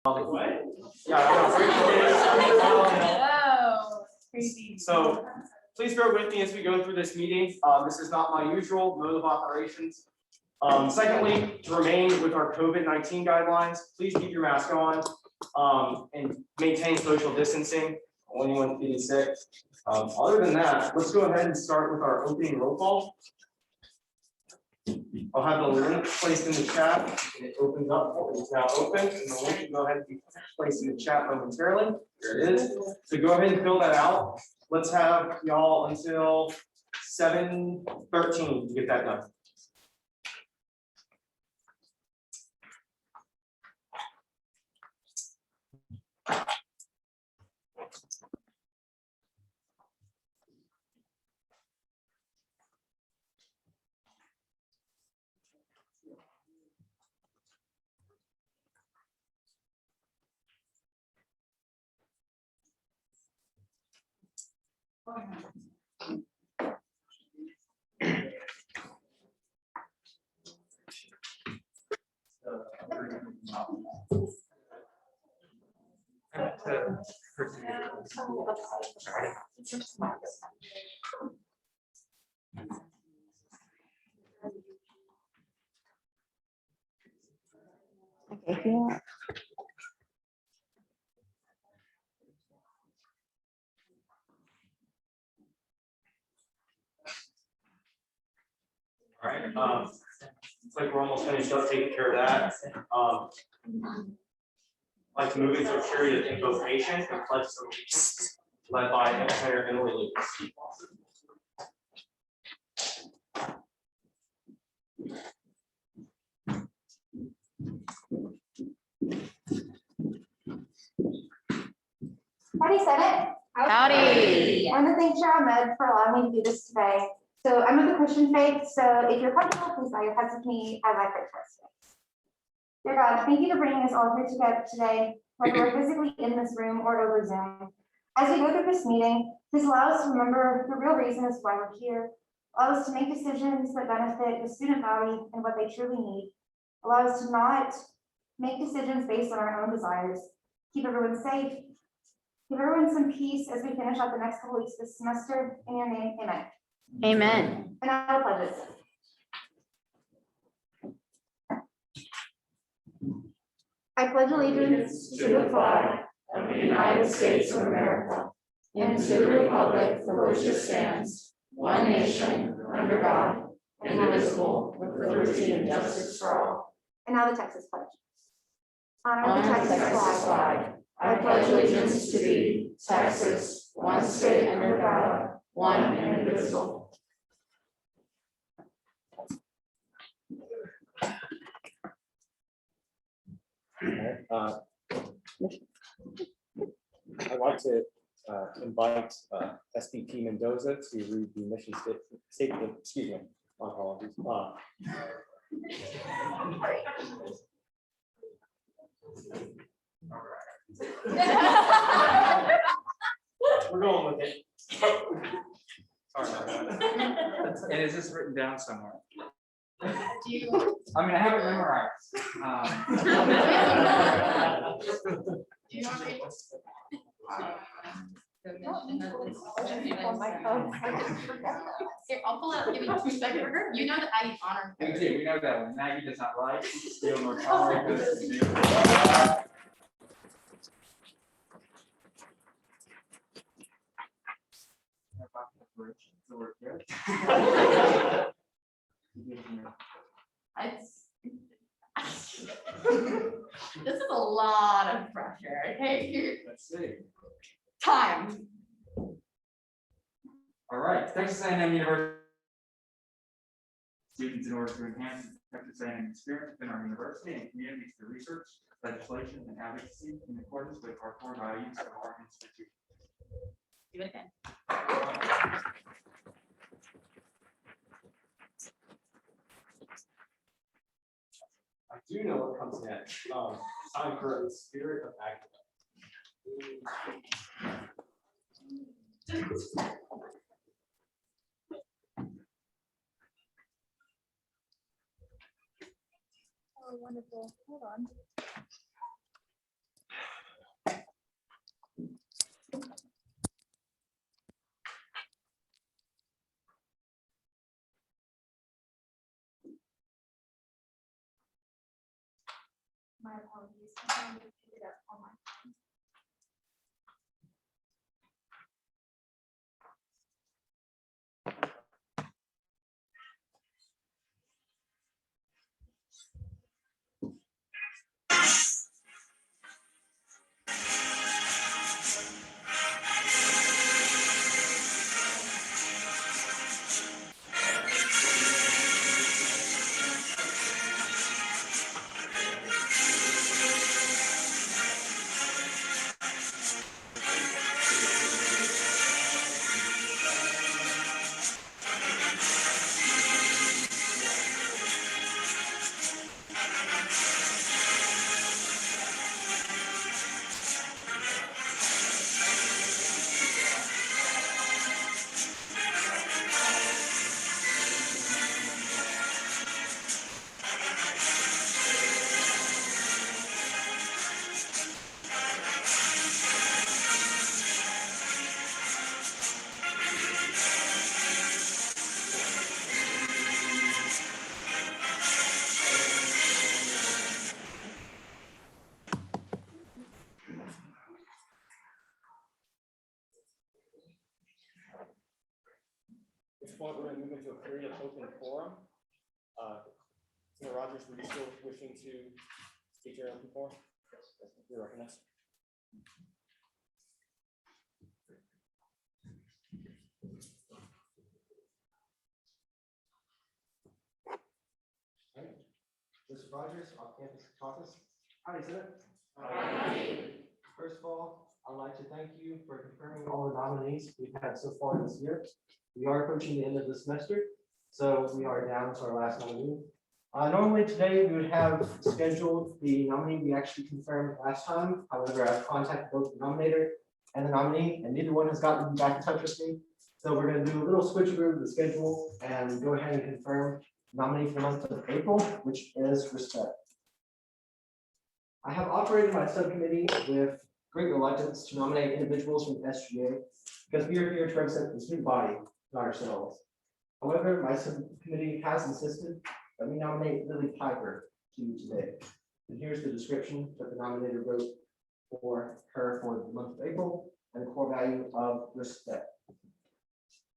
What? Yeah, I Whoa, crazy. So please bear with me as we go through this meeting. This is not my usual mode of operations. Secondly, to remain with our COVID-19 guidelines, please keep your mask on and maintain social distancing. Anyone feeling sick. Other than that, let's go ahead and start with our opening roll call. I'll have the link placed in the chat. And it opens up. It's now open, and the link will go ahead and be placed in the chat momentarily. There it is. So go ahead and fill that out. Let's have y'all until 7:13 to get that done. Okay, yeah. All right. It's like we're almost finished up taking care of that. I'd like to move into a period of invocation and pledge of allegiance led by Senator Emily Lucas. Howdy, Senate. Howdy. I want to thank Chair Ahmed for allowing me to do this today. So I'm of the Christian faith, so if you're comfortable, please bow your heads with me as I pray for us today. Dear God, thank you for bringing us all here together today, whether we're physically in this room or over Zoom. As we go through this meeting, please allow us to remember the real reason as to why we're here. Allow us to make decisions that benefit the student body and what they truly need. Allow us to not make decisions based on our own desires. Keep everyone safe. Give everyone some peace as we finish out the next couple weeks this semester. In your name, amen. Amen. And I pledge it. I pledge allegiance to the flag of the United States of America and to the republic for which it stands, one nation, under God, indivisible, with liberty and justice for all. And now the Texas pledge. Honor On the the Texas Texas flag. flag, I pledge allegiance to thee, Texas, one state under God, one and indivisible. I'd like to invite SVP Mendoza to read the mission statement. Excuse me, my apologies. We're going with it. Sorry about that. And is this written down somewhere? Do you, I mean, I have it memorized. do you want me? Here, I'll pull it up, give me 2 seconds. You know that I honor. We do, we know that one. Maggie does not like, steal nor tolerate this. So we're good. This is a lot of pressure, okay? Let's see. Time. All right, Texas A&M University students in order to enhance the Texas A&M experience within our university and communities through research, legislation, and advocacy in accordance with our core values of our institution. Do it again. I do know what comes next. Time for a spirit of activism. Oh, wonderful. Hold on. my apologies. I'm trying to pick it up on my phone. At this point, we're going to move into a period of open forum. Senator Rogers, were you still wishing to speak your open forum? You're recognized. Mr. Rogers, off-campus caucus. Howdy, Senate. First of all, I'd like to thank you for confirming all the nominees we've had so far this year. We are approaching the end of the semester, so we are down to our last nominee. Normally today, we would have scheduled the nominee we actually confirmed last time. However, I've contacted both the nominator and the nominee, and neither one has gotten back in touch with me. So we're going to do a little switcheroo of the schedule and go ahead and confirm nominee for the month of April, which is Respect. I have operated my subcommittee with great reluctance to nominate individuals from SGA because we are here to represent the student body, not ourselves. However, my subcommittee has insisted that we nominate Lily Piper to you today. And here's the description that the nominator wrote for her for the month of April and the core value of respect.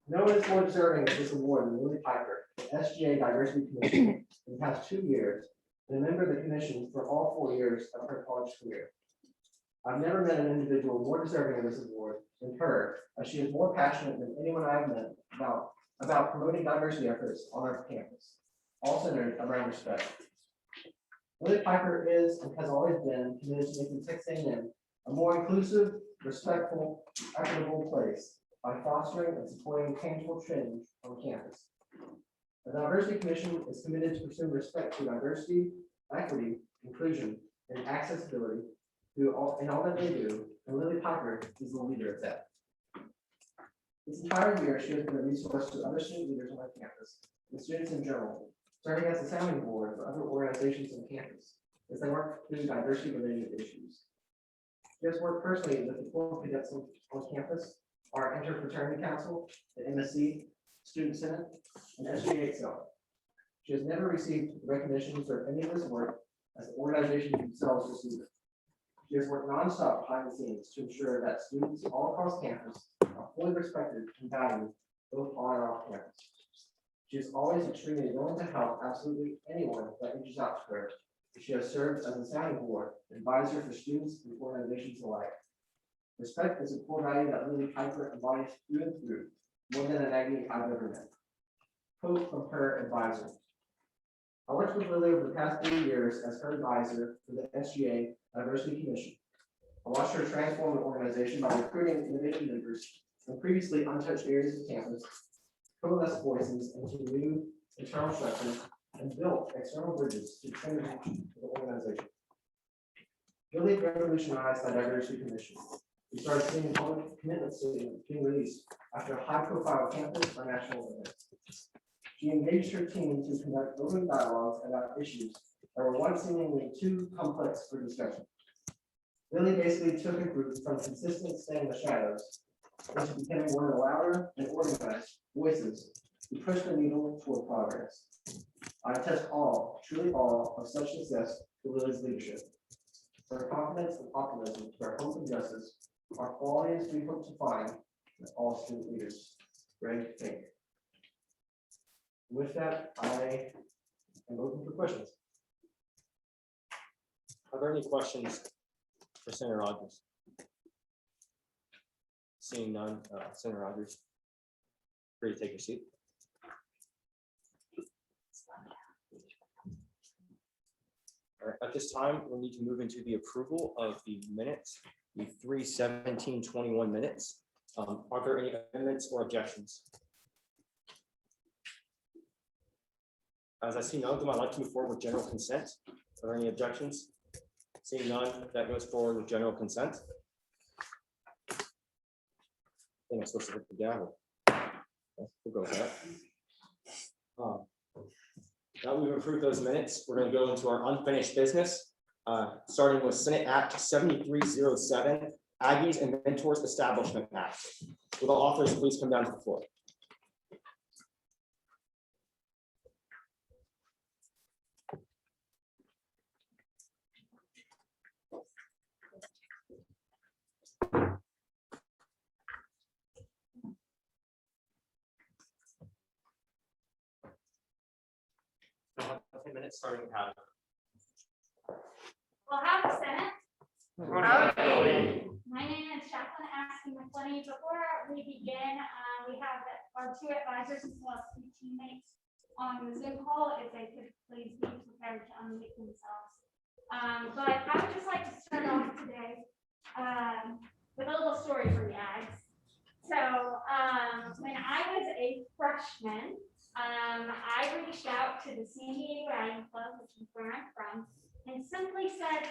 No one is more deserving of this award than Lily Piper, SGA Diversity Commission in the past 2 years, and a member of the commission for all 4 years of her college career. I've never met an individual more deserving of this award than her, as she is more passionate than anyone I've met about promoting diversity efforts on our campus, all centered around respect. Lily Piper is and has always been committed to making Texas A&M a more inclusive, respectful, equitable place by fostering and supporting tangible change on campus. The Diversity Commission is committed to pursue respect to diversity, equity, inclusion, and accessibility in all that they do, and Lily Piper is the leader of that. This entire year, she has been a resource to other student leaders on our campus, and students in general, serving as a sounding board for other organizations on campus as they work through diversity-related issues. She has worked personally with the core cadets on campus, our Interfraternity Council, the MSC, Student Senate, and SGA itself. She has never received recognition for any of this work as the organizations themselves receive it. She has worked nonstop behind the scenes to ensure that students all across campus are fully respected and valued both on and off campus. She is always extremely willing to help absolutely anyone that reaches out to her. She has served as a sounding board advisor for students and organizations alike. Respect is a core value that Lily Piper embodies through and through, more than an agony I've ever met. Quote from her advisor. I worked with Lily over the past 3 years as her advisor for the SGA Diversity Commission. I watched her transform the organization by recruiting innovation members from previously untouched areas of campus, coalesce voices into new internal structures, and built external bridges to extend the organization. Lily revolutionized the Diversity Commission. We started seeing public commitment statements being released after a high-profile campus or national event. She engaged her team to conduct open dialogues about issues that were once seemingly too complex for discussion. Lily basically took a group from consistent staying in the shadows into becoming one of the louder and organized voices to push the needle toward progress. I attest all, truly all, of such success to Lily's leadership. For confidence and optimism to our hope and justice are qualities we hope to find in all student leaders. Greg Fink. With that, I am open for questions. Are there any questions for Senator Rogers? Seeing none, Senator Rogers, free to take your seat. All right, at this time, we need to move into the approval of the minutes, the 3/17/21 minutes. Are there any amendments or objections? As I see none of them, I'd like to move forward with general consent. Are there any objections? Seeing none, that goes forward with general consent. I think I'm supposed to hit the gavel. We'll go with that. Now we've approved those minutes. We're going to go into our unfinished business, starting with Senate Act 7307, Aggies and Mentors Establishment Act. Will the authors please come down to the floor? I'll have 10 minutes starting with Hannah. Well, have the Senate. My name is Jacqueline Asking McClenny. Before we begin, we have our two advisors as well as two teammates on the Zoom call. If they could please be prepared to unmute themselves. But I would just like to start off today with a little story for the Ags. So when I was a freshman, I reached out to the San Diego Aggie Club, which is where I'm from, and simply said,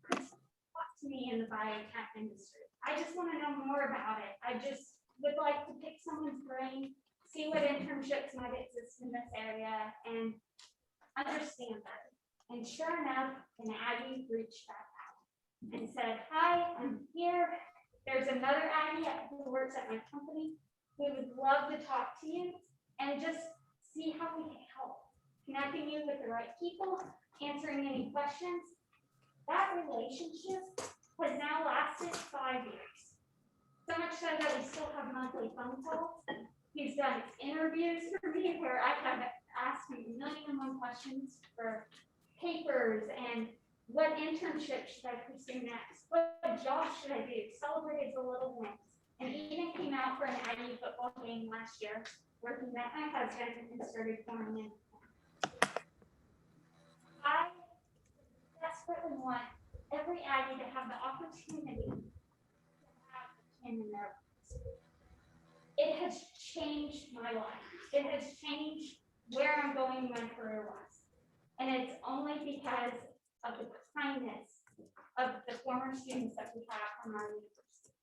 "Could you talk to me in the biotech industry? I just want to know more about it. I just would like to pick someone's brain, see what internships might exist in this area, and understand better." And sure enough, an Aggie reached back out and said, "Hi, I'm here. There's another Aggie who works at my company. We would love to talk to you and just see how we can help, connecting you with the right people, answering any questions." That relationship has now lasted 5 years. So much so that we still have monthly phone calls. He's done interviews for me where I have asked him 1,000,001 questions for papers and what internship should I pursue next? What job should I do? Celebrated the little wins. And even came out for an Aggie football game last year where he met my husband and started pouring in. I desperately want every Aggie to have the opportunity to have him in their lives. It has changed my life. It has changed where I'm going in my career wise. And it's only because of the kindness of the former students that we have from our university.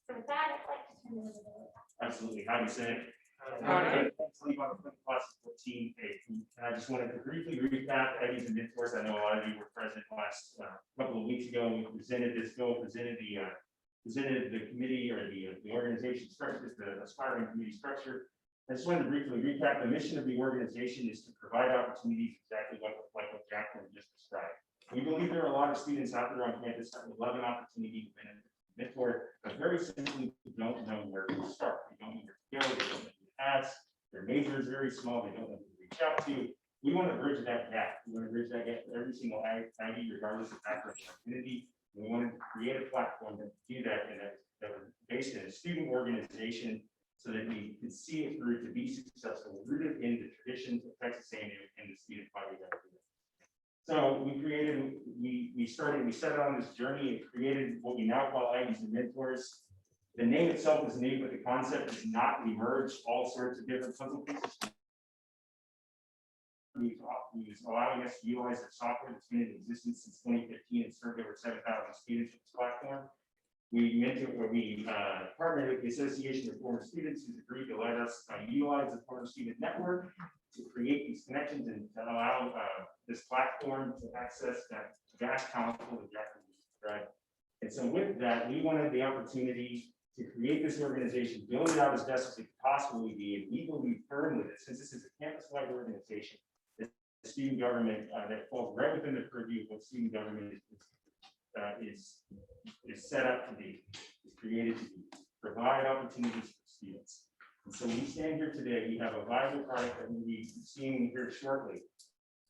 So with that, I'd like to turn it over to Lou. Absolutely. Happy to say it. Class of 14A. And I just wanted to briefly recap Aggies and Mentors. I know a lot of you were present last couple of weeks ago. We presented this bill, presented the committee or the organization structure, the aspiring committee structure. I just wanted to briefly recap. The mission of the organization is to provide opportunities exactly like what Jacqueline just described. We believe there are a lot of students out there on campus that would love an opportunity to benefit from a mentor, but very simply don't know where to start. They don't know where to go. They don't know who to ask. Their major is very small. They don't know who to reach out to. We want to bridge that gap. We want to bridge that gap for every single Aggie, regardless of background or community. We wanted to create a platform to do that that was based in a student organization so that we could see it through to be successful, rooted in the traditions of Texas A&M and the student body that we have. So we set out on this journey and created what we now call Aggies and Mentors. The name itself is new, but the concept is not. We merged all sorts of different puzzle pieces. He's allowing us to utilize the software that's been in existence since 2015 and served over 7,000 students with this platform. We partnered with the Association of Former Students, who's agreed to let us utilize the Former Student Network to create these connections and to allow this platform to access that vast talent pool that Jacqueline described. And so with that, we wanted the opportunity to create this organization, build it out as best as it could possibly be, and we believe firmly that since this is a campus-wide organization, the student government that falls right within the purview of what student government is is set up to be, is created to be, provide opportunities for students. And so we stand here today, we have a viable product that we'll be seeing here shortly.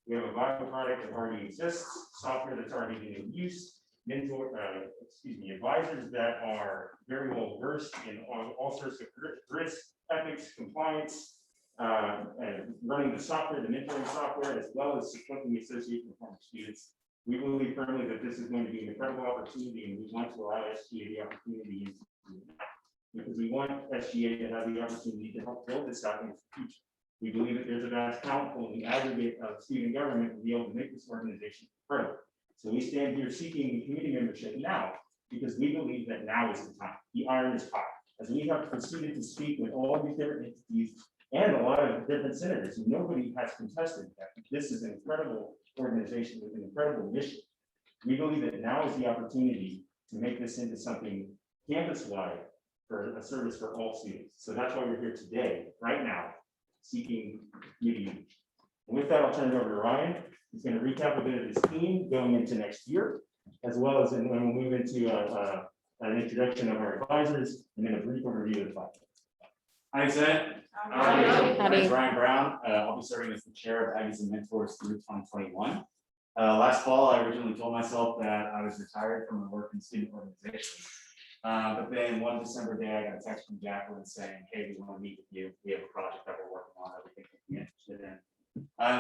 We have a viable product that already exists, software that's already being used, advisors that are very well versed in all sorts of risk, ethics, compliance, and running the software, the mentoring software, as well as supporting the association of former students. We believe firmly that this is going to be an incredible opportunity, and we want to allow SGA the opportunity to do that, because we want SGA to have the opportunity to help build this document for the future. We believe that there's a vast talent pool in the aggregate of student government to be able to make this organization further. So we stand here seeking committee membership now, because we believe that now is the time. The iron is hot. As we have proceeded to speak with all these different entities and a lot of different senators, nobody has contested that this is an incredible organization with an incredible mission. We believe that now is the opportunity to make this into something campus-wide for a service for all students. So that's why we're here today, right now, seeking committee membership. And with that, I'll turn it over to Ryan. He's going to recap a bit of his team going into next year, as well as when we'll move into an introduction of our advisors and then a brief overview of the platform. Hi, Senate. My name is Ryan Brown. I'll be serving as the chair of Aggies and Mentors through 2021. Last fall, I originally told myself that I was retired from my work in student organizations. But then one December day, I got a text from Jacqueline saying, hey, we want to meet with you. We have a project that we're working on that we think you'd be interested in.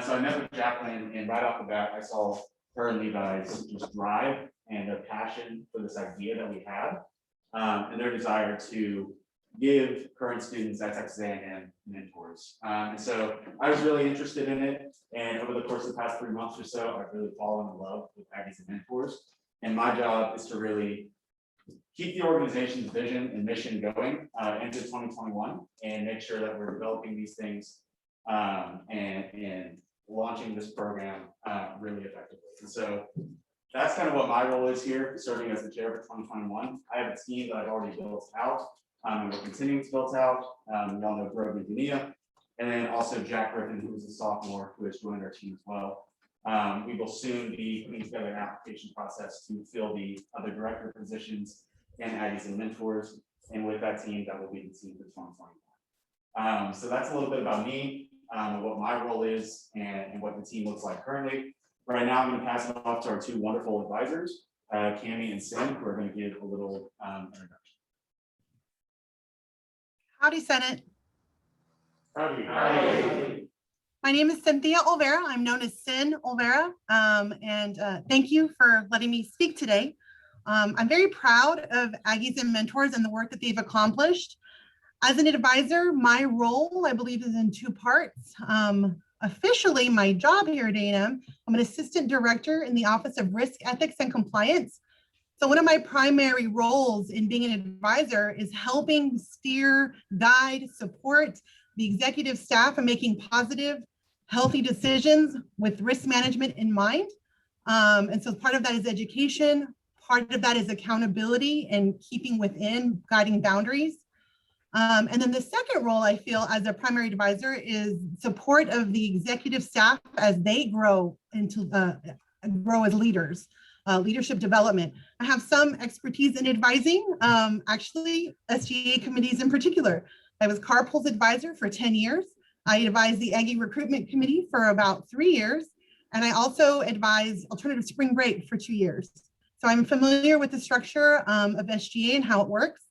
So I met with Jacqueline, and right off the bat, I saw her and Levi's just drive and their passion for this idea that we have, and their desire to give current students at Texas A&M mentors. And so I was really interested in it. And over the course of the past 3 months or so, I've really fallen in love with Aggies and Mentors. And my job is to really keep the organization's vision and mission going into 2021 and make sure that we're developing these things and launching this program really effectively. And so that's kind of what my role is here, serving as the chair for 2021. I have a team that I've already built out. And we're continuing to build out. Y'all know Greg Dunia, and then also Jack Griffin, who is a sophomore who has joined our team as well. We will soon be putting together an application process to fill the other director positions in Aggies and Mentors. And with that team, that will be the team for 2021. So that's a little bit about me, what my role is, and what the team looks like currently. Right now, I'm going to pass it off to our two wonderful advisors, Cami and Sim, who are going to give a little introduction. Howdy, Senate. Howdy. My name is Cynthia Olvera. I'm known as Sin Olvera. Thank you for letting me speak today. I'm very proud of Aggies and Mentors and the work that they've accomplished. As an advisor, my role, I believe, is in two parts. Officially, my job here at A&M, I'm an assistant director in the Office of Risk, Ethics, and Compliance. So one of my primary roles in being an advisor is helping steer, guide, support the executive staff in making positive, healthy decisions with risk management in mind. And so part of that is education. Part of that is accountability and keeping within guiding boundaries. And then the second role I feel as a primary advisor is support of the executive staff as they grow as leaders. Leadership development. I have some expertise in advising, actually SGA committees in particular. I was Carpool's advisor for 10 years. I advised the Aggie Recruitment Committee for about 3 years. And I also advised Alternative Spring Break for 2 years. So I'm familiar with the structure of SGA and how it works.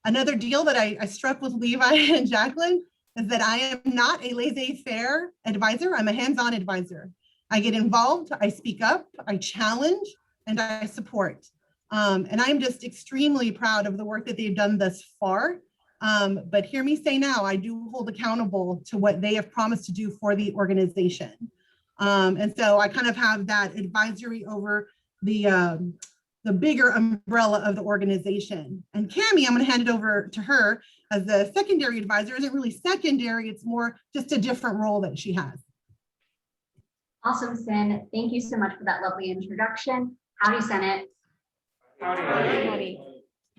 Another deal that I struck with Levi and Jacqueline is that I am not a laissez-faire advisor. I'm a hands-on advisor. I get involved, I speak up, I challenge, and I support. And I'm just extremely proud of the work that they've done thus far. But hear me say now, I do hold accountable to what they have promised to do for the organization. And so I kind of have that advisory over the bigger umbrella of the organization. And Cami, I'm gonna hand it over to her as the secondary advisor. Isn't really secondary, it's more just a different role that she has. Awesome, Sin. Thank you so much for that lovely introduction. Howdy, Senate. Howdy.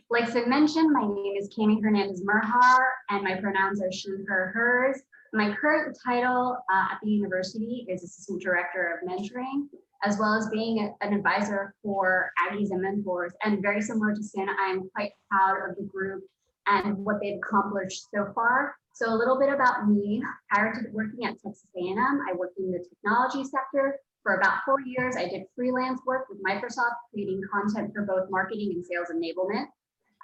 Like Sin mentioned, my name is Cami Hernandez Merhar, and my pronouns are she, her, hers. My current title at the university is Assistant Director of Mentoring, as well as being an advisor for Aggies and Mentors. And very similar to Stan, I'm quite proud of the group and what they've accomplished so far. So a little bit about me. Prior to working at Texas A&M, I worked in the technology sector for about 4 years. I did freelance work with Microsoft, creating content for both marketing and sales enablement.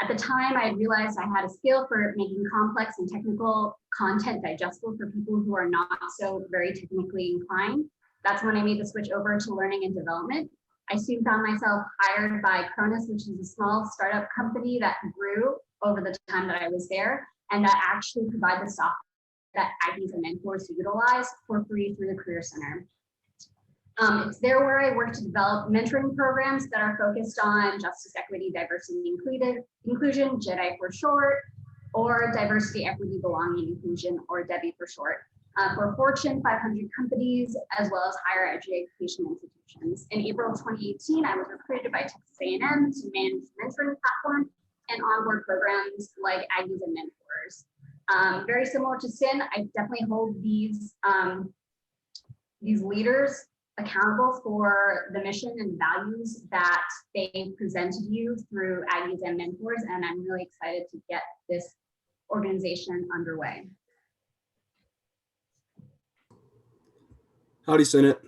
At the time, I realized I had a skill for making complex and technical content digestible for people who are not so very technically inclined. That's when I made the switch over to learning and development. I soon found myself hired by Cronus, which is a small startup company that grew over the time that I was there, and that actually provide the software that Aggies and Mentors utilize for free through the Career Center. It's there where I work to develop mentoring programs that are focused on justice, equity, diversity, inclusion, JEDI for short, or diversity, equity, belonging, inclusion, or DEBI for short, for Fortune 500 companies, as well as higher education institutions. In April of 2018, I was recruited by Texas A&M to manage the mentoring platform and onboard programs like Aggies and Mentors. Very similar to SIN, I definitely hold these leaders accountable for the mission and values that they presented you through Aggies and Mentors, and I'm really excited to get this organization underway. Howdy, Senate.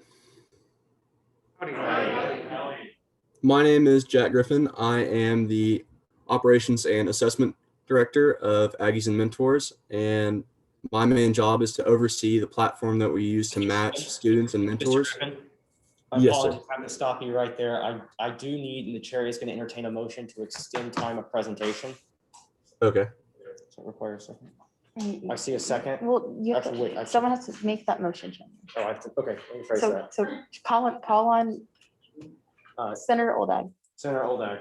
My name is Jack Griffin. I am the Operations and Assessment Director of Aggies and Mentors, and my main job is to oversee the platform that we use to match students and mentors. Mr. Griffin, I Yes, sir. apologize, I'm going to stop you right there. I do need, and the chair is going to entertain a motion to extend time of presentation. Okay. So it requires a second. I see a second. Well, you have Actually, wait, to, someone has to make that motion. Jen. Oh, I have to, okay, let me phrase So, that. so call on Senator Oldag. Senator Oldag.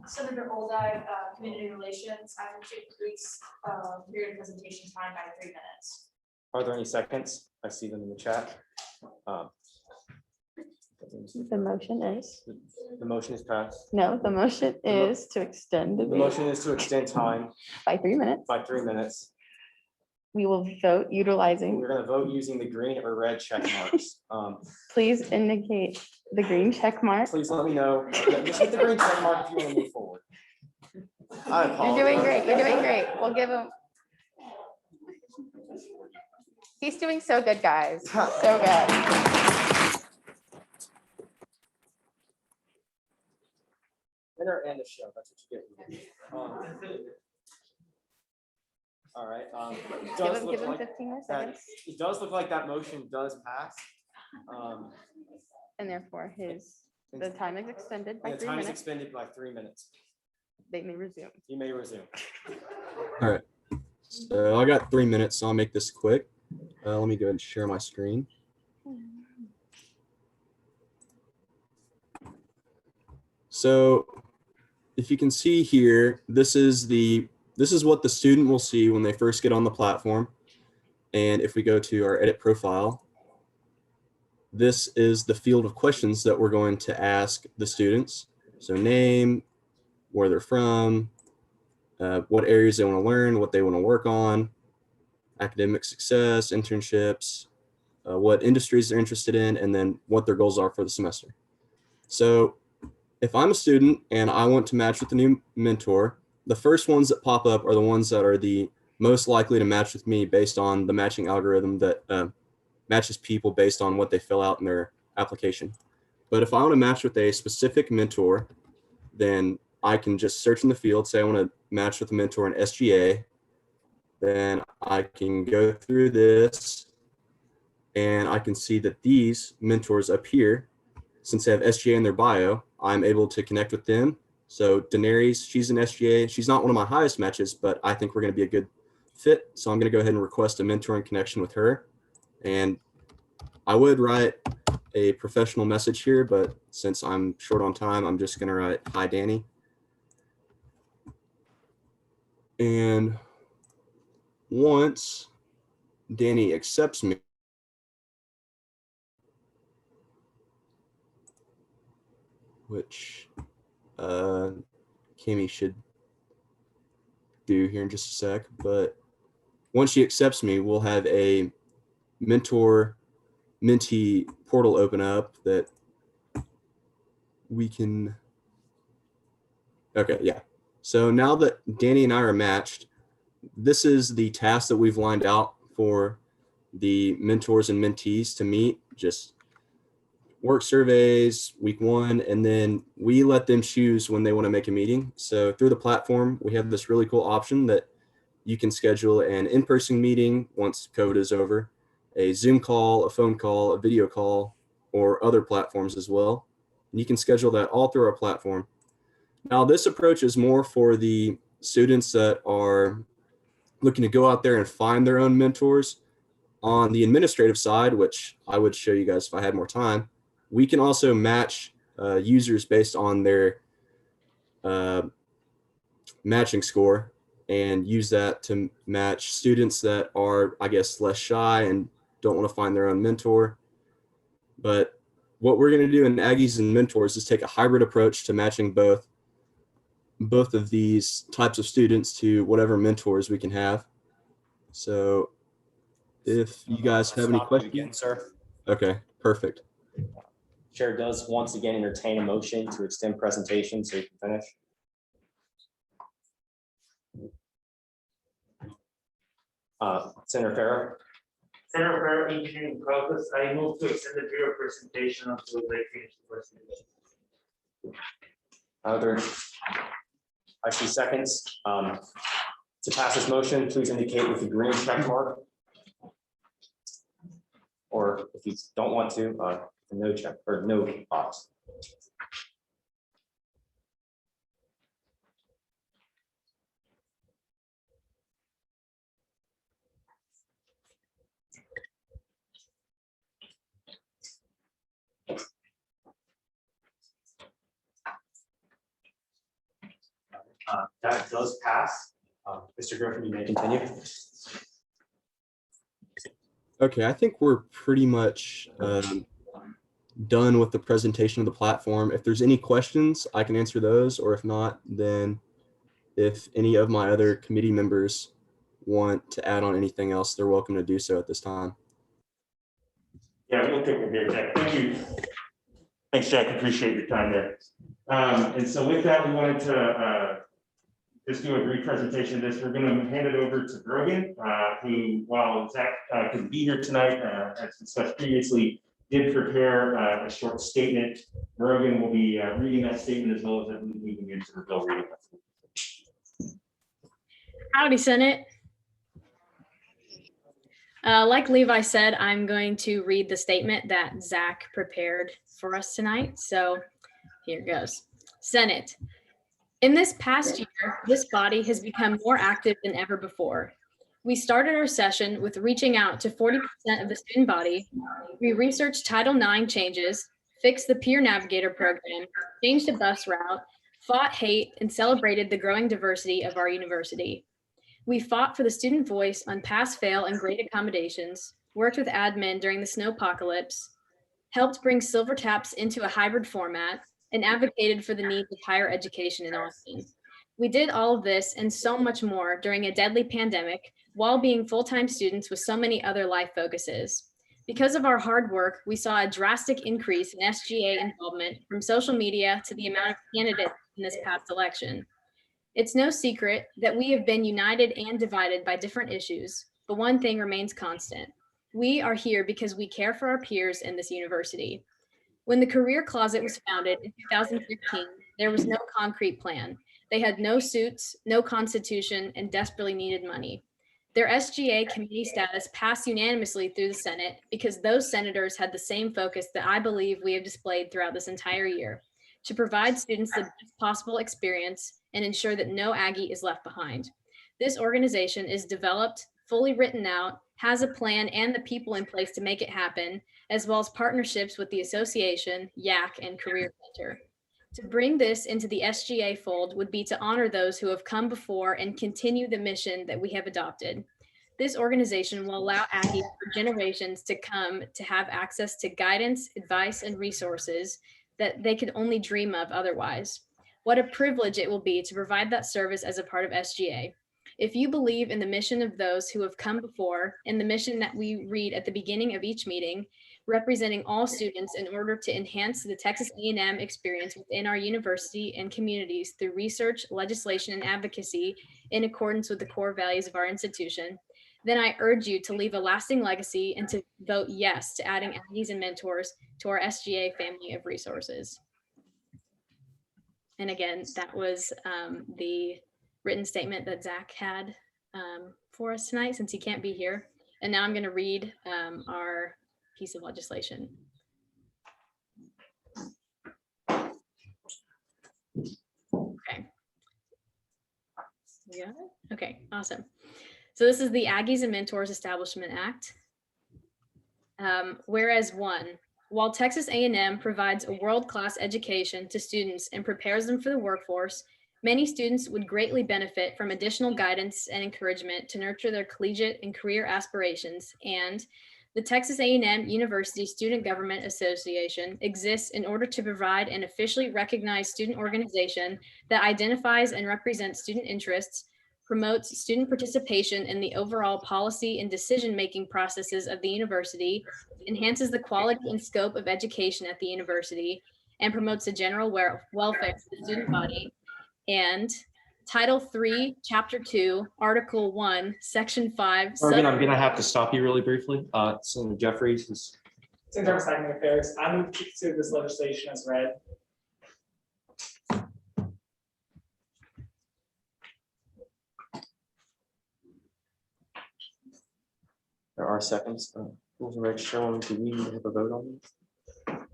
Senator Oldag, Community Relations, I would increase period of presentation time by 3 minutes. Are there any seconds? I see them in the chat. The motion is, The motion is passed. no, the motion is to extend the The meeting motion is to extend time by 3 minutes. by 3 minutes. We will vote utilizing, We're going to vote using the green or red check marks. please indicate the green check mark. Please let me know. Yeah, just hit the green check mark if you want to move forward. I apologize. You're doing great. You're doing great. We'll give him. He's doing so good, guys. So good. Winner and the show. That's what you get. All right. It does look Give him like 15 more that- seconds. It does look like that motion does pass. And therefore the time is extended by The 3 time is minutes. expended by 3 minutes. They may resume. You may resume. All right. So I got 3 minutes, so I'll make this quick. Let me go ahead and share my screen. So if you can see here, this is what the student will see when they first get on the platform. And if we go to our edit profile, this is the field of questions that we're going to ask the students. So name, where they're from, what areas they want to learn, what they want to work on, academic success, internships, what industries they're interested in, and then what their goals are for the semester. So if I'm a student and I want to match with a new mentor, the first ones that pop up are the ones that are the most likely to match with me based on the matching algorithm that matches people based on what they fill out in their application. But if I want to match with a specific mentor, then I can just search in the field, say I want to match with a mentor in SGA. Then I can go through this and I can see that these mentors up here, since they have SGA in their bio, I'm able to connect with them. So Daenerys, she's an SGA. She's not one of my highest matches, but I think we're going to be a good fit. So I'm going to go ahead and request a mentoring connection with her. And I would write a professional message here, but since I'm short on time, I'm just going to write, "Hi, Danny." And once Danny accepts me, which Kimmy should do here in just a sec, but once she accepts me, we'll have a mentor mentee portal open up that we can. Okay, yeah. So now that Danny and I are matched, this is the task that we've lined out for the mentors and mentees to meet. Just work surveys week 1, and then we let them choose when they want to make a meeting. So through the platform, we have this really cool option that you can schedule an in-person meeting once COVID is over, a Zoom call, a phone call, a video call, or other platforms as well. And you can schedule that all through our platform. Now, this approach is more for the students that are looking to go out there and find their own mentors. On the administrative side, which I would show you guys if I had more time, we can also match users based on their matching score and use that to match students that are, I guess, less shy and don't want to find their own mentor. But what we're going to do in Aggies and Mentors is take a hybrid approach to matching both of these types of students to whatever mentors we can have. So if you guys have any Stop you questions. again, sir. Okay, perfect. Chair does once again entertain a motion to extend presentation so you can finish. Senator Farrow. Senator Farrow, Engineering Caucus, I move to extend the period of presentation until they finish the presentation. Other, I see seconds. To pass this motion, please indicate with the green check mark. Or if you don't want to, no check or no box. That does pass. Mr. Griffin, you may continue. Okay, I think we're pretty much done with the presentation of the platform. If there's any questions, I can answer those, or if not, then if any of my other committee members want to add on anything else, they're welcome to do so at this time. Yeah, we'll take it here, Jack. Thank you. Thanks, Jack. Appreciate your time there. And so with that, we wanted to just do a brief presentation of this. We're going to hand it over to Brogan, who, while Zach couldn't be here tonight, as discussed previously, did prepare a short statement. Brogan will be reading that statement as well as moving into the bill reading. Howdy, Senate. Like Levi said, I'm going to read the statement that Zach prepared for us tonight. So here goes. Senate. In this past year, this body has become more active than ever before. We started our session with reaching out to 40% of the student body. We researched Title IX changes, fixed the Peer Navigator program, changed a bus route, fought hate, and celebrated the growing diversity of our university. We fought for the student voice on pass-fail and grade accommodations, worked with admin during the snowpocalypse, helped bring Silver Taps into a hybrid format, and advocated for the needs of higher education in Austin. We did all of this and so much more during a deadly pandemic while being full-time students with so many other life focuses. Because of our hard work, we saw a drastic increase in SGA involvement from social media to the amount of candidates in this past election. It's no secret that we have been united and divided by different issues, but one thing remains constant. We are here because we care for our peers in this university. When the Career Closet was founded in 2015, there was no concrete plan. They had no suits, no constitution, and desperately needed money. Their SGA committee status passed unanimously through the Senate because those senators had the same focus that I believe we have displayed throughout this entire year, to provide students the best possible experience and ensure that no Aggie is left behind. This organization is developed, fully written out, has a plan and the people in place to make it happen, as well as partnerships with the association, YAC, and Career Center. To bring this into the SGA fold would be to honor those who have come before and continue the mission that we have adopted. This organization will allow Aggies for generations to come to have access to guidance, advice, and resources that they could only dream of otherwise. What a privilege it will be to provide that service as a part of SGA. If you believe in the mission of those who have come before, and the mission that we read at the beginning of each meeting, representing all students in order to enhance the Texas A&M experience within our university and communities through research, legislation, and advocacy in accordance with the core values of our institution, then I urge you to leave a lasting legacy and to vote yes to adding Aggies and mentors to our SGA family of resources. And again, that was the written statement that Zach had for us tonight, since he can't be here. And now I'm going to read our piece of legislation. Okay. Yeah. Okay, awesome. So this is the Aggies and Mentors Establishment Act. Whereas one, while Texas A&M provides a world-class education to students and prepares them for the workforce, many students would greatly benefit from additional guidance and encouragement to nurture their collegiate and career aspirations. And the Texas A&M University Student Government Association exists in order to provide an officially recognized student organization that identifies and represents student interests, promotes student participation in the overall policy and decision-making processes of the university, enhances the quality and scope of education at the university, and promotes the general welfare of the student body. And Title III, Chapter 2, Article 1, Section 5. Morgan, I'm gonna have to stop you really briefly. Senator Jeffries is. Senator Academic Affairs, I move to consider this legislation as read. There are seconds. Rules and regs shown. Do we have a vote on this?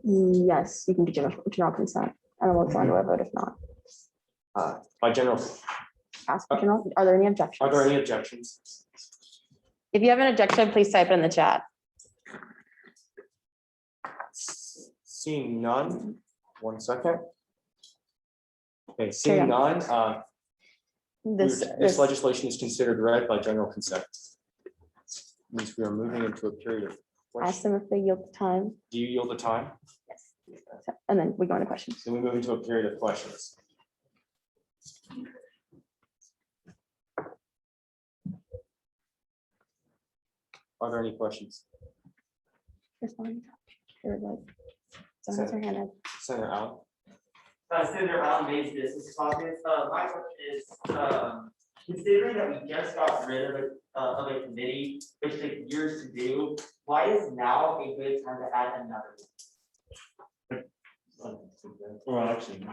Yes, you can do general consent. I don't know what's on to a vote if not. By general, Ask for general. Are there any objections? are there any objections? If you have an objection, please type it in the chat. Seeing none, 1 second. Okay, Carry seeing on. none, This this legislation is considered read by general consent. Means we are moving into a period of ask questions. them if they yield the time. Do you yield the time? Yes. And then we go into questions. Then we move into a period of questions. Are there any questions? Respond. There it was. Someone has their hand up. Senator Allen? Senator Allen Mays, Business Caucus. My question is, considering that we just got rid of a committee, which took years to do, why is now a good time to add another? Well, actually.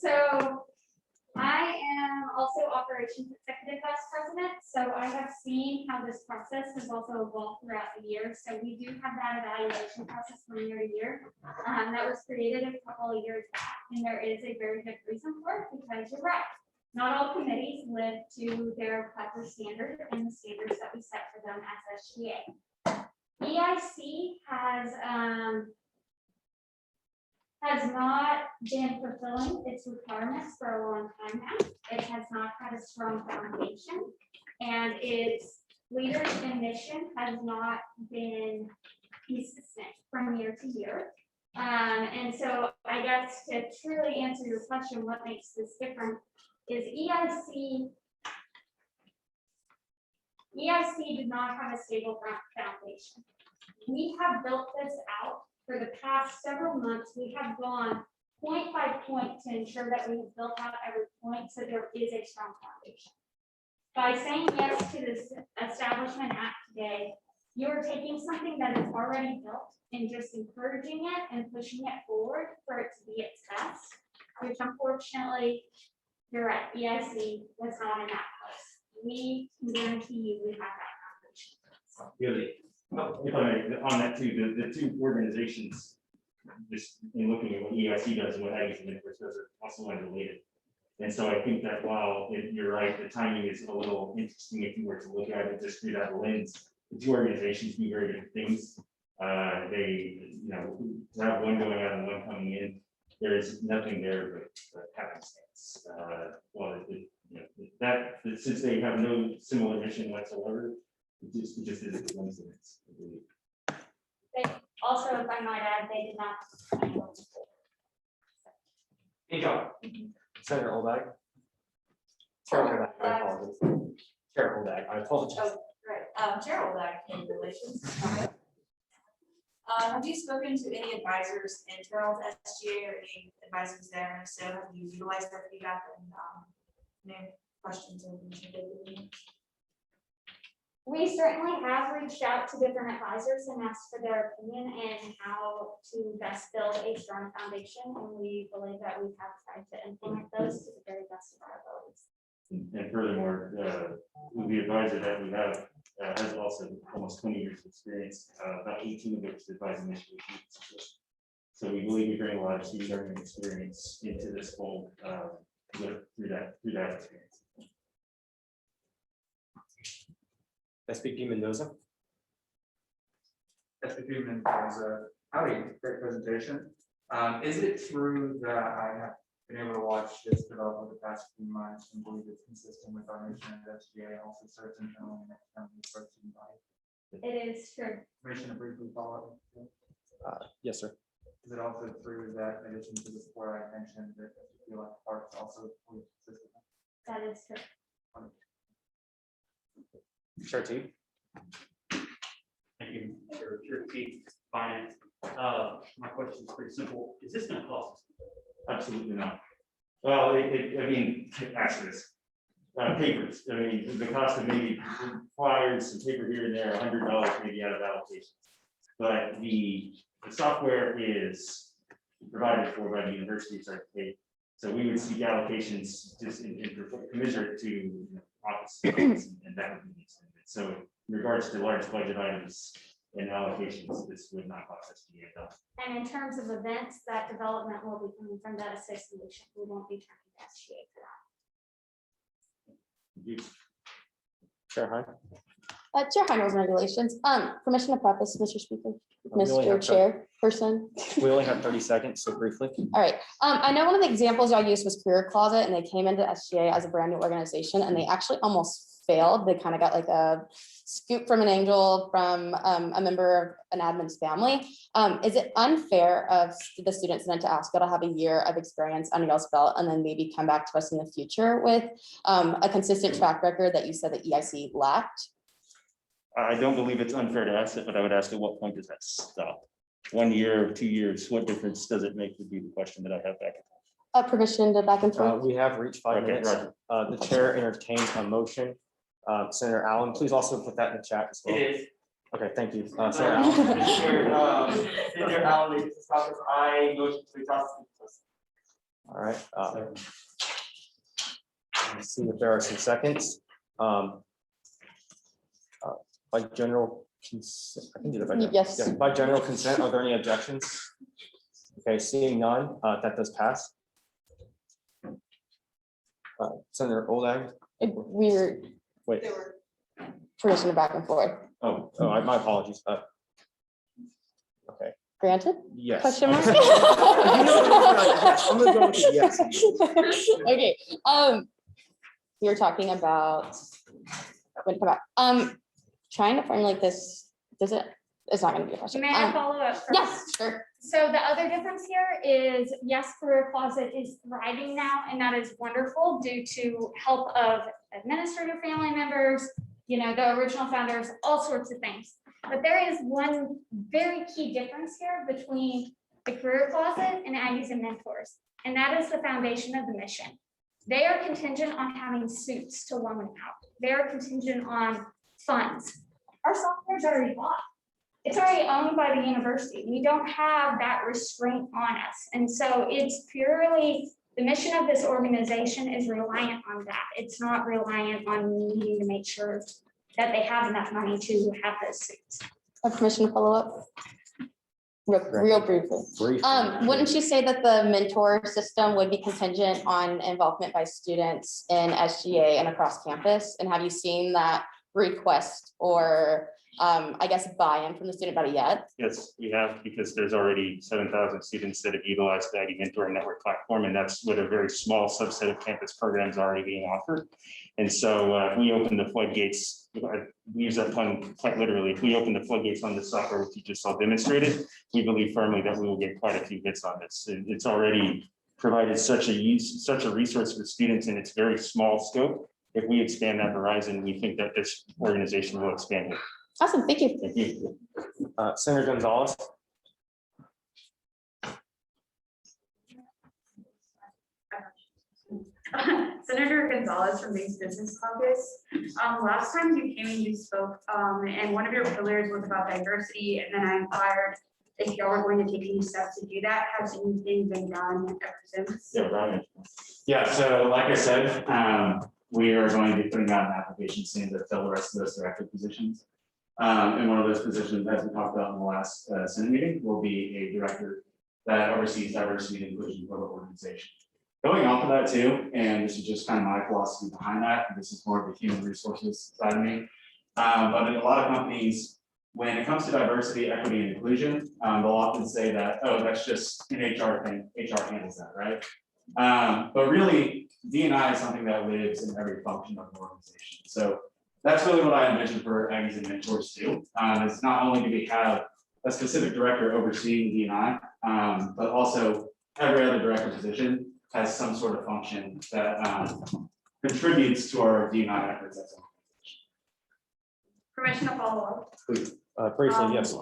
So I am also operations executive vice president, so I have seen how this process has also evolved throughout the year. So we do have that evaluation process from year to year. That was created a couple of years back, and there is a very good reason for it, because you're right. Not all committees live to their proper standard and the standards that we set for them as SGA. EIC has not been fulfilling its requirements for a long time now. It has not had a strong foundation, and its leaders and mission has not been consistent from year to year. And so I guess to truly answer your question, what makes this different is EIC did not have a stable foundation. We have built this out. For the past several months, we have gone point by point to ensure that we have built out every point so there is a strong foundation. By saying yes to this Establishment Act today, you're taking something that is already built and just encouraging it and pushing it forward for it to be its best, which unfortunately, you're right, EIC was not in that place. We can guarantee you we have that foundation. Really, if I may, on that too, the two organizations, just in looking at what EIC does and what Aggies and Mentors does are also unrelated. And so I think that while you're right, the timing is a little interesting if you were to look at it just through that lens. The two organizations do very different things. They, to have one going out and one coming in, there is nothing there but happenstance. Since they have no similar mission whatsoever, it just is a coincidence. They also, if I might add, they did not. Hey, John. Senator Oldhag? Chair Hudak, I apologize. Chair Hudak, I apologize. Oh, right, Gerald, in relations. Have you spoken to any advisors internal to SGA or any advisors there? And if so, have you utilized their feedback and any questions or anything? We certainly have reached out to different advisors and asked for their opinion and how to best build a strong foundation. And we believe that we have tried to implement those to the very best of our abilities. And furthermore, the advisor that we have has also almost 20 years of experience, about 18 of which is advising initially. So we believe we bring a lot of student learning experience into this fold through that experience. SVP Mendoza. SVP Mendoza, howdy, great presentation. Is it true that I have been able to watch this develop over the past few months and believe it's consistent with our mission at SGA and also serves internally and externally for our student body? It is true. Permission to briefly follow up. Yes, sir. Is it also true that in addition to the support I mentioned, that you feel like parks also fully consistent? That is true. Chair T. Thank you, Chair T, Finance. My question is pretty simple. Is this gonna cost us? Absolutely not. Well, I mean, actually, papers, I mean, the cost of maybe flyers, some paper here and there, $100 maybe out of allocations. But the software is provided for by the university, so paid. So we would seek allocations just in commensurate to office, and that would be the extent of it. So in regards to large budget items and allocations, this would not cost us to get done. And in terms of events, that development will be coming from that association. We won't be turning to SGA for that. Chair Hine. Chair Hine, Rules and Regulations. Permission to preface, Mr. Speaker, We only have Mr. Chairperson. We only have 30 seconds, so briefly. All right. I know one of the examples y'all used was Career Closet, and they came into SGA as a brand new organization, and they actually almost failed. They kind of got like a scoop from an angel from a member of an admin's family. Is it unfair of the students then to ask y'all to have a year of experience under y'all's belt and then maybe come back to us in the future with a consistent track record that you said that EIC lacked? I don't believe it's unfair to ask it, but I would ask at what point does that stop? 1 year, 2 years, what difference does it make would be the question that I have back. Permission to back and forth. We have reached 5 Okay, minutes. Roger. The chair entertains a motion. Senator Allen, please also put that in the chat as well. It is. Okay, thank you. Senator Allen. Senator Allen, this topic, I motion to exhaust. All right. Let's see if there are some seconds. By general consent, I can do that by general. Yes. By general consent, are there any objections? Okay, seeing none, that does pass. Senator Oldham. We're Wait. permission to back and forth. Oh, my apologies. Okay. Granted? Yes. Question mark? Yes, I'm gonna go with a yes. Okay, we were talking about, when come back, trying to formulate this, it's not gonna be a question. May I follow up first? Yes, sure. So the other difference here is, yes, Career Closet is thriving now, and that is wonderful due to help of administrative family members, you know, the original founders, all sorts of things. But there is one very key difference here between the Career Closet and Aggies and Mentors, and that is the foundation of the mission. They are contingent on having suits to loan out. They are contingent on funds. Our software is already bought. It's already owned by the university. We don't have that restraint on us. And so it's purely, the mission of this organization is reliant on that. It's not reliant on needing to make sure that they have enough money to have those suits. Have permission to follow up? Real briefly. Wouldn't you say that the mentor system would be contingent on involvement by students in SGA and across campus? And have you seen that request or I guess buy-in from the student body yet? Yes, we have, because there's already 7,000 students that have utilized the ID Mentor Network platform, and that's with a very small subset of campus programs already being offered. And so if we open the floodgates, we use that pun quite literally, if we open the floodgates on the software, which you just saw demonstrated, we believe firmly that we will get quite a few hits on this. It's already provided such a resource for students in its very small scope. If we expand that horizon, we think that this organization will expand it. Awesome, thank you. Thank you. Senator Gonzalez. Senator Gonzalez from Base Business Caucus. Last time you came and you spoke, and one of your pillars was about diversity, and then I inquired if y'all were going to take any steps to do that. Has anything been done ever since? Yeah, Brian. Yeah, so like I said, we are going to be putting out an application soon to fill the rest of those director positions. And one of those positions, as we talked about in the last Senate meeting, will be a director that oversees diversity and inclusion for the organization. Going off of that too, and this is just kind of my philosophy behind that, and this is more of the human resources side of me. But in a lot of companies, when it comes to diversity, equity, and inclusion, they'll often say that, oh, that's just an HR thing, HR handles that, right? But really, D&I is something that lives in every function of the organization. So that's really what I envision for Aggies and Mentors too. It's not only do we have a specific director overseeing D&I, but also every other director position has some sort of function that contributes to our D&I efforts. Permission to follow up. Please, briefly, yes.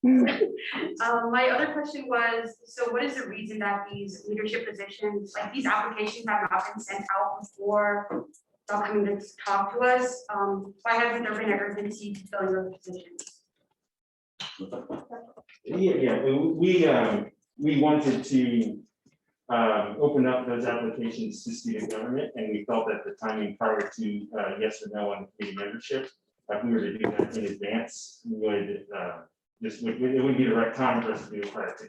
My other question was, so what is the reason that these leadership positions, like these applications have not been sent out before y'all coming to talk to us? Why hasn't there been an urgency to fill those positions? We wanted to open up those applications to student government, and we felt that the timing prior to yes or no on committee membership, if we were to do that in advance, we would it would be the right time for us to do it prior to.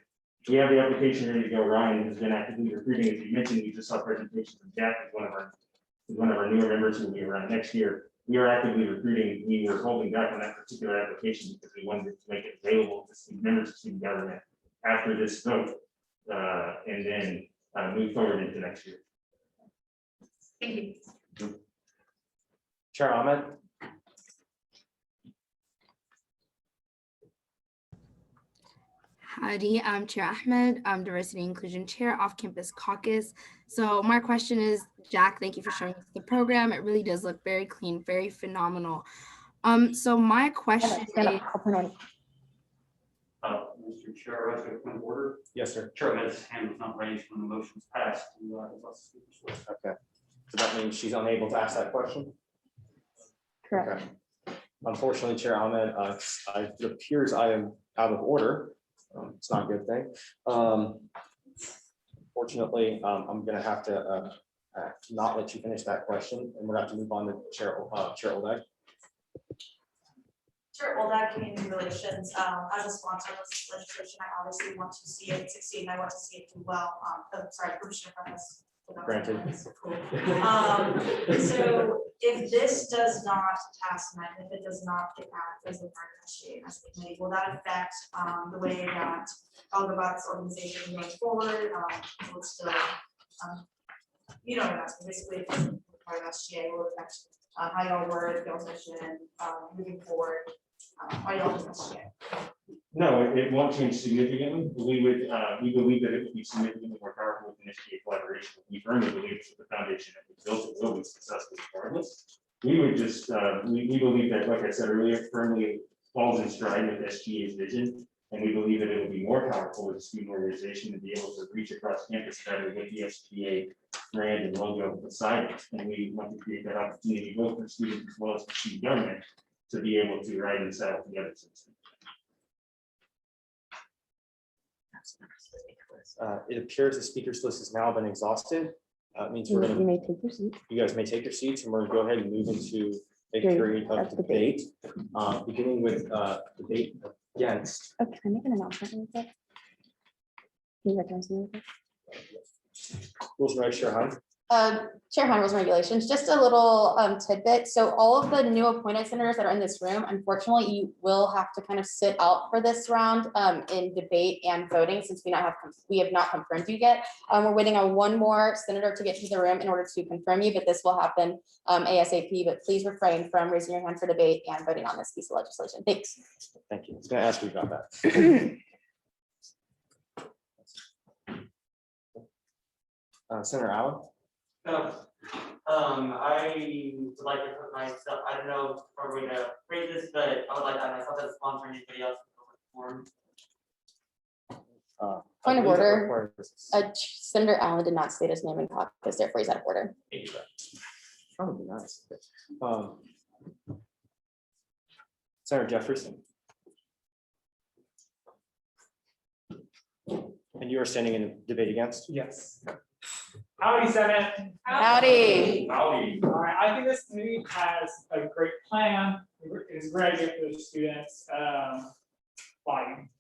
We have the application ready to go. Ryan has been actively recruiting. As you mentioned, we just saw presentations from Jack, as one of our newer members who will be around next year. We are actively recruiting. We were holding back on that particular application because we wanted to make it available to student members of student government after this vote, and then move forward into next year. Thank you. Chair Ahmed. Howdy, I'm Chair Ahmed. I'm Diversity and Inclusion Chair, Off-Campus Caucus. So my question is, Jack, thank you for showing us the program. It really does look very clean, very phenomenal. So my question is, Mr. Chair, I have a point of order. Yes, sir. Chair has hand was not raised when the motion was passed. Okay, so that means she's unable to ask that question? Correct. Okay. Unfortunately, Chair Ahmed, it appears I am out of order. It's not a good thing. Fortunately, I'm gonna have to not let you finish that question, and we're going to have to move on to Chair Oleg. Chair Oldag, Community Relations, as a sponsor of this legislation, I obviously want to see it succeed, and I want to see it do well. Sorry, Commissioner Prentice. Granted. Cool. So if this does not pass tonight, if it does not get passed as a part of SGA as a committee, will that affect the way that Algebot's organization is going forward? Will it still, you know, basically, if it's part of SGA, will it affect how y'all word y'all's mission moving forward? Are y'all doing SGA? No, it won't change significantly. We believe that it would be significantly more powerful with SGA collaboration. We firmly believe that the foundation that we built it will be successful regardless. We would just, we believe that, like I said earlier, firmly falls in stride with SGA's vision. And we believe that it will be more powerful as a student organization to be able to reach across campus better with the SGA brand and logo beside it. And we want to create that opportunity both for students as well as for student government to be able to ride and saddle together. It appears the speakers list has now been exhausted. It means we're going to. You may take your seat. You guys may take your seats, and we're going to go ahead and move into a period of debate, beginning with debate against. Oh, can I make an announcement real quick? Can you recognize me real quick? Rules and regs, Chair Hahn. Chair Hahn, Rules and Regulations, just a little tidbit. So all of the new appointed senators that are in this room, unfortunately, you will have to kind of sit out for this round in debate and voting, since we have not confirmed you yet. We're waiting on one more senator to get to the room in order to confirm you, but this will happen ASAP. But please refrain from raising your hand for debate and voting on this piece of legislation. Thanks. Thank you. I was going to ask you about that. Senator Allen? I would like to put myself, I don't know if we're going to phrase this, but I would like to add myself as a sponsor and anybody else. Forum. Point of order, Senator Allen did not state his name in caucus, therefore he's out of order. Probably nice. Senator Jefferson. And you are standing in debate against? Yes. Howdy, Senate. Howdy. Howdy. All right, I think this committee has a great plan. It's great to get the students fighting.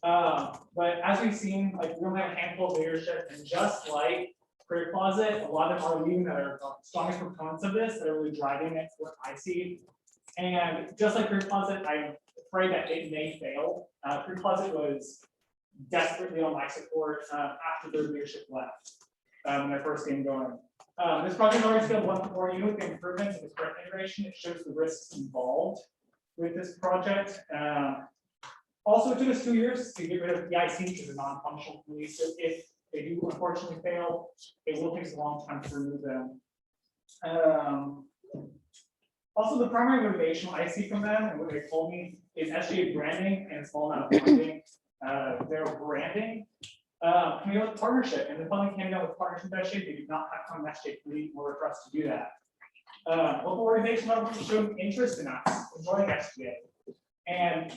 But as we've seen, like we only have a handful of leadership, and just like Career Closet, a lot of them are leading that are the strongest proponents of this, that are really driving it, what I see. And just like Career Closet, I'm afraid that it may fail. Career Closet was desperately on my support after their leadership left when I first came going. This project already scaled 1.4, even with the improvements of the correct integration, it shows the risks involved with this project. Also, it took us 2 years to get rid of the IC, which is a non-functional committee. So if they do unfortunately fail, it will take a long time to remove them. Also, the primary motivation I see from them and what they told me is SGA branding and small amount of funding. Their branding can be with partnership, and the funding came down with partnership with SGA. They did not have come SGA committee in order for us to do that. Local organization members showed interest in us joining SGA, and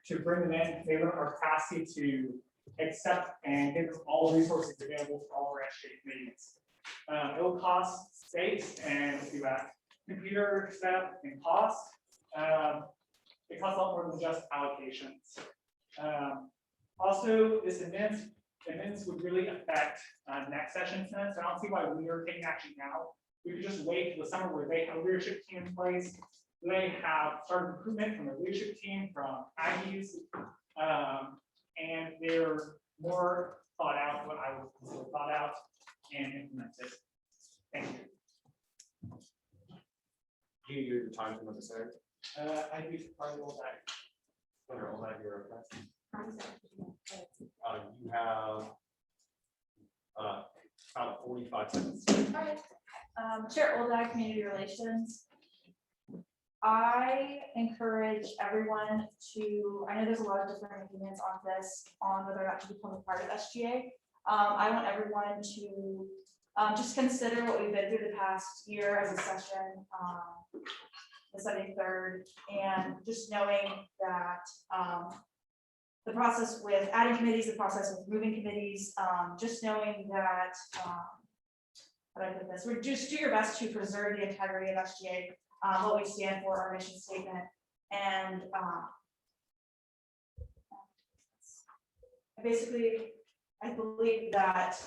to bring them in, they learn our capacity to accept and give them all resources available for all our SGA meetings. It will cost space and computer setup and cost. It costs a lot more than just allocations. Also, this amendments would really affect next session's minutes. So I don't see why we are taking action now. We could just wait till the summer where they have a leadership team in place. They have started recruitment from the leadership team from Aggies, and they're more thought out, what I would consider thought out and implemented. Thank you. Do you use your time from the Senator? I do probably all that. Senator Oleg, you're okay. You have about 45 seconds. All right. Chair Oldak, Community Relations. I encourage everyone to, I know there's a lot of different opinions on this, on whether or not to become a part of SGA. I want everyone to just consider what we've been through the past year as a session, the 73rd, and just knowing that the process with adding committees, the process with moving committees, just knowing that, how do I put this? We're just do your best to preserve the integrity of SGA, what we stand for, our mission statement, and basically, I believe that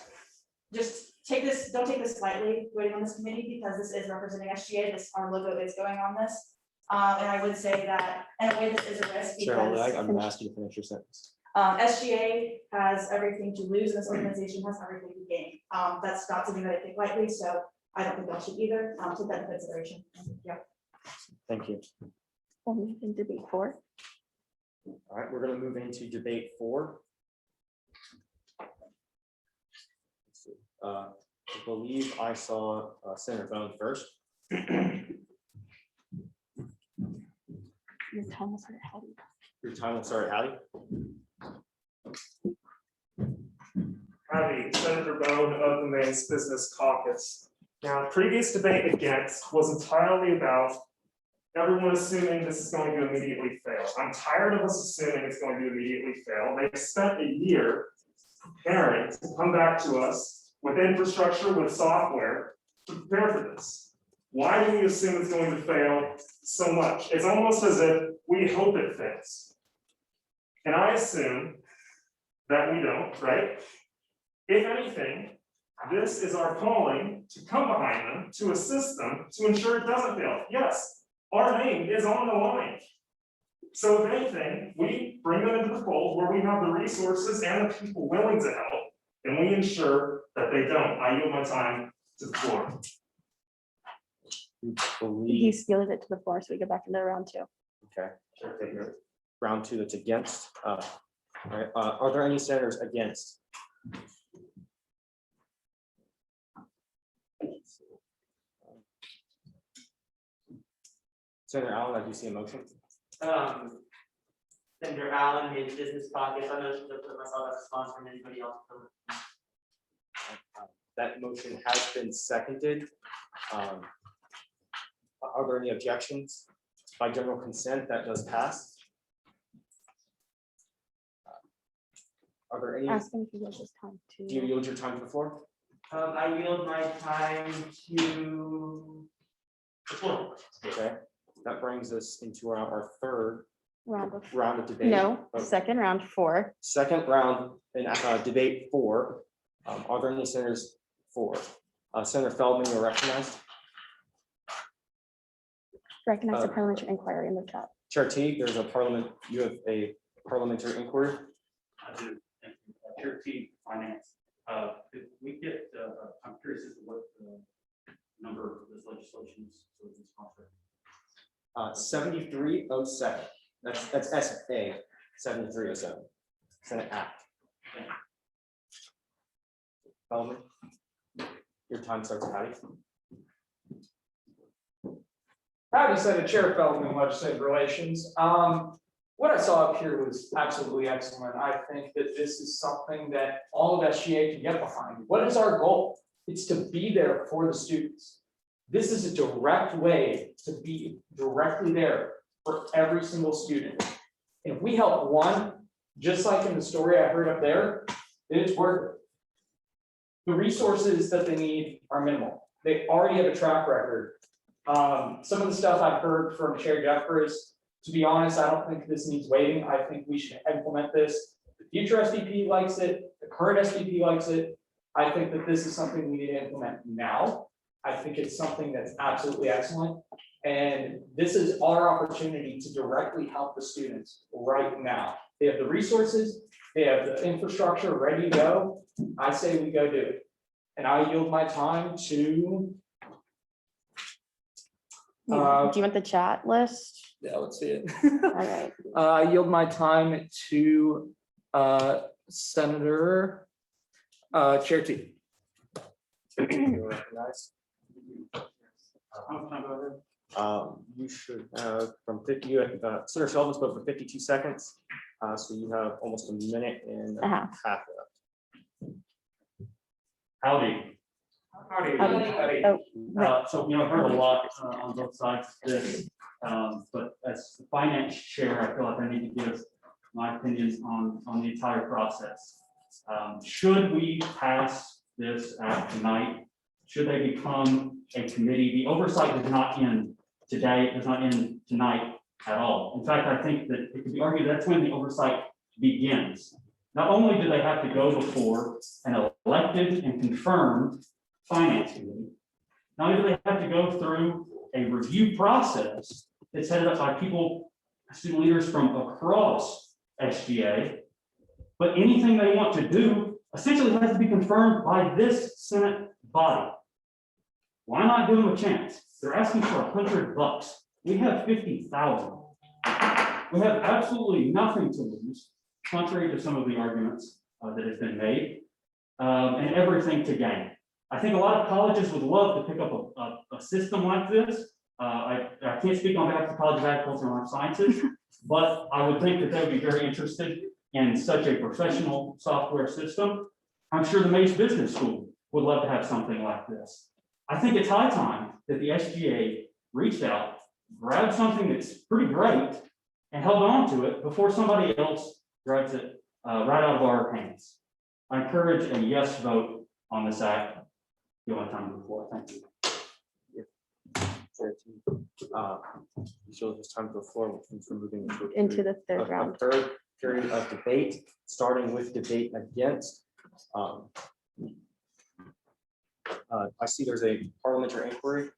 just don't take this lightly, waiting on this committee, because this is representing SGA. Our logo is going on this. And I would say that in a way this is a risk Chair Oleg, because I'm gonna ask you to finish your sentence. SGA has everything to lose and this organization has everything to gain. That's not something that I take lightly, so I don't think y'all should either. Take that into consideration. Yeah. Thank you. We'll move into debate 4. All right, we're gonna move into debate 4. I believe I saw Senator Bone first. Your time will start at Howdy. Your time will start at Howdy. Howdy, Senator Bone of the Maine's Business Caucus. Now, previous debate against was entirely about everyone assuming this is going to immediately fail. I'm tired of us assuming it's going to immediately fail. They've spent a year preparing to come back to us with infrastructure, with software to prepare for this. Why do we assume it's going to fail so much? It's almost as if we hope it fails. And I assume that we don't, right? If anything, this is our calling to come behind them, to assist them, to ensure it doesn't fail. Yes, our name is on the line. So if anything, we bring them into the fold where we have the resources and the people willing to help, and we ensure that they don't. I yield my time to the floor. He skewed it to the floor, so we go back into round 2. Okay, sure, take your round 2 that's against. All right, are there any senators against? Senator Allen, I do see a motion. Senator Allen made business caucus. I motion to put myself as a sponsor and anybody else. That motion has been seconded. Are there any objections? By general consent, that does pass. Are there any, Ask him if he has his time to. do you yield your time to the floor? I yield my time to the floor. Okay, that brings us into our third Round of, round of debate. no, Oh, second round 4. Second round in debate 4. Are there any senators for? Senator Feldman, you're recognized. Recognize the parliamentary inquiry in the chat. Chair Teague, there's a you have a parliamentary inquiry. I do, thank you. Chair T, Finance. If we get, I'm curious as to what the number of this legislation is. So this contract. 7307. That's SA 7307. Senate Act. Feldman, your time starts at Patty. Howdy, Senate Chair Feldman, Legislative Relations. What I saw up here was absolutely excellent. I think that this is something that all of SGA can get behind. What is our goal? It's to be there for the students. This is a direct way to be directly there for every single student. And if we help one, just like in the story I heard up there, then it's worth it. The resources that they need are minimal. They already have a track record. Some of the stuff I've heard from Chair Jeffers, to be honest, I don't think this needs waiting. I think we should implement this. The future SVP likes it, the current SVP likes it. I think that this is something we need to implement now. I think it's something that's absolutely excellent. And this is our opportunity to directly help the students right now. They have the resources, they have the infrastructure ready to go. I say we go do it. And I yield my time to. Do you want the chat list? Yeah, let's see it. All right. I yield my time to Senator Chair T. You're recognized. How much time do I have? You should have from 50, you have, Senator Sheldon spoke for 52 seconds. So you have almost a minute and a half left. Howdy. Howdy. Oh, right. So, I've heard a lot on both sides of this, but as the finance chair, I feel like I need to give my opinions on the entire process. Should we pass this act tonight? Should they become a committee? The oversight does not end today, it does not end tonight at all. In fact, I think that it could be argued that's when the oversight begins. Not only do they have to go before an elected and confirmed finance committee, not only do they have to go through a review process that's headed up by people, student leaders from across SGA, but anything they want to do essentially has to be confirmed by this Senate body. Why not give them a chance? They're asking for $100. We have 50,000. We have absolutely nothing to lose, contrary to some of the arguments that have been made, and everything to gain. I think a lot of colleges would love to pick up a system like this. I can't speak on behalf of the College of Agriculture and Life Sciences, but I would think that they would be very interested in such a professional software system. I'm sure the Mace Business School would love to have something like this. I think it's high time that the SGA reached out, grabbed something that's pretty great, and held on to it before somebody else grabs it right out of our hands. I encourage a yes vote on this act. You want time before, thank you. You show this time to the floor, which means we're moving Into the third round. Third period of debate, starting with debate against. I see there's a parliamentary inquiry.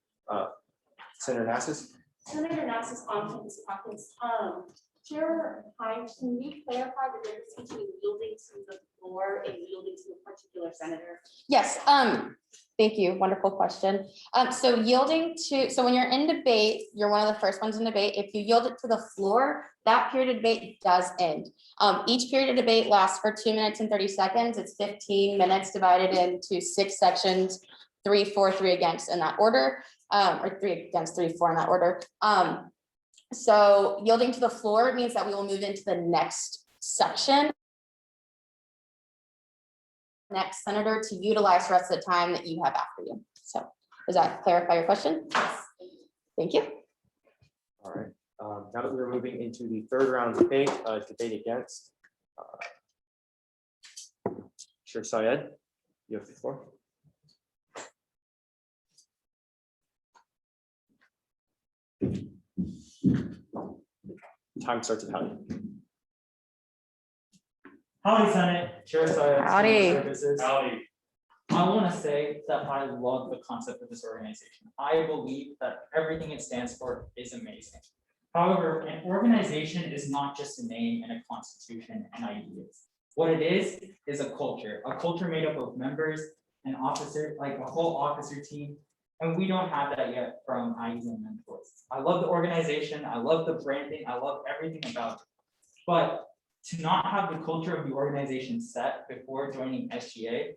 Senator Nassas. Senator Nassas on this caucus. Chair Hines, can you clarify the difference between yielding to the floor and yielding to a particular senator? Yes, thank you. Wonderful question. So yielding to, so when you're in debate, you're one of the first ones in debate. If you yield it to the floor, that period of debate does end. Each period of debate lasts for 2 minutes and 30 seconds. It's 15 minutes divided into 6 sections 3 for, 3 against in that order, or 3 against, 3 for in that order. So yielding to the floor means that we will move into the next section. Next senator to utilize the rest of the time that you have after you. So does that clarify your question? Thank you. All right, now that we're moving into the third round debate, debate against. Chair Syed, you have the floor. Time starts at how? Howdy, Senate. Chair Syed. Howdy. Services. Howdy. I want to say that I love the concept of this organization. I believe that everything it stands for is amazing. However, an organization is not just a name and a constitution and ideas. What it is a culture made up of members and officers, like a whole officer team. And we don't have that yet from Aggies and Mentors. I love the organization. I love the branding. I love everything about it. But to not have the culture of the organization set before joining SGA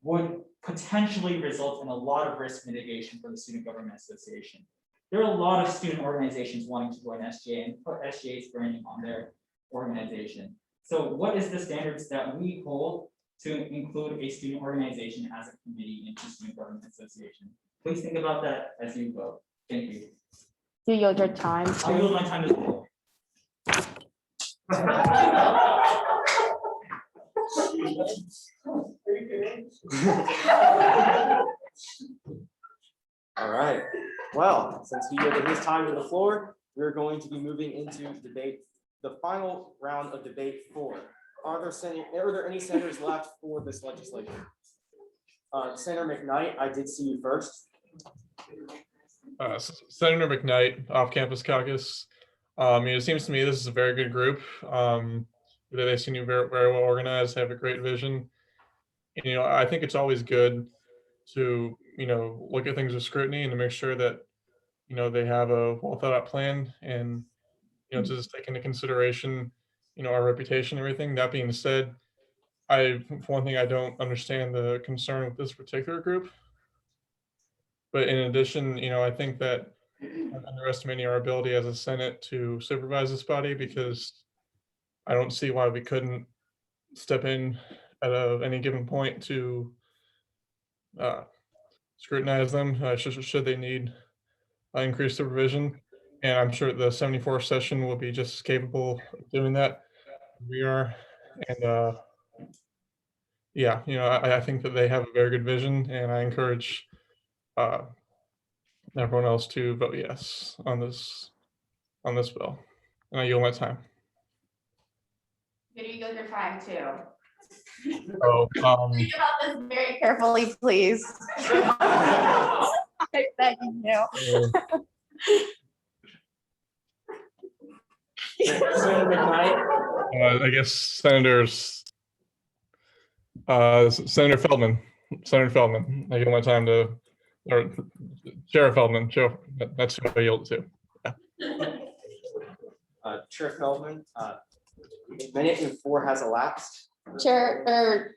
would potentially result in a lot of risk mitigation for the Student Government Association. There are a lot of student organizations wanting to join SGA and put SGA's branding on their organization. So what is the standards that we hold to include a student organization as a committee into Student Government Association? Please think about that as you vote. Thank you. Do you yield your time? I yield my time to the floor. All right, well, since he yielded his time to the floor, we're going to be moving into debate, the final round of debate 4. Are there any senators left for this legislation? Senator McKnight, I did see you first. Senator McKnight, Off-Campus Caucus. It seems to me this is a very good group. They seem to be very, very well organized, have a great vision. And, I think it's always good to, look at things with scrutiny and to make sure that, they have a well thought out plan and, to just take into consideration, our reputation and everything. That being said, for one thing, I don't understand the concern with this particular group. But in addition, I think that I'm underestimating our ability as a Senate to supervise this body, because I don't see why we couldn't step in at any given point to scrutinize them should they need increased supervision. And I'm sure the 74th session will be just as capable of doing that. We are, and yeah, I think that they have a very good vision, and I encourage everyone else to vote yes on this bill. And I yield my time. You yield your time too. Oh, Think about this very carefully, please. I beg you. Senator McKnight. I guess Senator Feldman. Senator Feldman. I give my time to, or Chair Feldman. That's who I yield to. Yeah. Chair Feldman, a minute and 4 has elapsed. Chair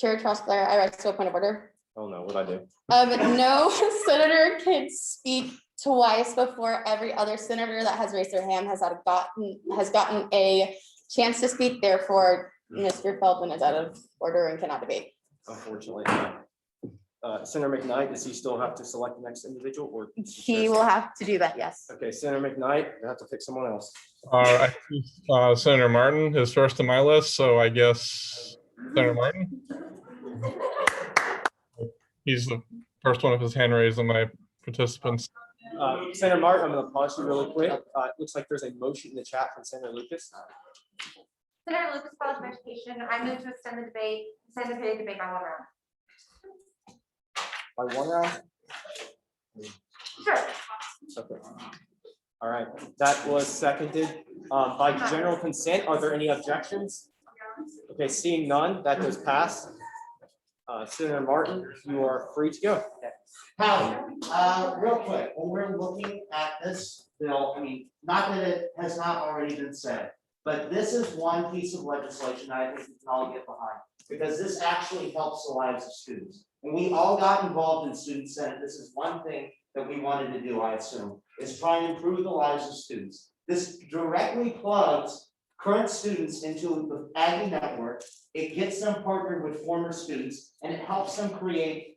Charles Blair, I rise to a point of order. Oh no, what'd I do? No senator can speak twice before every other senator that has raised their hand has gotten a chance to speak. Therefore, Mr. Feldman is out of order and cannot debate. Unfortunately. Senator McKnight, does he still have to select the next individual, or? He will have to do that, yes. Okay, Senator McKnight, you have to pick someone else. I see, Senator Martin is first on my list, so I guess Senator Martin. He's the first one with his hand raised on my participants. Senator Martin, I'm going to pause you really quick. It looks like there's a motion in the chat from Senator Lucas. Senator Lucas, College of Education, I move to extend the debate by one round. By 1 round? Sure. Okay. All right, that was seconded by general consent. Are there any objections? Okay, seeing none, that does pass. Senator Martin, you are free to go. Real quick, when we're looking at this bill, I mean, not that it has not already been said, but this is one piece of legislation I think we can all get behind, because this actually helps the lives of students. And we all got involved in Student Senate. This is one thing that we wanted to do, I assume, is try and improve the lives of students. This directly plugs current students into the Aggie network. It gets them partnered with former students, and it helps them create,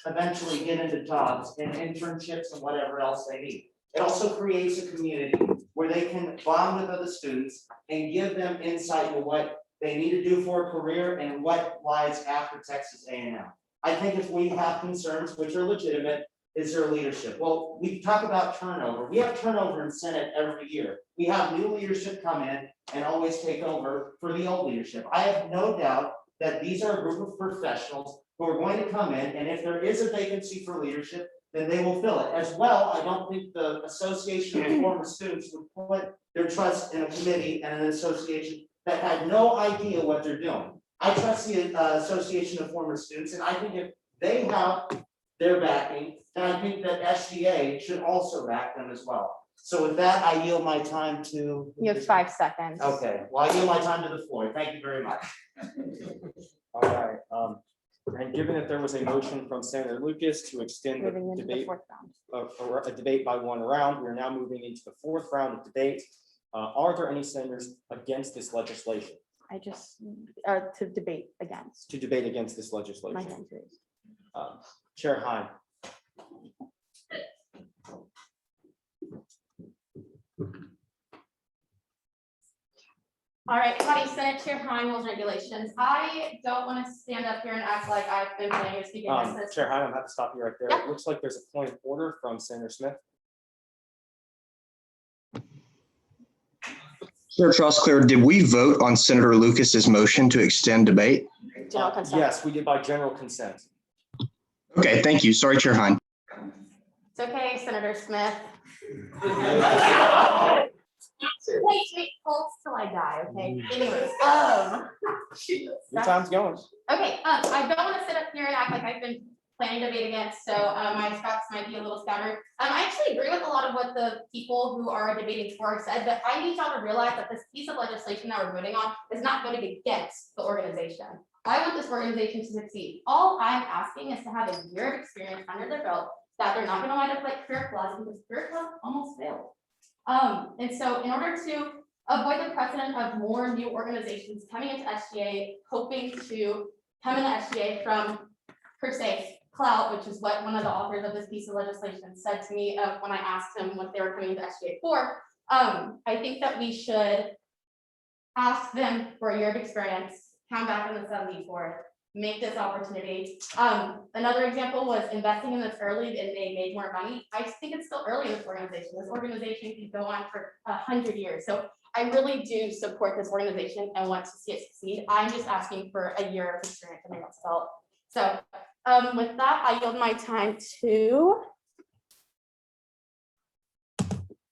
eventually get into jobs and internships and whatever else they need. It also creates a community where they can bond with other students and give them insight into what they need to do for a career and what lies after Texas A&M. I think if we have concerns, which are legitimate, is there leadership? Well, we talk about turnover. We have turnover in Senate every year. We have new leadership come in and always take over for the old leadership. I have no doubt that these are a group of professionals who are going to come in, and if there is a vacancy for leadership, then they will fill it. As well, I don't think the Association of Former Students would put their trust in a committee and an association that had no idea what they're doing. I trust the Association of Former Students, and I think if they have their backing, then I think that SGA should also back them as well. So with that, I yield my time to. You have 5 seconds. Okay, well, I yield my time to the floor. Thank you very much. All right, and given that there was a motion from Senator Lucas to extend the Moving into the debate, 4th round. or a debate by one round, we are now moving into the 4th round of debate. Are there any senators against this legislation? I just, to debate against. To debate against this My legislation? hand raised. Chair Hine. All right, Patty, Senate Chair Hine, Rules and Regulations. I don't want to stand up here and act like I've been planning to speak against this. Chair Hine, I'm gonna have to stop you right there. Yeah. It looks like there's a point of order from Senator Smith. Chair Trosclair, did we vote on Senator Lucas's motion to extend debate? General consent. Yes, we did by general consent. Okay, thank you. Sorry, Chair Hine. It's okay, Senator Smith. Wait, hold till I die, okay? Anyways, Your time's going. okay, I don't want to sit up here and act like I've been planning to debate against, so my thoughts might be a little scattered. I actually agree with a lot of what the people who are debating for said, but I need y'all to realize that this piece of legislation that we're voting on is not voting against the organization. I want this organization to succeed. All I'm asking is to have a year of experience under their belt, that they're not gonna wind up like Career Plaza, because Career Plaza almost failed. And so in order to avoid the precedent of more new organizations coming into SGA, hoping to come into SGA from, per se, clout, which is what one of the authors of this piece of legislation said to me when I asked him what they were coming into SGA for, I think that we should ask them for a year of experience, come back in the 74th, make this opportunity. Another example was investing in this early and they made more money. I just think it's still early in this organization. This organization can go on for 100 years. So I really do support this organization and want to see it succeed. I'm just asking for a year of experience under its belt. So with that, I yield my time to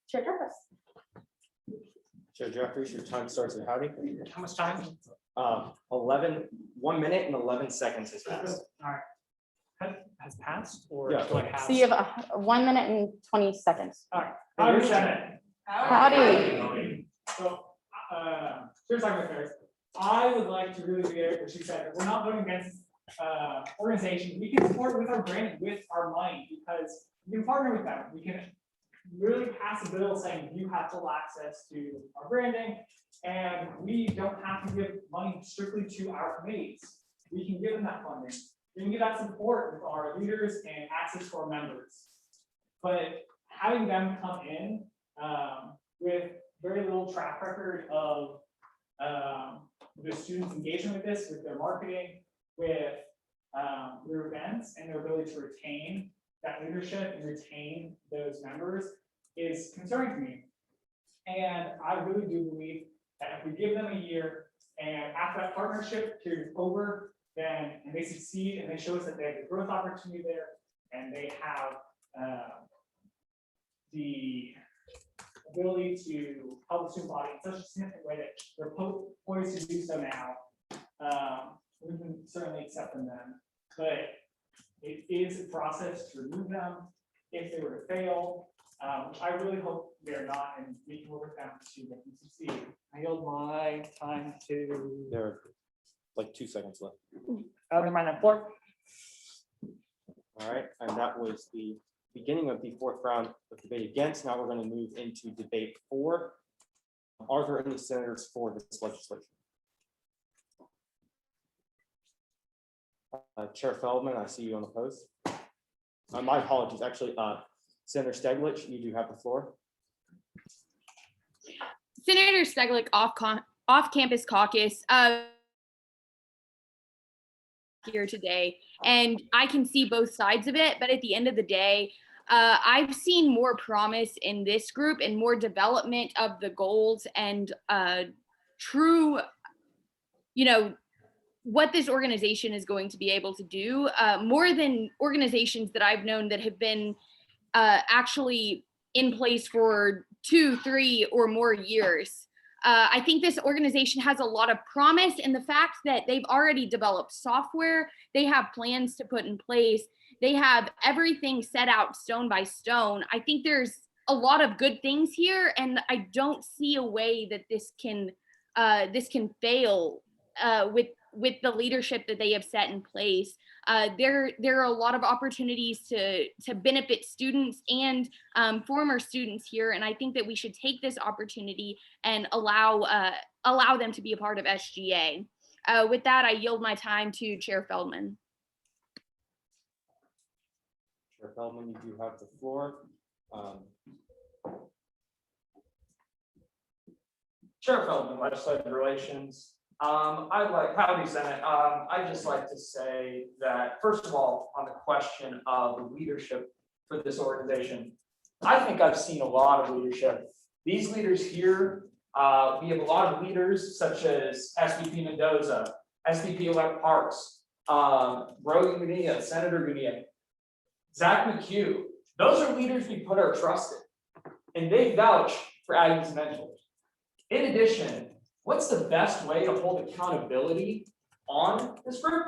Chair Jeffers. Chair Jeffries, your time starts at howdy. How much time? 1 minute and 11 seconds has passed. All right. Has passed or Yeah, do I have? So you have 1 minute and 20 seconds. All right. Howdy, Senate. Howdy. So, here's how it goes. I would like to really reiterate what she said. We're not voting against organizations. We can support with our branding, with our money, because we can partner with them. We can really pass a bill saying you have full access to our branding, and we don't have to give money strictly to our committees. We can give them that funding. We can give that support with our leaders and access to our members. But having them come in with very little track record of the students' engagement with this, with their marketing, with their events, and their ability to retain that leadership and retain those members is concerning to me. And I really do believe that if we give them a year and after that partnership period is over, then and they succeed and they show us that they have the growth opportunity there and they have the ability to help the student body in such a significant way that they're poised to do so now, we can certainly accept them then. But it is a process to remove them if they were to fail, which I really hope they're not, and we can work with them to make them succeed. I yield my time to. There are like 2 seconds left. Remind that floor. All right, and that was the beginning of the fourth round of debate against. Now we're going to move into debate 4. Are there any senators for this legislation? Chair Feldman, I see you on the post. My apologies, actually, Senator Steglich, you do have the floor. Senator Steglich off-campus caucus here today, and I can see both sides of it, but at the end of the day, I've seen more promise in this group and more development of the goals and true, what this organization is going to be able to do, more than organizations that I've known that have been actually in place for 2, 3, or more years. I think this organization has a lot of promise in the fact that they've already developed software, they have plans to put in place, they have everything set out stone by stone. I think there's a lot of good things here, and I don't see a way that this can fail with the leadership that they have set in place. There are a lot of opportunities to benefit students and former students here, and I think that we should take this opportunity and allow them to be a part of SGA. With that, I yield my time to Chair Feldman. Chair Feldman, you do have the floor. Chair Feldman, Legislative Relations. Howdy Senate. I'd just like to say that, first of all, on the question of the leadership for this organization, I think I've seen a lot of leadership. These leaders here, we have a lot of leaders such as SVP Mendoza, SVP-elect Parks, Roe Gunea, Senator Gunea, Zach McHugh. Those are leaders we put our trust in, and they vouch for Aggies mentors. In addition, what's the best way to hold accountability on this group?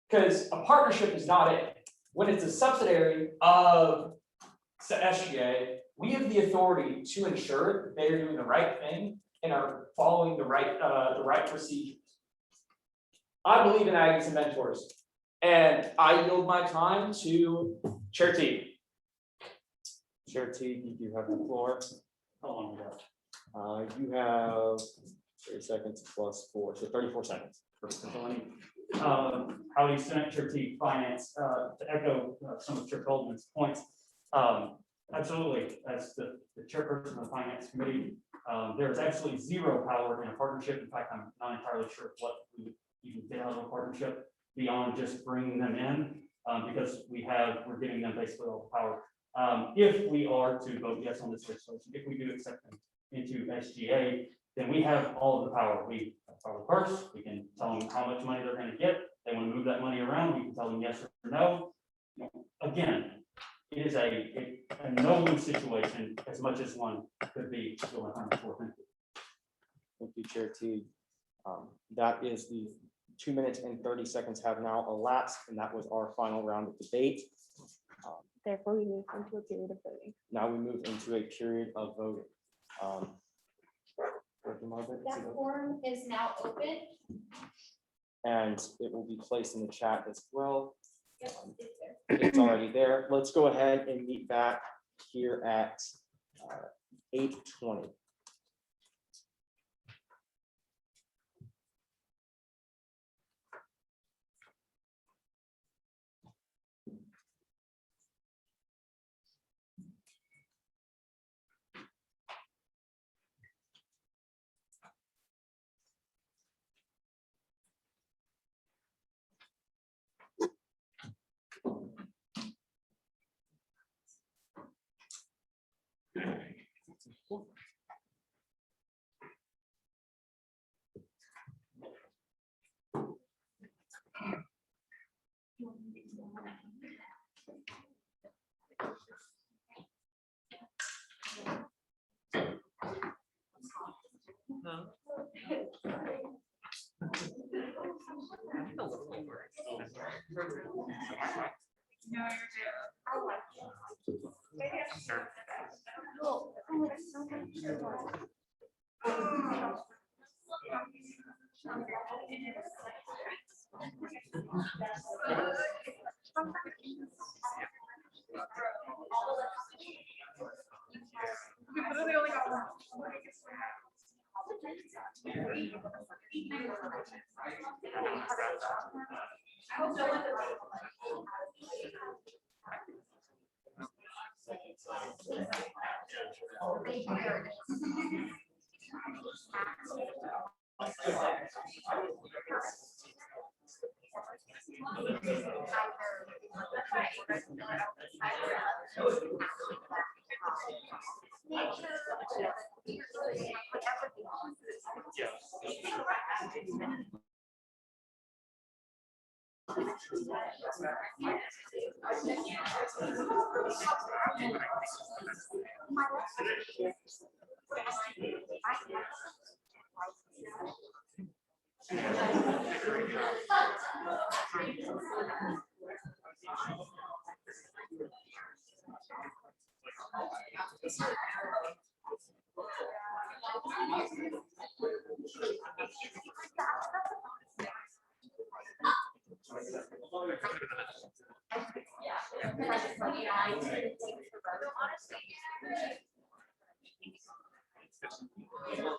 Because a partnership is not it. When it's a subsidiary of SGA, we have the authority to ensure that they are doing the right thing and are following the right procedures. I believe in Aggies and mentors, and I yield my time to Chair T. Chair T, you do have the floor. How long we got? You have 30 seconds plus 4, so 34 seconds. Howdy, Senator T, Finance, to echo some of Chair Goldman's points. Absolutely, as the chairperson of the Finance Committee, there is absolutely zero power in a partnership. In fact, I'm not entirely sure what we would even get out of a partnership beyond just bringing them in, because we're giving them basically all the power. If we are to vote yes on this legislation, if we do accept them into SGA, then we have all of the power. We have power of purse, we can tell them how much money they're going to get. They want to move that money around, we can tell them yes or no. Again, it is a no-lose situation as much as one could be. Thank you, Chair T. That is the 2 minutes and 30 seconds have now elapsed, and that was our final round of debate. Therefore, we move into a period of voting. Now we move into a period of voting. That forum is now open. And it will be placed in the chat as well. Yep, it's there. It's already there. Let's go ahead and meet back here at 8:20.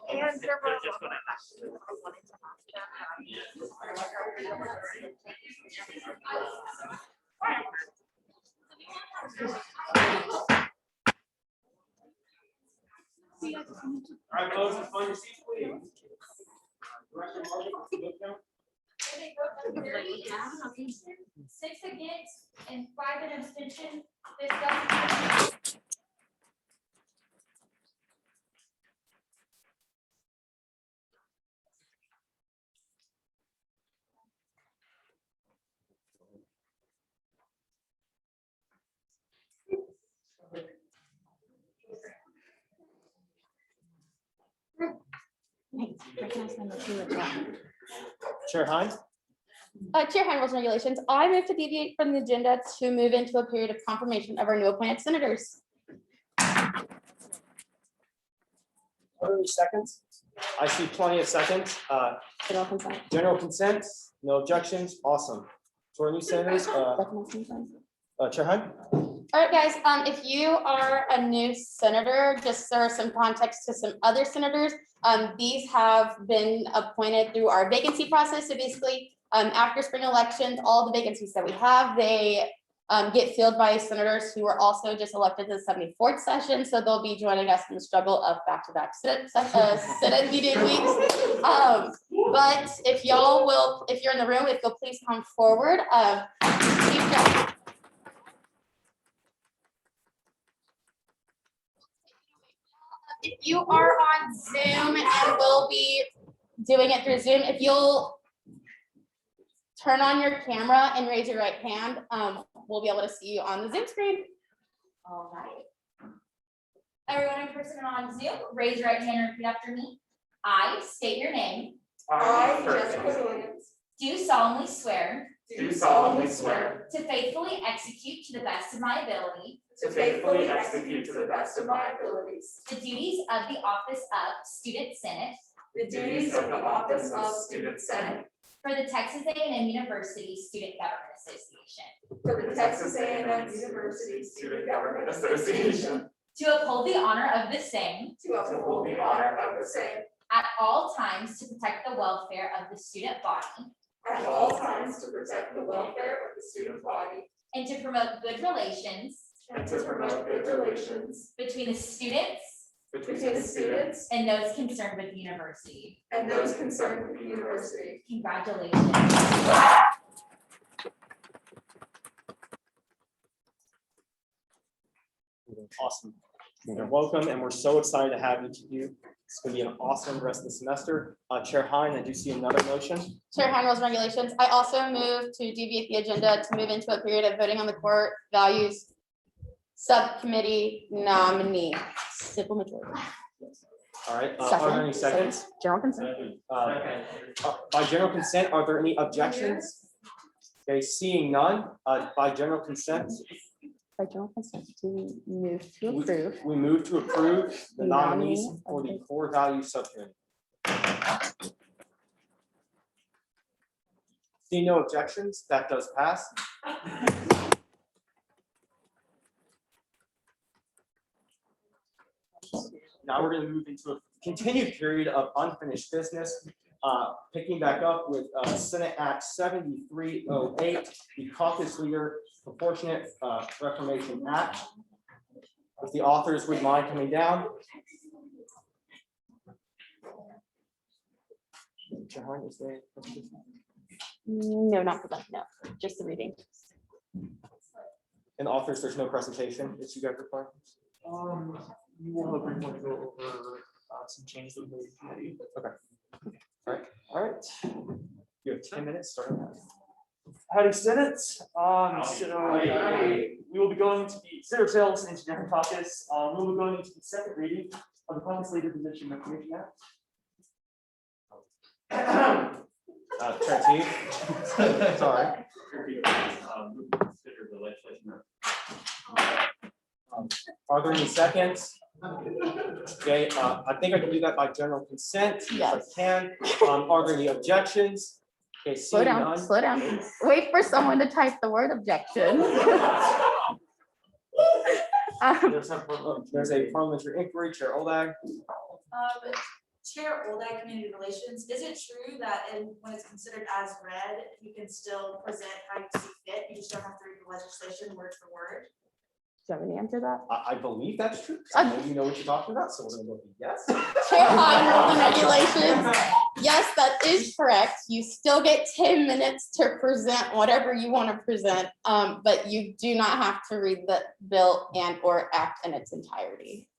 And there were a lot of questions I wanted to ask All right, folks, find your seats, please. Director Marshall, vote count. 6 against and 5 in abstention. This doesn't. Chair Hines? Chair Hine, rules and regulations. I move to deviate from the agenda to move into a period of confirmation of our new appointed senators. Early seconds? I see plenty of seconds. General consent. General consent, no objections, awesome. For our new senators, Chair Hine? All right, guys, if you are a new senator, just there are some context to some other senators. These have been appointed through our vacancy process. So basically, after spring elections, all the vacancies that we have, they get filled by senators who were also just elected to the 74th session. So they'll be joining us in the struggle of back-to-back Senate meeting weeks. But if y'all will, if you're in the room, if you'll please come forward. If you are on Zoom, and we'll be doing it through Zoom, if you'll turn on your camera and raise your right hand, we'll be able to see you on the Zoom screen. All right. Everyone in person and on Zoom, raise your right hand and repeat after me. I state your name. I, Jessica Williams, Do solemnly swear do solemnly swear to faithfully execute to the best of my ability to faithfully execute to the best of my abilities the duties of the office of Student Senate the duties of the office of Student Senate for the Texas A&M University Student Government Association, for the Texas A&M University Student Government Association, to uphold the honor of the same to uphold the honor of the same at all times to protect the welfare of the student body at all times to protect the welfare of the student body and to promote good relations and to promote good relations between the students between the students and those concerned with the university. and those concerned with the university. Congratulations. Awesome. You're welcome, and we're so excited to have each of you. It's gonna be an awesome rest of the semester. Chair Hine, I do see another motion. Chair Hine, rules and regulations. I also move to deviate the agenda to move into a period of voting on the core values subcommittee nominee. Simple majority. All right, are there any seconds? General consent. By general consent, are there any objections? Okay, seeing none, by general consent, By general consent, do we move to approve? we move to approve the nominees Nominee for of the the- core value subcommittee. Seeing no objections, that does pass. now we're gonna move into a continued period of unfinished business. Picking back up with Senate Act 7308, the Caucus Leader Proportionate Reformation Act. If the authors would mind coming down. Jahan, is there? No, not for that, no, just the reading. And authors, there's no presentation that you guys require? You will have to go over some changes that we made in committee. Okay. All right. You have 10 minutes starting now. Howdy, Senate. We will be going to the Senator Sales Engineering Caucus. We will be going into the second reading of the Caucus Leader Position Reformation Act. Trustee. Sorry. Are there any seconds? Okay, I think I can do that by general consent. Yes, I can. Are there any objections? Okay, Slow seeing down, none. slow down. Wait for someone to type the word objection. There's a parliamentary inquiry, Chair Olag. Chair Oldham, Community Relations, is it true that when it's considered as read, you can still present how you see fit? You just don't have to read the legislation word for word? Do you have any answer to that? I believe that's true. 'Cause I know you know what you're talking about, so we're gonna go with yes. Chair Hahn, rules and regulations. Yes, that is correct. You still get 10 minutes to present whatever you want to present, but you do not have to read the bill and or act in its entirety.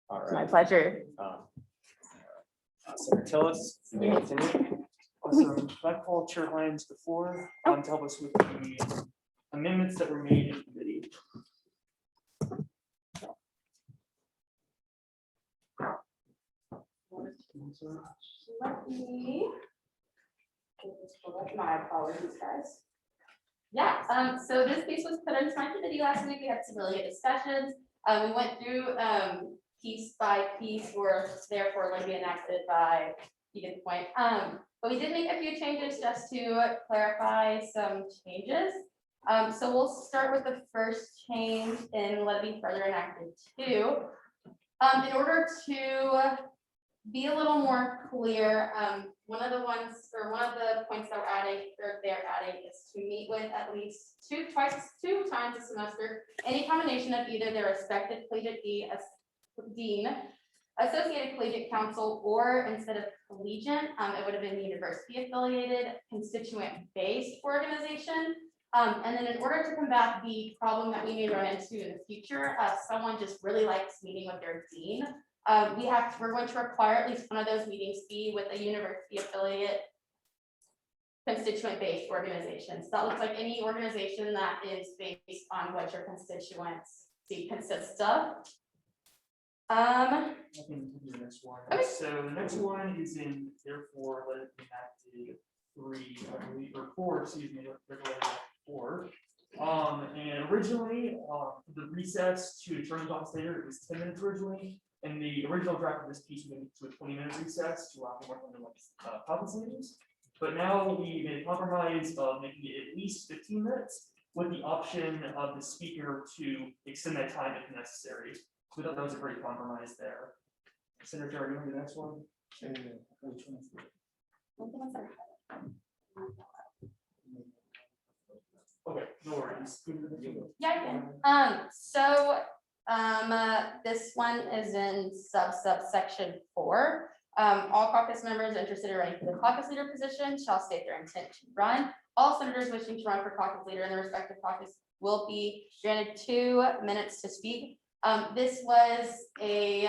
All It's my right. pleasure. Senator Tillis, you may continue. Awesome. I called Chair Lyons before to help us with the amendments that were made in committee. Let me. My apologies, guys. Yeah, so this piece was put into my committee last week. We had some really good discussions. We went through piece by piece, or therefore going to be enacted by Egan's point. But we did make a few changes just to clarify some changes. So we'll start with the first change and let it be further enacted too. In order to be a little more clear, one of the points that we're adding, or they're adding, is to meet with at least two times a semester, any combination of either their respective collegiate dean, associated collegiate council, or instead of collegiate, it would have been university affiliated constituent-based organization. And then in order to combat the problem that we may run into in the future, someone just really likes meeting with their dean. We're going to require at least one of those meetings be with a university affiliate constituent-based organization. So that looks like any organization that is based on what your constituency consists of. I can do the next one. Okay. So the next one is in therefore let it be enacted 3, I believe, or 4, excuse me, therefore let it be enacted 4. And originally, the recess to attorney talks later, it was 10 minutes originally. And the original draft of this piece went to a 20-minute recess to allow for more caucus leaders. But now we made a compromise of making it at least 15 minutes with the option of the speaker to extend that time if necessary. We thought that was a great compromise there. Senator, are you on the next one? Okay, no worries. Yeah, I can. This one is in subsection 4. All caucus members interested in running for the caucus leader position shall state their intent to run. All senators wishing to run for caucus leader in their respective caucus will be granted 2 minutes to speak. This was a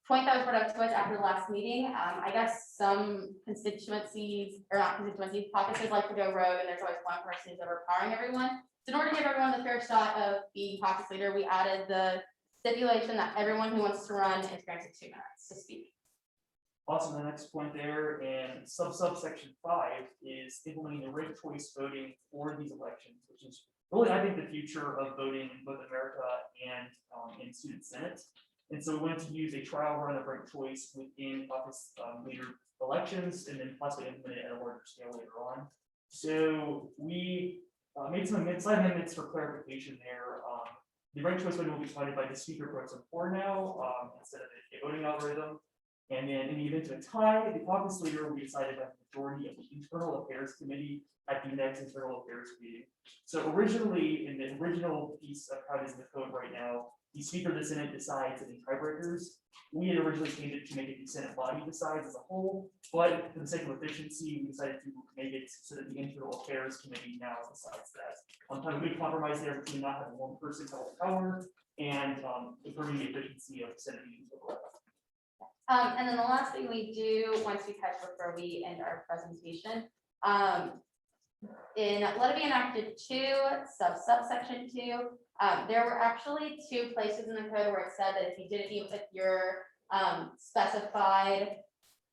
point that was brought up to us after the last meeting. I guess some constituencies, or not constituencies, caucuses like to go rogue, and there's always one person who's overpowering everyone. So in order to give everyone the fair shot of being caucus leader, we added the stipulation that everyone who wants to run is granted 2 minutes to speak. Awesome. The next point there, and subsection 5 is implementing the ranked choice voting for these elections, which is really, I think, the future of voting in both America and in student senate. And so we wanted to use a trial run of ranked choice within caucus leader elections, and then possibly implement it at a larger scale later on. So we made some slight amendments for clarification there. The ranked choice voting will be decided by the speaker pro tempore now, instead of a voting algorithm. And then in the event of a tie, the caucus leader will be decided by the majority of the internal affairs committee at the next internal affairs meeting. So originally, in the original piece of how it is in the code right now, the speaker of the Senate decides any tiebreakers. We had originally intended to make it the Senate body decides as a whole, but for the sake of efficiency, we decided to make it so that the internal affairs committee now decides that. Kind of a good compromise there between not having one person hold the power and improving the efficiency of Senate meetings overall. And then the last thing we do, once we touch before we end our presentation, in let it be enacted 2, subsection 2, there were actually 2 places in the code where it said that if you didn't meet with your specified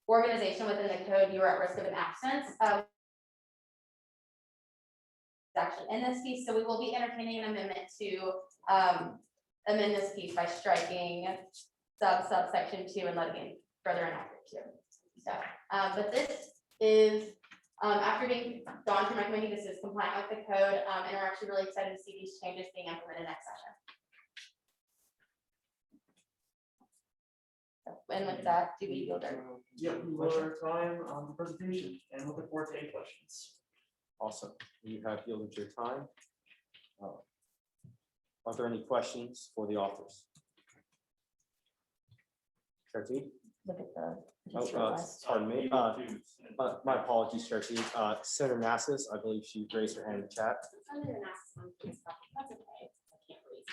organization within the code, you were at risk of an absence. Actually in this piece, so we will be entertaining an amendment to amend this piece by striking subsection 2 and letting it further enacted 2. So, but this is after being gone through my committee, this is compliant with the code, and we're actually really excited to see these changes being implemented next session. So, and with that, do we yield our? Yeah, we will our time on the presentation and looking forward to any questions. Awesome. You have yielded your time. Are there any questions for the authors? Chair Teague? Look at the. Pardon me. My apologies, Chair Teague. Senator Masses, I believe she raised her hand in chat. Senator Masses, that's okay. I can't raise.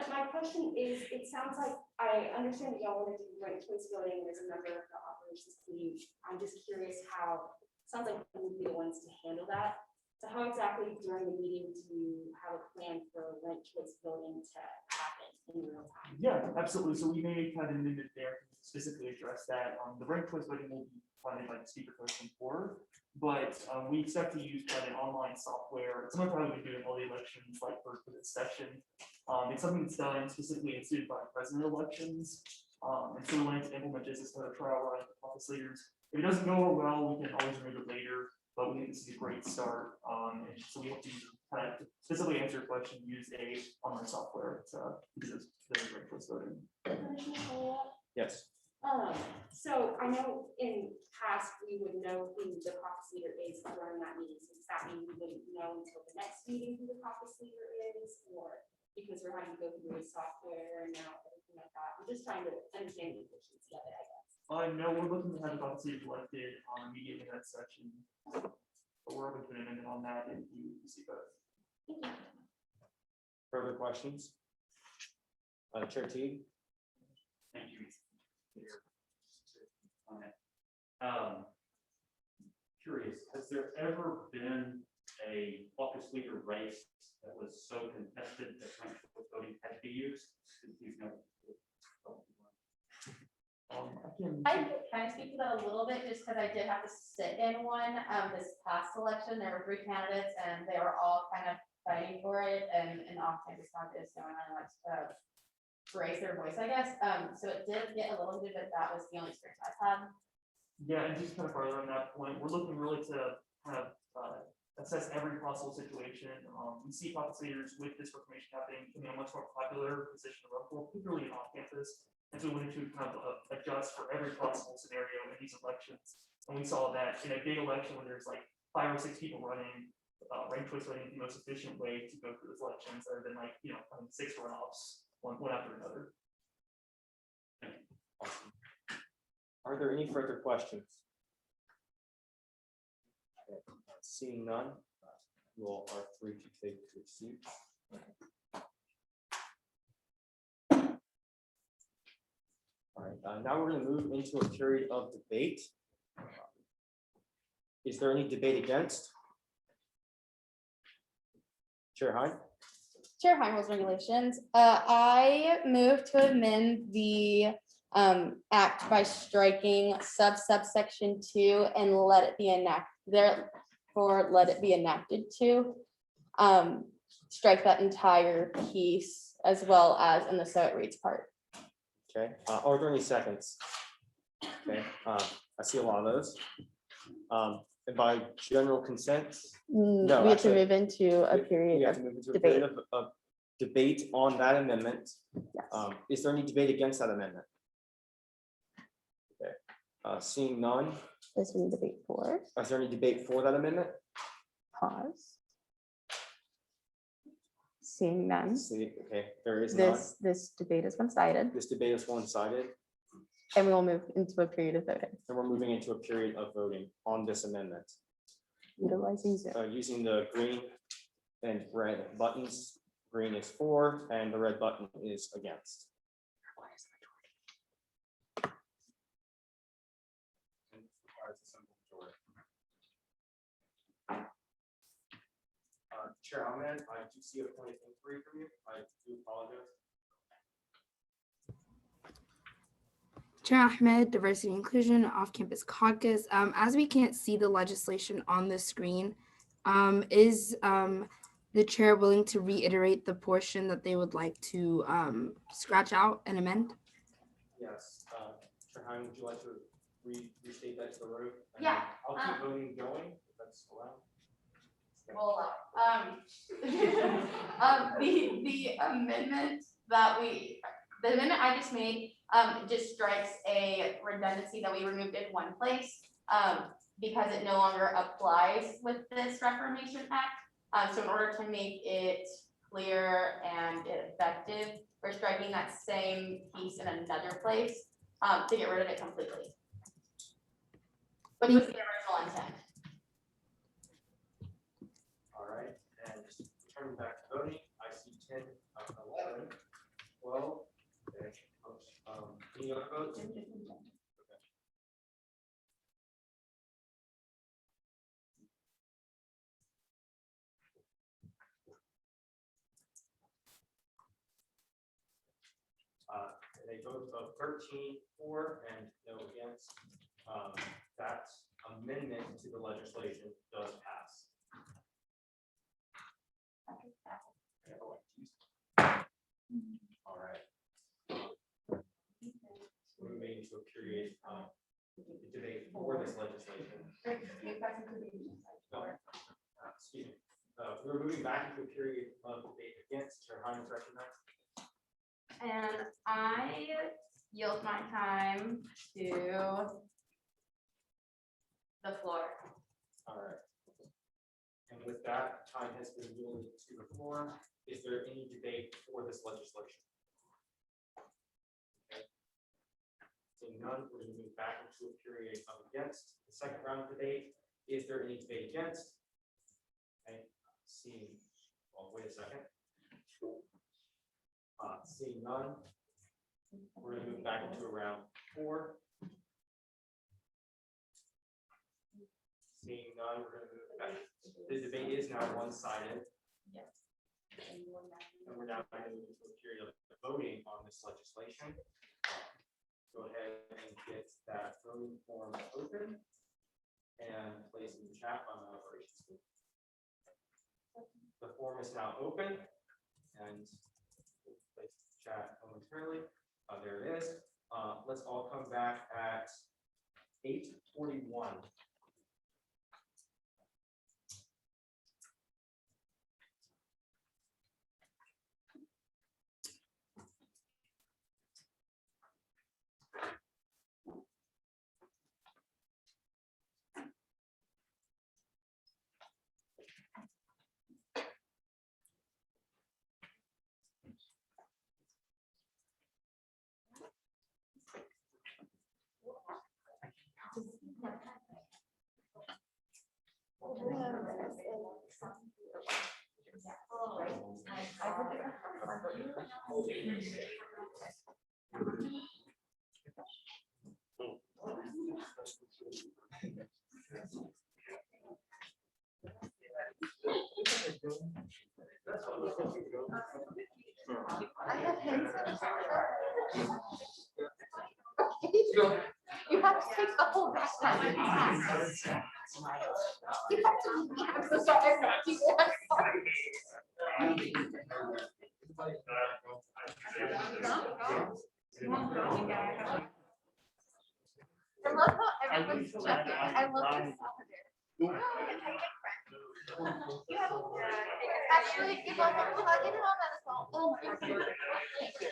My question is, it sounds like I understand that y'all want to do ranked choice voting as a member of the operations team. I'm just curious how, sounds like we would be the ones to handle that. So how exactly during the meeting do you have a plan for ranked choice voting to happen in real time? Yeah, absolutely. So we may kind of amend it there to specifically address that. The ranked choice voting will be funded by the speaker pro tempore, but we expect to use kind of online software. Some of how we've been doing all the elections, like for this session. It's something that's done specifically instituted by president elections. And so we wanted to implement this as part of trial run with office leaders. If it doesn't go over well, we can always remove it later, but we think this is a great start. And so we have to kind of specifically answer your question, use a online software to do the ranked choice voting. Yes. So I know in past, we would know who the caucus leader is during that meeting. So does that mean we wouldn't know until the next meeting who the caucus leader is, or because we're having to go through the software and now everything like that? I'm just trying to understand the efficiency of it, I guess. No, we're looking to have the caucus leader elected immediately in that section. But we're open to an amendment on that if you see both. Further questions? Chair Teague? Thank you. Curious, has there ever been a caucus leader race that was so contested that ranked choice voting had to be used? I can kind of speak to that a little bit, just because I did have to sit in one this past election. There were 3 candidates, and they were all kind of fighting for it, and off-campus caucus, no one really likes to raise their voice, I guess. So it did get a little bit, but that was the only experience I've had. Yeah, and just kind of further on that point, we're looking really to kind of assess every possible situation. We see caucus leaders with this reformation happening in a much more popular position to run for, particularly off campus. And so we wanted to kind of adjust for every possible scenario in these elections. And we saw that in a big election where there's like 5 or 6 people running, ranked choice voting is the most efficient way to go through those elections, rather than like, having 6 runoffs, one after another. Awesome. Are there any further questions? Okay, seeing none, you all are free to take your seats. All right, now we're going to move into a period of debate. Is there any debate against? Chair Hein? Chair Hein, rules and regulations. I move to amend the act by striking subsection 2 and let it be enacted to. Strike that entire piece as well as in the so it reads part. Okay, are there any seconds? Okay, I see a lot of those. And by general consent, Mm, No, we have to actually, move into a we period have of to move into a debate. period of debate on that amendment. Yes. Is there any debate against that amendment? Okay, seeing none, Is there any debate for? is there any debate for that amendment? Pause. Seeing none, See, okay, there is none. this debate is one-sided, This debate is one-sided, and we will move into a period of voting, and we're moving into a period of voting on this amendment. utilizing Zoom. Using the green and red buttons. Green is for, and the red button is against. Chair Ahmed, I do see a point of inquiry from you. I do apologize. Chair Ahmed, Diversity and Inclusion, Off-Campus Caucus. As we can't see the legislation on the screen, is the chair willing to reiterate the portion that they would like to scratch out and amend? Yes, Chair Hein, would you like to restate that to the room? And Yeah, I'll keep voting going, if that's allowed. Roll out. The amendment the amendment I just made, just strikes a redundancy that we removed in one place, because it no longer applies with this Reformation Act. So in order to make it clear and effective, we're striking that same piece in another place, to get rid of it completely. Which was the original intent. All right, and turning back to voting, I see 10, 11, 12. Okay. Any other votes? Okay. A vote of 13 for and no against, that amendment to the legislation does pass. All right. Moving into a period of debate for this legislation. No, excuse me. We're moving back into a period of debate against. Chair Hines recognized. And I yield my time to the floor. All right. And with that, time has been yielded to the floor. Is there any debate for this legislation? Okay. Seeing none, we're going to move back into a period of against. The second round of debate. Is there any debate against? Okay. Seeing, well, wait a second. Seeing none, we're going to move back into a round 4. Seeing none, we're going to move back. The debate is now one-sided. Yes. And we're now going to move into a period of voting on this legislation. Go ahead and get that voting form open and place in the chat on the operations group. The form is now open and we'll place the chat momentarily. There it is. Let's all come back at 8:41. You have to take the whole back part. You have to, I'm so sorry. I love how everyone's checking. I love this. didn't give up on the hug, you know, that's all. Oh my God. Thank you.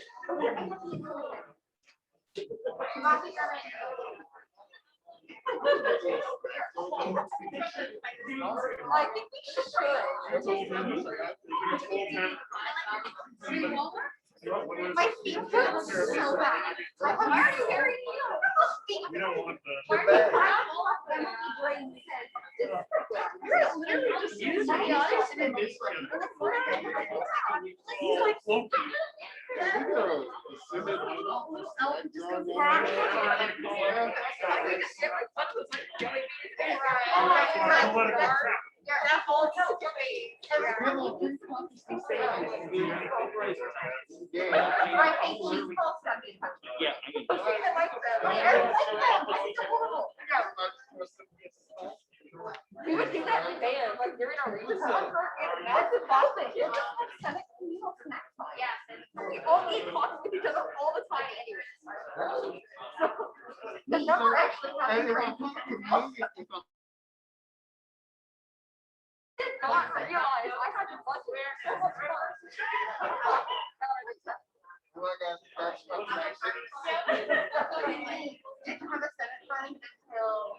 Coffee for me. I think we should. My feet hurt so bad. I'm already very We don't want the. We would do that in band, like during our recess. That's the best thing. Yes. We all eat talk with each other all the time anyways. The number actually has. Did not realize I had to watch so much didn't have a Senate fund until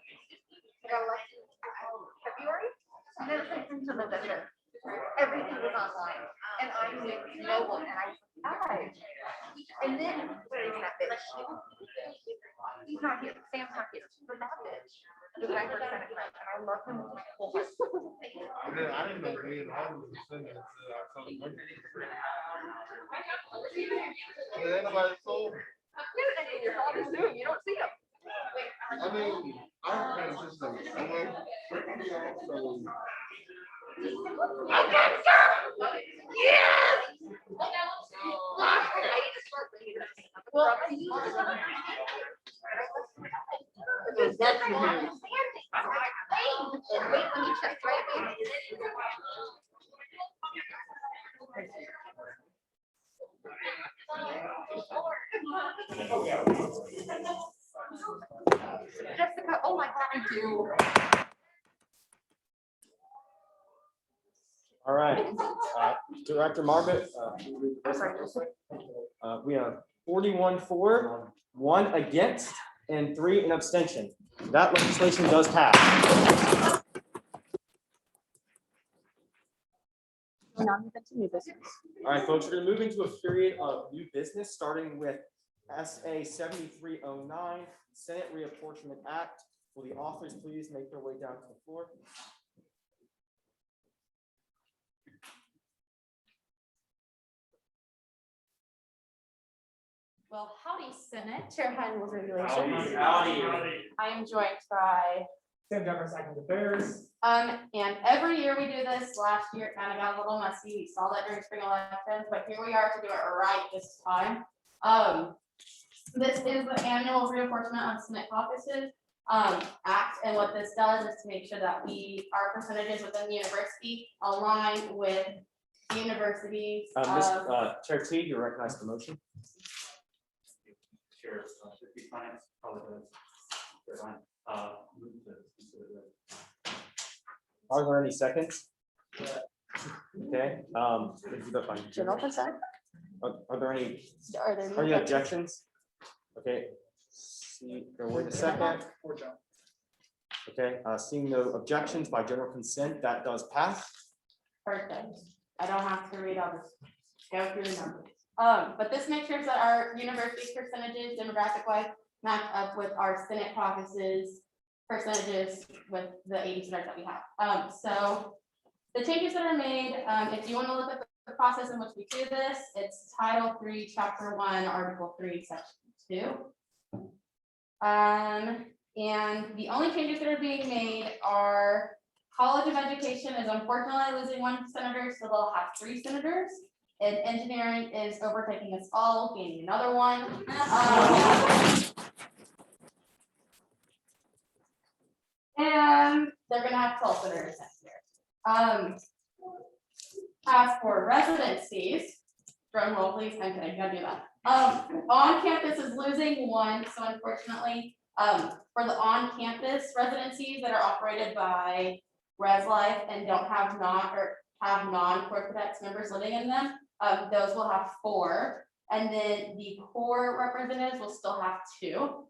February, and then it went into November. Everything was online, and I knew no one, and I was like, and then where is that bitch? He's not here, Sam's not here, but that bitch. The guy for Senate fund, and I love him with my whole heart. I didn't know we had all the Senate. Ain't nobody told me. And your father's doing, you don't see him. I mean, I'm kind of just like, I'm like, so. Yes! Well, Jessica, oh my God, I do. All right, Director Margaret. I'm sorry. We have 41 for, 1 against, and 3 in abstention. That legislation does pass. All right, folks, we're going to move into a period of new business, starting with SA 7309, Senate Reapportionment Act. Will the authors please make their way down to the floor? Well, howdy, Senate, Chair Hines Regulations. Howdy. I am joined by, Sam Jefferson, Second Affairs. and every year we do this. Last year it kind of got a little messy. We saw that during spring elections, but here we are to do it right this time. This is the annual reapportionment of Senate caucuses act, and what this does is to make sure that our percentages within the university align with the universities. Chair Teague, you recognize the motion. Chair, finance, apologize. Move to consider that. Are there any seconds? Okay. General consent? Are there any Are there any objections? Okay. See, wait a second. Okay, seeing no objections by general consent, that does pass. Perfect. I don't have to read all this. Go through the numbers. But this makes sure that our university percentages demographic wise match up with our Senate caucuses percentages with the 80 senators that we have. So the changes that are made, if you want to look at the process in which we do this, it's Title 3, Chapter 1, Article 3, Section 2. And the only changes that are being made are College of Education is unfortunately losing 1 senator, so they'll have 3 senators. And engineering is overtaking us all, gaining another 1. And they're gonna have 12 senators next year. As for residencies, drum roll please, I'm kidding, gotta do that. On campus is losing 1, so unfortunately, for the on-campus residencies that are operated by Res Life and don't have have non-core cadets members living in them, those will have 4. And then the core representatives will still have 2.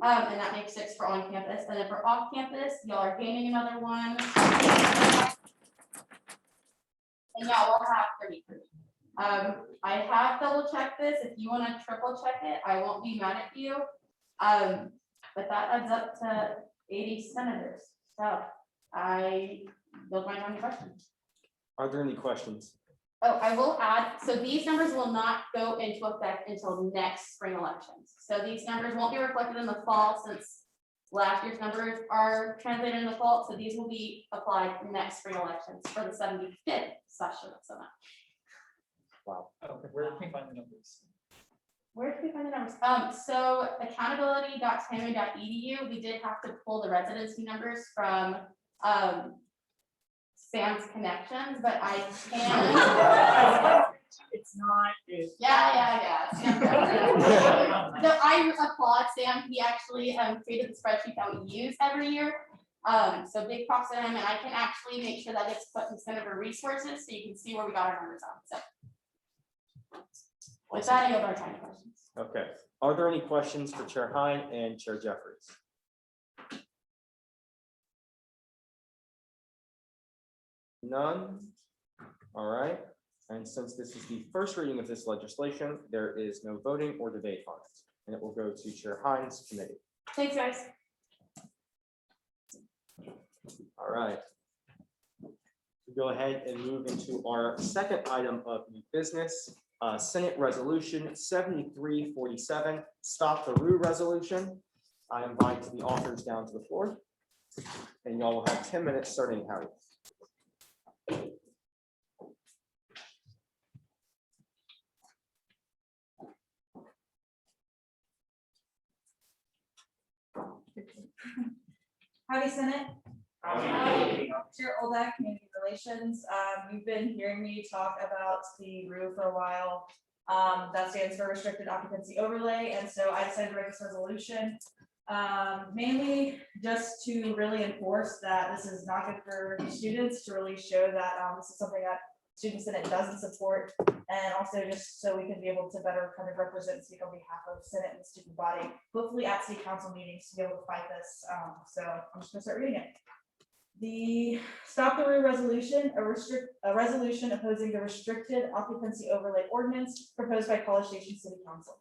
And that makes 6 for on campus. And then for off campus, y'all are gaining another 1. And y'all will have 3. I have double checked this. If you want to triple check it, I won't be mad at you. But that adds up to 80 senators. So I don't mind any questions. Are there any questions? Oh, I will add, so these numbers will not go into effect until next spring elections. So these numbers won't be reflected in the fall since last year's numbers are translated in the fall. So these will be applied next spring elections for the 75th session of Senate. Wow. Okay, where can we find the numbers? Where can we find the numbers? So accountability.tammy.edu, we did have to pull the residency numbers from Sam's connections, but I can. It's not. Yeah. No, I applaud Sam. He actually created the spreadsheet that we use every year. So big props to him, and I can actually make sure that it's put in Senator resources so you can see where we got our numbers on. So with that, I have our time questions. Okay. Are there any questions for Chair Hine and Chair Jeffries? None? All right. And since this is the first reading of this legislation, there is no voting or debate on it, and it will go to Chair Hine's committee. Thanks, guys. All right. We go ahead and move into our second item of new business, Senate Resolution 7347, Stop the Rue Resolution. I invite the authors down to the floor, and y'all will have 10 minutes starting Harry. Howdy, Senate. Chair Oldak, Community Relations. You've been hearing me talk about the ROO for a while. That stands for Restricted Occupancy Overlay, and so I decided to write this resolution. Mainly just to really enforce that this is not good for students, to really show that this is something that Student Senate doesn't support, and also just so we can be able to better kind of represent and speak on behalf of Senate and the student body, hopefully at city council meetings to be able to fight this. So I'm just gonna start reading it. The Stop the Rue Resolution, a resolution opposing the Restricted Occupancy Overlay Ordinance proposed by College Station City Council.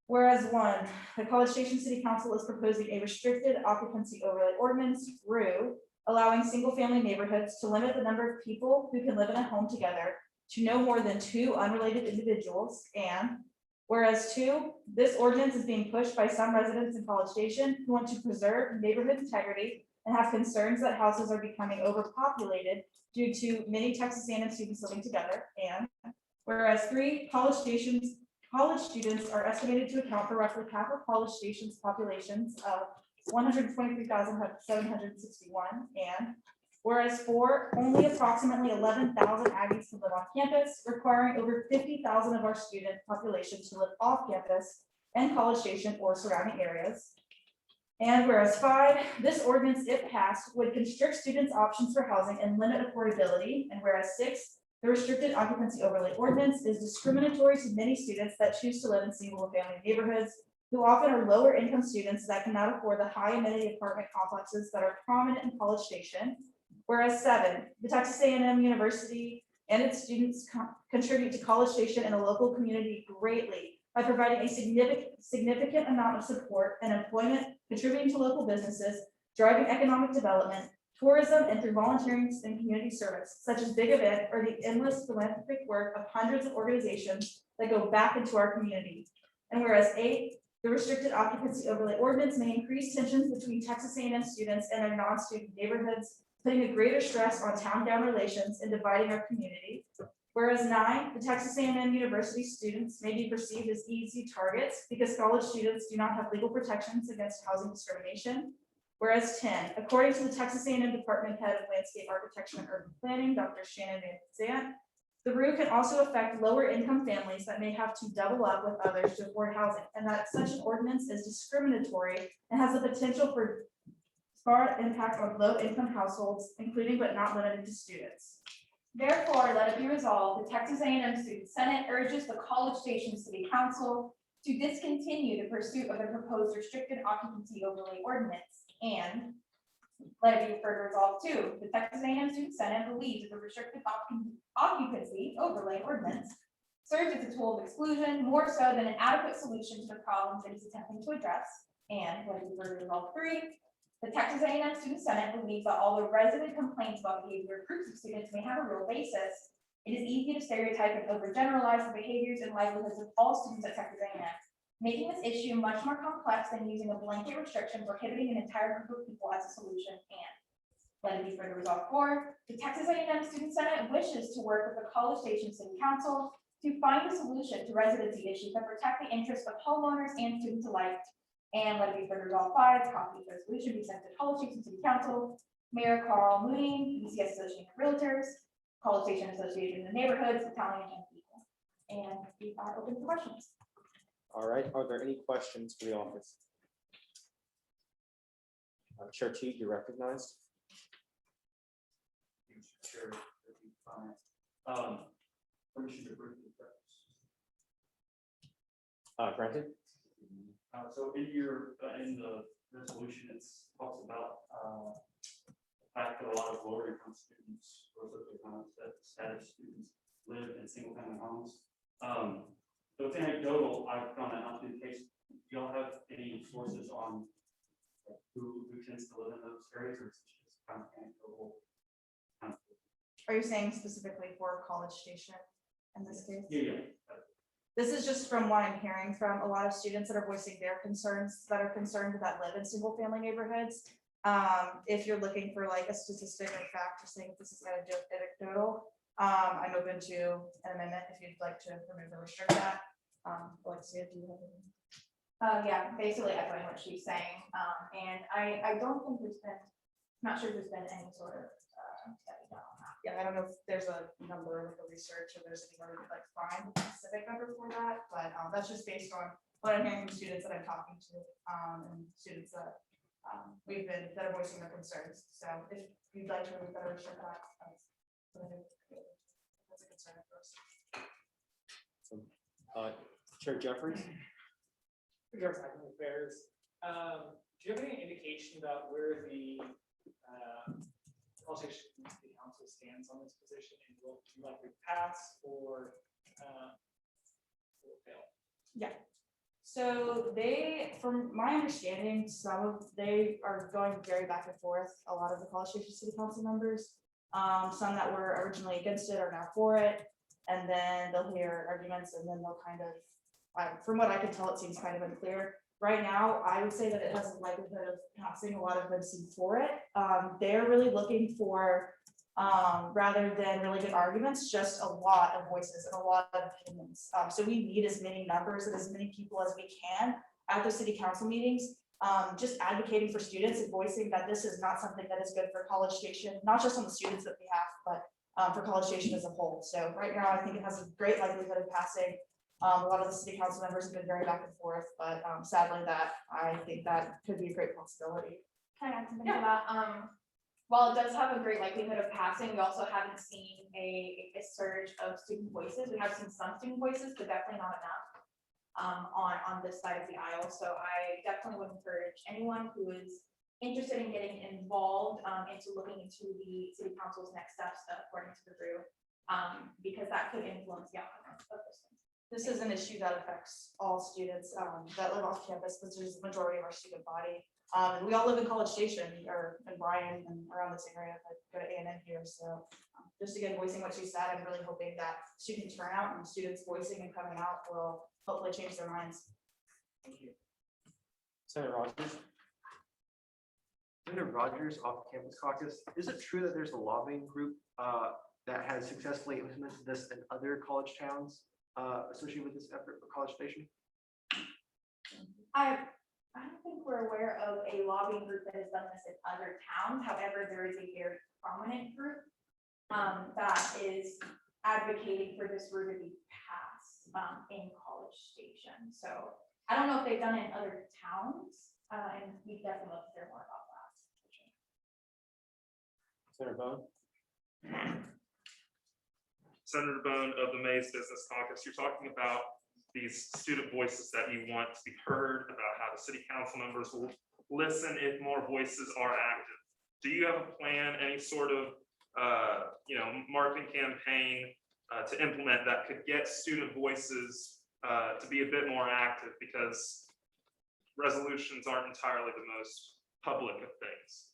Whereas 1, the College Station City Council is proposing a Restricted Occupancy Overlay Ordinance, ROO, allowing single-family neighborhoods to limit the number of people who can live in a home together to no more than 2 unrelated individuals. And whereas 2, this ordinance is being pushed by some residents in College Station who want to preserve neighborhood integrity and have concerns that houses are becoming overpopulated due to many Texas A&M students living together. And whereas 3, college students are estimated to account for roughly half of College Station's populations of 123,761. And whereas 4, only approximately 11,000 Aggies can live on campus, requiring over 50,000 of our student population to live off campus and College Station or surrounding areas. And whereas 5, this ordinance, if passed, would constrict students' options for housing and limit affordability. And whereas 6, the Restricted Occupancy Overlay Ordinance is discriminatory to many students that choose to live in single-family neighborhoods, who often are lower income students that cannot afford the high amenity apartment complexes that are prominent in College Station. Whereas 7, the Texas A&M University and its students contribute to College Station and the local community greatly by providing a significant amount of support and employment, contributing to local businesses, driving economic development, tourism, and through volunteering and community service, such as Big Event or the endless philanthropic work of hundreds of organizations that go back into our community. And whereas 8, the Restricted Occupancy Overlay Ordinance may increase tensions between Texas A&M students and their non-student neighborhoods, putting a greater stress on town-down relations and dividing our community. Whereas 9, the Texas A&M University students may be perceived as easy targets because college students do not have legal protections against housing discrimination. Whereas 10, according to the Texas A&M Department Head of Landscape Architecture and Urban Planning, Dr. Shannon Van Zandt, the ROO can also affect lower income families that may have to double up with others to afford housing, and that such an ordinance is discriminatory and has the potential for far impact on low-income households, including but not limited to students. Therefore, let it be resolved, the Texas A&M Student Senate urges the College Station City Council to discontinue the pursuit of the proposed restricted occupancy overlay ordinance. And let it be further resolved too, the Texas A&M Student Senate believes that the restricted occupancy overlay ordinance serves as a tool of exclusion more so than an adequate solution to the problems it is attempting to address. And let it be further resolved 3, the Texas A&M Student Senate believes that although resident complaints about behavior of groups of students may have a real basis, it is easy to stereotype and overgeneralize the behaviors and livelihoods of all students at Texas A&M, making this issue much more complex than using a blanket restriction prohibiting an entire group of people as a solution. And let it be further resolved 4, the Texas A&M Student Senate wishes to work with the College Station City Council to find a solution to residency issues that protect the interests of homeowners and students alike. And let it be further resolved 5, copy of the resolution be sent to College Station City Council, Mayor Carl Mooney, BCS Association of Realtors, College Station Association of Neighborhoods, Italian and people. And we are open for questions. All right, are there any questions for the office? Chair Teague, you're recognized. Sure. Permission to brief the press. Granted. So in your, in the resolution, it talks about the fact that a lot of lower income students or status students live in single family homes. So it's anecdotal. I've found that not to be the case. Do y'all have any sources on who tends to live in those areas, or is it just kind of anecdotal? Are you saying specifically for College Station in this case? Yeah. This is just from what I'm hearing from a lot of students that are voicing their concerns, that are concerned that live in single family neighborhoods. If you're looking for like a statistic or fact, or saying if this is anecdotal, I'm open to an amendment if you'd like to remove or restrict that. Alexia, do you have any? Yeah, basically echoing what she's saying. And I don't think there's been, not sure if there's been any sort of study done on that. Yeah, I don't know if there's a number like a research or there's anywhere we could like find a specific number for that, but that's just based on what I'm hearing from students that I'm talking to, and students that that are voicing their concerns. So if you'd like to remove that or restrict that, that's a concern for us. Chair Jeffries. Regards to academic affairs, do you have any indication about where the College Station City Council stands on this position, and will you likely pass or fail? Yeah. So they, from my understanding, they are going very back and forth. A lot of the College Station City Council members, some that were originally against it are now for it, and then they'll hear arguments, and then they'll kind of, from what I can tell, it seems kind of unclear. Right now, I would say that it has a likelihood of passing. A lot of them seem for it. They're really looking for, rather than really good arguments, just a lot of voices and a lot of opinions. So we need as many numbers and as many people as we can at the city council meetings, just advocating for students and voicing that this is not something that is good for College Station, not just on the students that we have, but for College Station as a whole. So right now, I think it has a great likelihood of passing. A lot of the city council members have been very back and forth, but sadly I think that could be a great possibility. Can I add something to that? While it does have a great likelihood of passing, we also haven't seen a surge of student voices. We have seen some student voices, but definitely not enough on this side of the aisle. So I definitely would encourage anyone who is interested in getting involved into looking into the city council's next steps according to the group, because that could influence the outcome of this. This is an issue that affects all students that live off campus, which is the majority of our student body. And we all live in College Station or in Bryan and around this area, but go to A&M here. So just again, voicing what she said, I'm really hoping that student turnout and students voicing and coming out will hopefully change their minds. Thank you. Senator Rogers. Senator Rogers, off-campus caucus. Is it true that there's a lobbying group that has successfully implemented this in other college towns associated with this effort for College Station? I don't think we're aware of a lobbying group that has done this in other towns. However, there is a very prominent group that is advocating for this route to be passed in College Station. So I don't know if they've done it in other towns, and we definitely love to hear more about that. Senator Bone? Senator Bone of the Mays Business Caucus, you're talking about these student voices that you want to be heard, about how the city council members will listen if more voices are active. Do you have a plan, any sort of, marketing campaign to implement that could get student voices to be a bit more active, because resolutions aren't entirely the most public of things?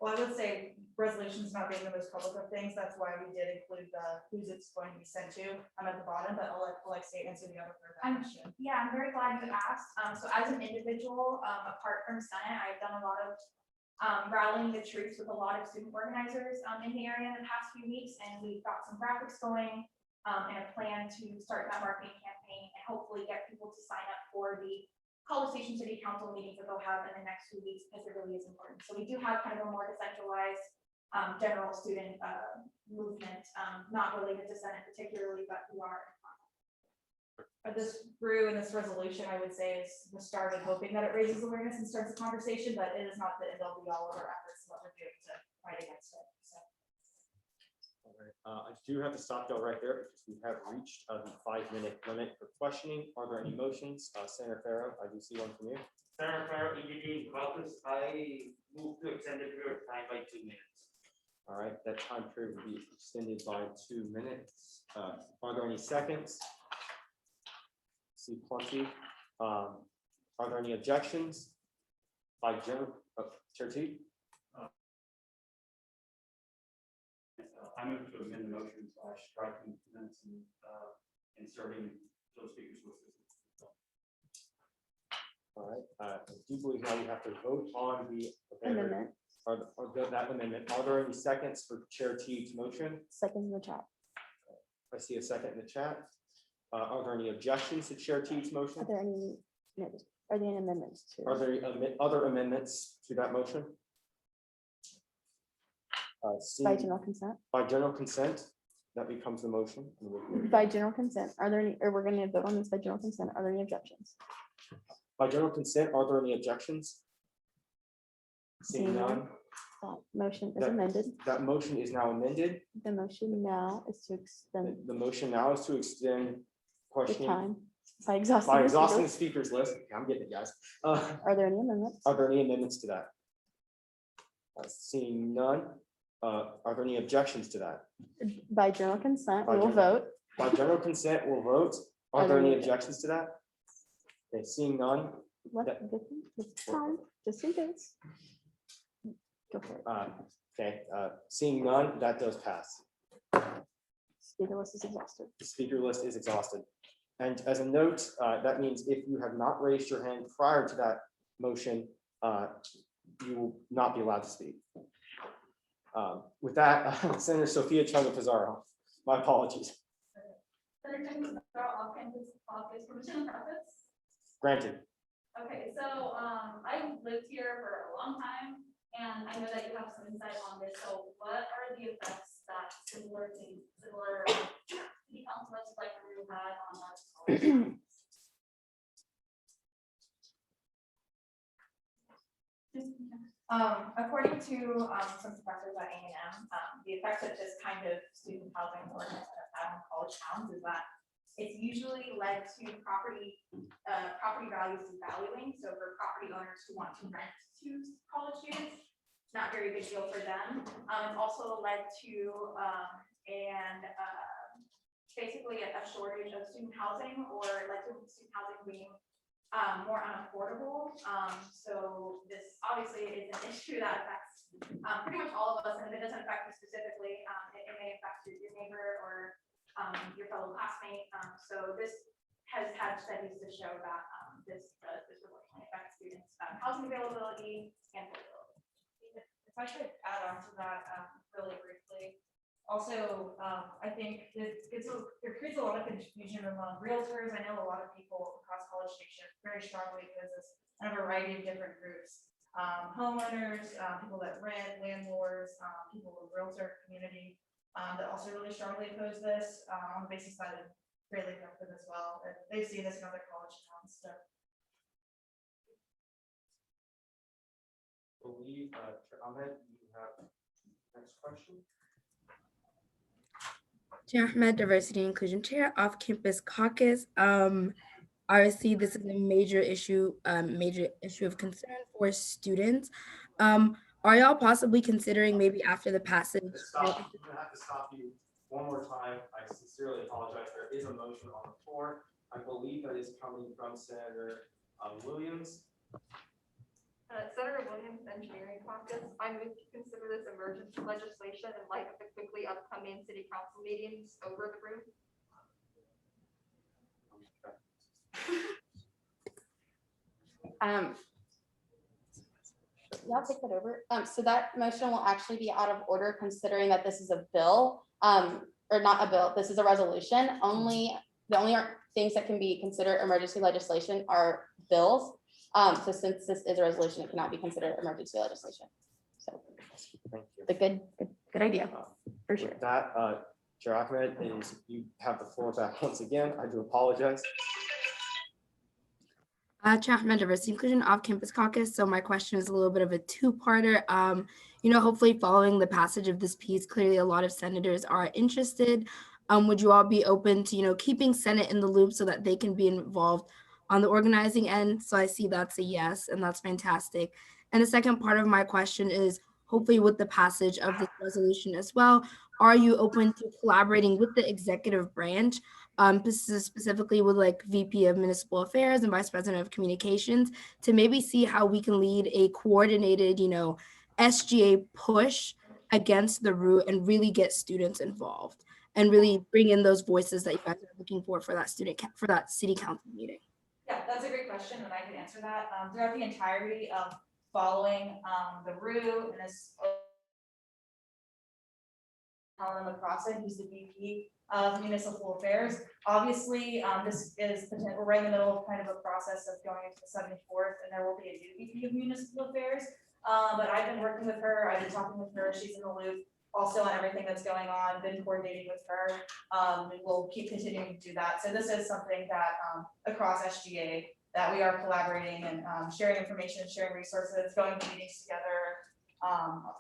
Well, I would say resolutions not being the most public of things, that's why we did include the who's it's going to be sent to. I'm at the bottom, but I'll let Alexia answer the other part of that question. Yeah, I'm very glad you asked. So as an individual, apart from Senate, I've done a lot of rallying the troops with a lot of student organizers in the area in the past few weeks, and we've got some graphics going and a plan to start that marketing campaign and hopefully get people to sign up for the College Station City Council meetings that they'll have in the next few weeks, because it really is important. So we do have kind of a more decentralized general student movement, not related to Senate particularly, but who are. This grew in this resolution, I would say, is the start of hoping that it raises awareness and starts a conversation, but it is not the end all be all of our efforts, what we're doing to fight against it. So. All right, I do have to stop y'all right there because we have reached the 5-minute limit for questioning. Are there any motions? Senator Farrow, I do see one from you. Senator Farrow, EDD caucus, I move to extend the period of time by 2 minutes. All right, that time period will be extended by 2 minutes. Are there any seconds? See plenty. Are there any objections? By Chair T? I move to amend the motion / striking minutes and inserting those speakers listed. All right, I do believe now we have to vote on the Amendment. that amendment. Are there any seconds for Chair T's motion? Second in the chat. I see a second in the chat. Are there any objections to Chair Teague's motion? Are there any amendments to? Are there other amendments to that motion? By general consent? By general consent, that becomes the motion. By general consent, are there any, or we're gonna vote on this by general consent, are there any objections? By general consent, are there any objections? Seeing none. That motion is That- amended. That motion is now amended. The motion now is to extend The motion now is to extend the questioning time by exhausting. by the exhausting the speakers. speakers list. Okay, I'm getting it, guys. Are there any amendments? Are there any amendments to that? Seeing none, are there any objections to that? By general consent, we By will general- vote. By general consent, we'll vote. Are there any objections to that? Okay, seeing none, Let's get this time, just in case. Go for it. okay, seeing none, that does pass. Speaker list is exhausted. The speaker list is exhausted. And as a note, that means if you have not raised your hand prior to that motion, you will not be allowed to speak. With that, Senator Sophia Chunga Pizarro, my apologies. Granted. Okay, so I lived here for a long time, and I know that you have some insight on this. So what are the effects that similar city council like we had on our college? According to some professors at A&M, the effects that this kind of student housing ordinance has had on college towns is that it's usually led to property values devaluing. So for property owners who want to rent to college students, not very big deal for them. It's also led to basically a shortage of student housing, or led to student housing being more unaffordable. So this obviously is an issue that affects pretty much all of us, and if it doesn't affect you specifically, it may affect your neighbor or your fellow classmate. So this has had studies to show that this will affect students' housing availability and affordability. If I could add on to that really briefly. Also, I think it creates a lot of confusion among realtors. I know a lot of people across College Station very strongly oppose this, and a variety of different groups. Homeowners, people that rent, landlords, people in the realtor community that also really strongly oppose this on the basis that it's greatly affected as well. And they've seen this in other college towns. So. Believe, Ahmed, you have Next question. Chair Ahmed, Diversity and Inclusion Chair, Off-Campus Caucus. Obviously, this is a major issue of concern for students. Are y'all possibly considering maybe after the passage? I'm gonna have to stop you one more time. I sincerely apologize. There is a motion on the floor. I believe that is coming from Senator Williams. Senator Williams, Engineering Caucus, I move to consider this emergency legislation in light of the quickly upcoming city council meetings over the room. Y'all take that over. So that motion will actually be out of order considering that this is a bill, or not a bill, this is a resolution. The only things that can be considered emergency legislation are bills. So since this is a resolution, it cannot be considered emergency legislation. So Thank you. the good idea, for sure. With that, Chair Ahmed, is you have the floor back once again. I do apologize. Chair Ahmed, Diversity Inclusion Off-Campus Caucus. So my question is a little bit of a two-parter. Hopefully following the passage of this piece, clearly a lot of senators are interested. Would you all be open to, keeping Senate in the loop so that they can be involved on the organizing end? So I see that's a yes, and that's fantastic. And the second part of my question is, hopefully with the passage of this resolution as well, are you open to collaborating with the executive branch, specifically with like VP of Municipal Affairs and Vice President of Communications, to maybe see how we can lead a coordinated, SGA push against the root and really get students involved and really bring in those voices that you guys are looking for that city council meeting? Yeah, that's a great question, and I can answer that. Throughout the entirety of following the route and this Helen LaCrosse, who's the VP of Municipal Affairs. Obviously, we're right in the middle of kind of a process of going into the 74th, and there will be a new VP of Municipal Affairs. But I've been working with her, I've been talking with her, she's in the loop also on everything that's going on, been coordinating with her. And we'll keep continuing to do that. So this is something that across SGA that we are collaborating and sharing information, sharing resources, going to meetings together,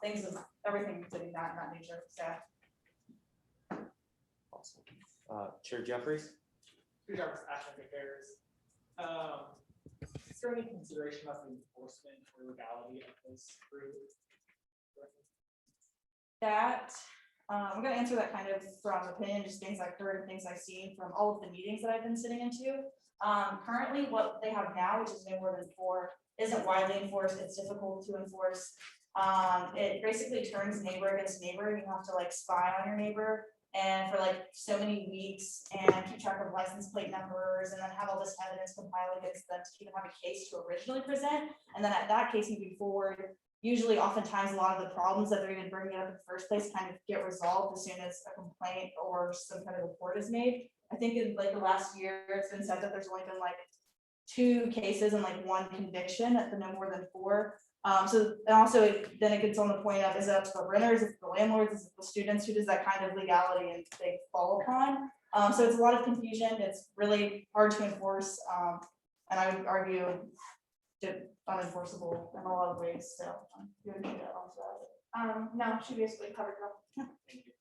things of everything doing that in that nature. So. Awesome. Chair Jeffries. Affairs. Is there any consideration of the enforcement or legality of this group? That I'm going to answer that kind of from opinion, just things I've heard and things I've seen from all of the meetings that I've been sitting into. Currently, what they have now, which is no more than 4, isn't widely enforced. It's difficult to enforce. It basically turns neighbor against neighbor. You have to like spy on your neighbor and for like so many weeks and keep track of license plate numbers and then have all this evidence compiled against them to even have a case to originally present. And then at that case moving forward, usually oftentimes a lot of the problems that they're even bringing up in the first place kind of get resolved as soon as a complaint or some kind of report is made. I think in like the last year, it's been said that there's only been like 2 cases and like 1 conviction at the no more than 4. So and also then it gets on the point of, is it up to the renters, is it the landlords, is it the students, who does that kind of legality and they fall upon? So it's a lot of confusion. It's really hard to enforce. And I would argue that unenforceable in a lot of ways. So you would need that also. No, she basically covered it up. Thank you.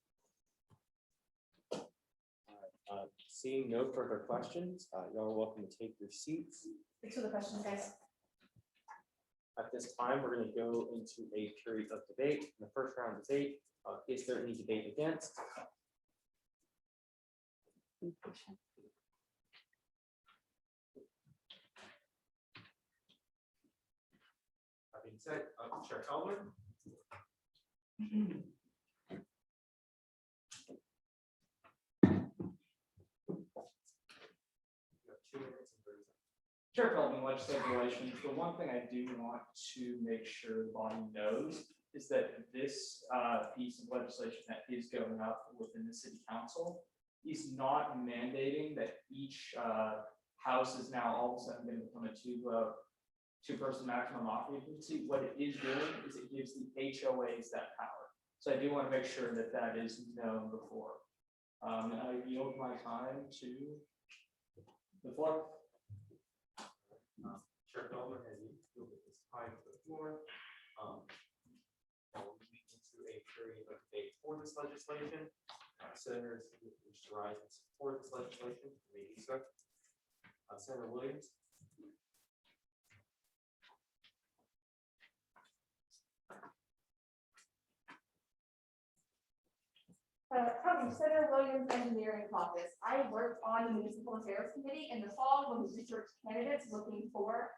Seeing no further questions, y'all are welcome to take your seats. Thanks for the questions, guys. At this time, we're going to go into a period of debate. In the first round of debate, is there any debate against? That being said, Chair Calvin. Chair Feldman, legislative relations. The one thing I do want to make sure the body knows is that this piece of legislation that is going up within the city council is not mandating that each house is now all of a sudden going to become a two-person maximum occupancy. What it is doing is it gives the HOAs that power. So I do want to make sure that that is known before. And I yield my time to the floor. Chair Feldman, as you move at this time to the floor, we'll move into a period of debate for this legislation. Senators who wish to rise and support this legislation may do so. Senator Williams. Senator Williams, Engineering Caucus. I worked on the Municipal Affairs Committee in the fall when we researched candidates looking for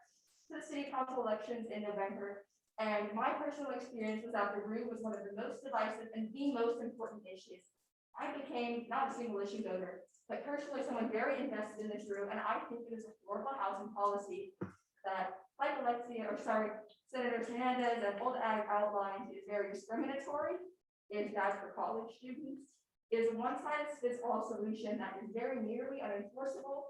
the city council elections in November. And my personal experience was that the route was one of the most divisive and the most important issues. I became not a single issue voter, but personally someone very invested in this route, and I think it is affordable housing policy that, like Senator Hernandez and Old Ag outlined, is very discriminatory, is bad for college students, is a one-size-fits-all solution that is very nearly unenforceable,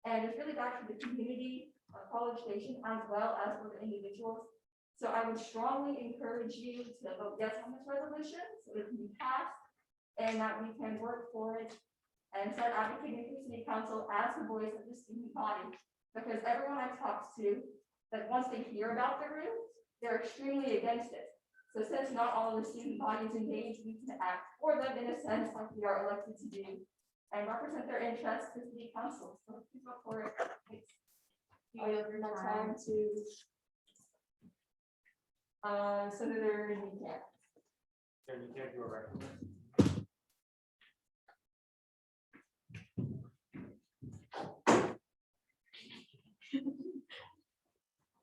and is really bad for the community of College Station as well as for the individuals. So I would strongly encourage you to vote yes on this resolution so it can be passed and that we can work for it and start advocating for city council as the voice of the student body. Because everyone I've talked to, that once they hear about the route, they're extremely against it. So since not all of the student body is engaged, we can act for them in a sense like we are elected to do and represent their interests to city council. So please vote for it. Thanks. I have no time to Senator Niekamp. Senator Niekamp, you are recognized.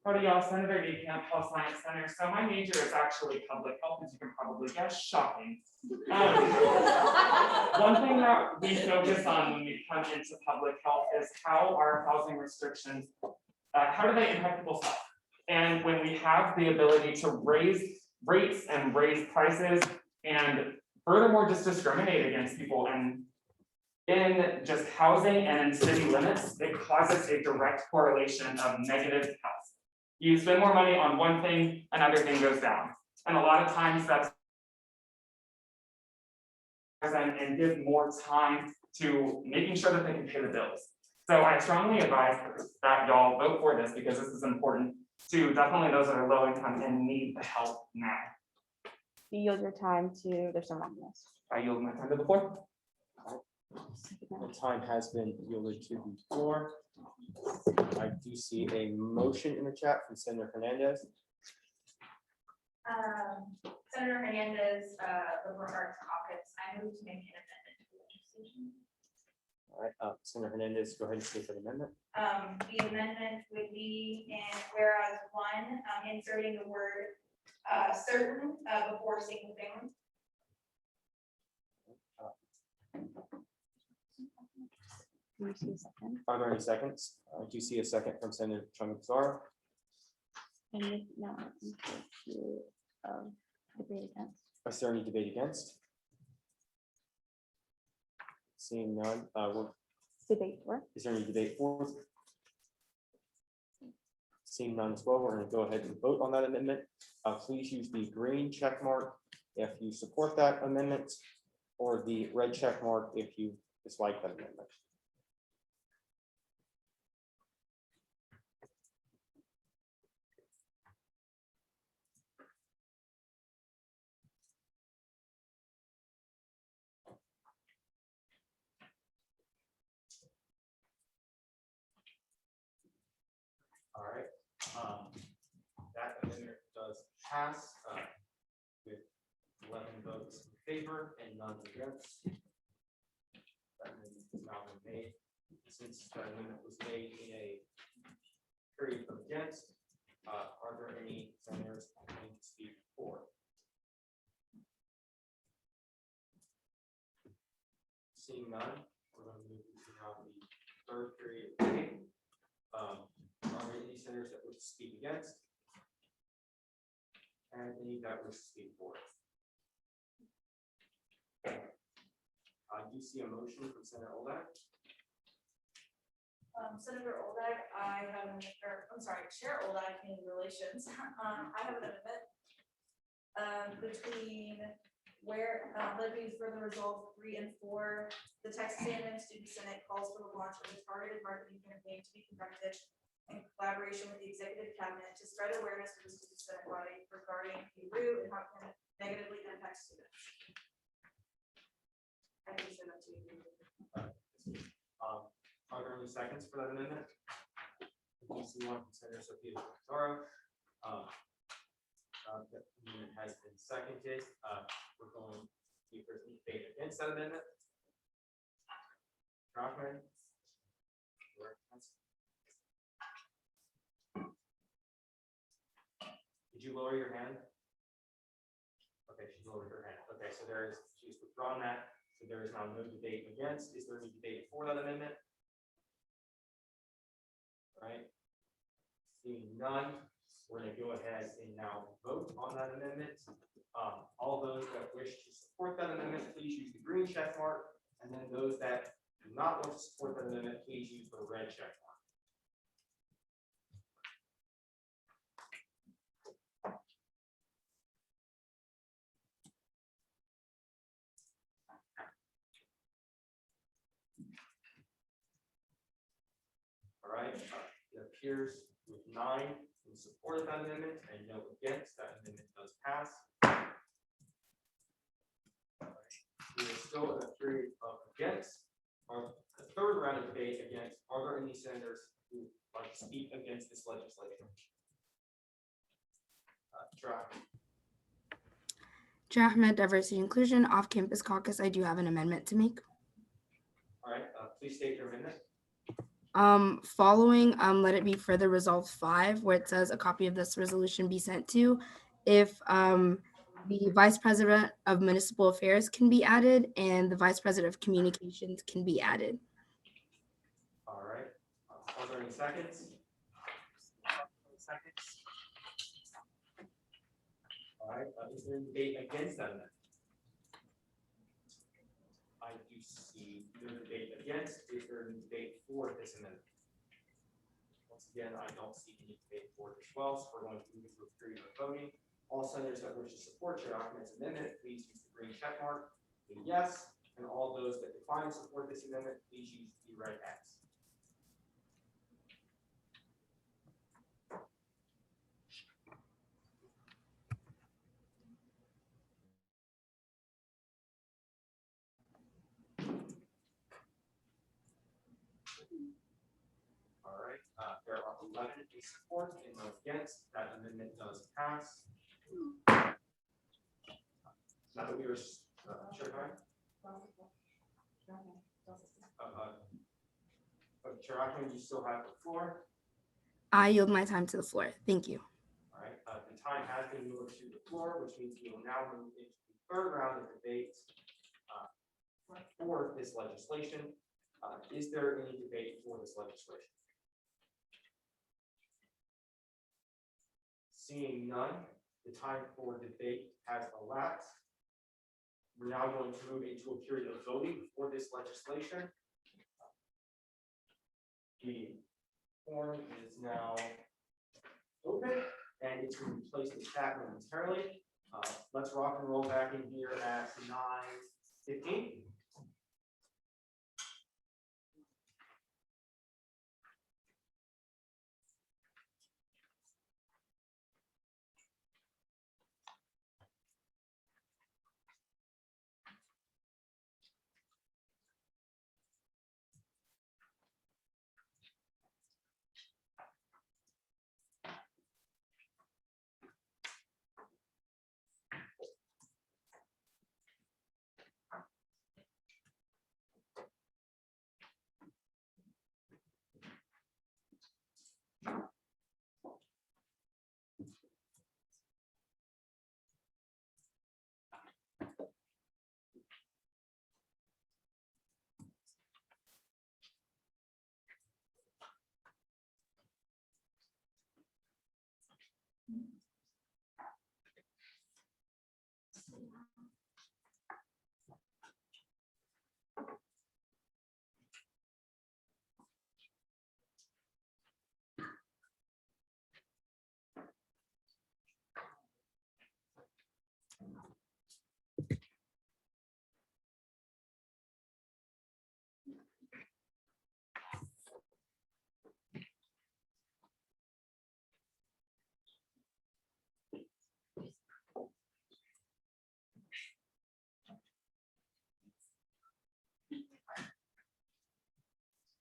Howdy y'all, Senator Niekamp, Health Science Center. So my major is actually public health, as you can probably guess, shocking. One thing that we focus on when we come into public health is how our housing restrictions, how do they impact people's health? And when we have the ability to raise rates and raise prices and furthermore just discriminate against people and in just housing and in city limits, it causes a direct correlation of negative health. You spend more money on one thing, another thing goes down. And a lot of times that's and give more time to making sure that they can pay the bills. So I strongly advise that y'all vote for this because this is important to definitely those that are low income and need the help now. You yield your time to, there's someone on this. I yield my time to the floor. The time has been yielded to the floor. I do see a motion in the chat from Senator Hernandez. Senator Hernandez, Liberal Arts Caucus, I move to make an amendment to the legislation. All right, Senator Hernandez, go ahead and state the amendment. The amendment would be in whereas one, inserting the word certain before single family. Are there any seconds? I do see a second from Senator Chung Pizarro. And now, debate against. Is there any debate against? Seeing none, Debate for. is there any debate for? Seeing none as well, we're going to go ahead and vote on that amendment. Please use the green check mark if you support that amendment, or the red check mark if you dislike that amendment. All right, that amendment does pass with 11 votes in favor and none against. That amendment has now been made. Since that amendment was made in a period of against, are there any senators wanting to speak for? Seeing none, we're going to move into now the third period of debate. Are there any senators that wish to speak against? And any that wish to speak for? I do see a motion from Senator Oldham. Senator Oldham, Chair Oldham, Community Relations. I have an amendment between where let me further resolve 3 and 4. The Texas A&M Student Senate calls for the launch of a targeted marketing campaign to be conducted in collaboration with the executive cabinet to spread awareness to the student senate body regarding the root and how it can negatively impact students. I can send that to you. Are there any seconds for that amendment? PC1 from Senator Sophia Pizarro. The amendment has been seconded. We're going to see if there's any debate against that amendment. Rockman? Did you lower your hand? Okay, she lowered her hand. Okay, so there is, she's withdrawn that. So there is now no debate against. Is there any debate for that amendment? Right? Seeing none, we're going to go ahead and now vote on that amendment. All those that wish to support that amendment, please use the green check mark. And then those that do not want to support that amendment, please use the red check mark. All right, it appears with 9 in support of that amendment and no against, that amendment does pass. All right, we are still in a period of against, or the third round of debate against. Are there any senators who would like to speak against this legislation? Chair Ahmed, Diversity and Inclusion, Off-Campus Caucus, I do have an amendment to make. All right, please state your amendment. Following, let it be further resolved 5, where it says a copy of this resolution be sent to, if the Vice President of Municipal Affairs can be added and the Vice President of Communications can be added. All right, are there any seconds? All right, is there any debate against that amendment? I do see no debate against. Is there any debate for this amendment? Once again, I don't see any debate for it as well, so we're going to move into a period of voting. All senators that wish to support Chair Ahmed's amendment, please use the green check mark, the yes, and all those that decline to support this amendment, please use the red X. All right, there are 11 in support and no against. That amendment does pass. Now that we were, Chair Chair Ahmed, you still have the floor. I yield my time to the floor. Thank you. All right, the time has been moved to the floor, which means we will now move into the third round of debate for this legislation. Is there any debate for this legislation? Seeing none, the time for debate has elapsed. We're now going to move into a period of voting for this legislation. The form is now open and it's going to be placed in chat momentarily. Let's rock and roll back in here at 9:15.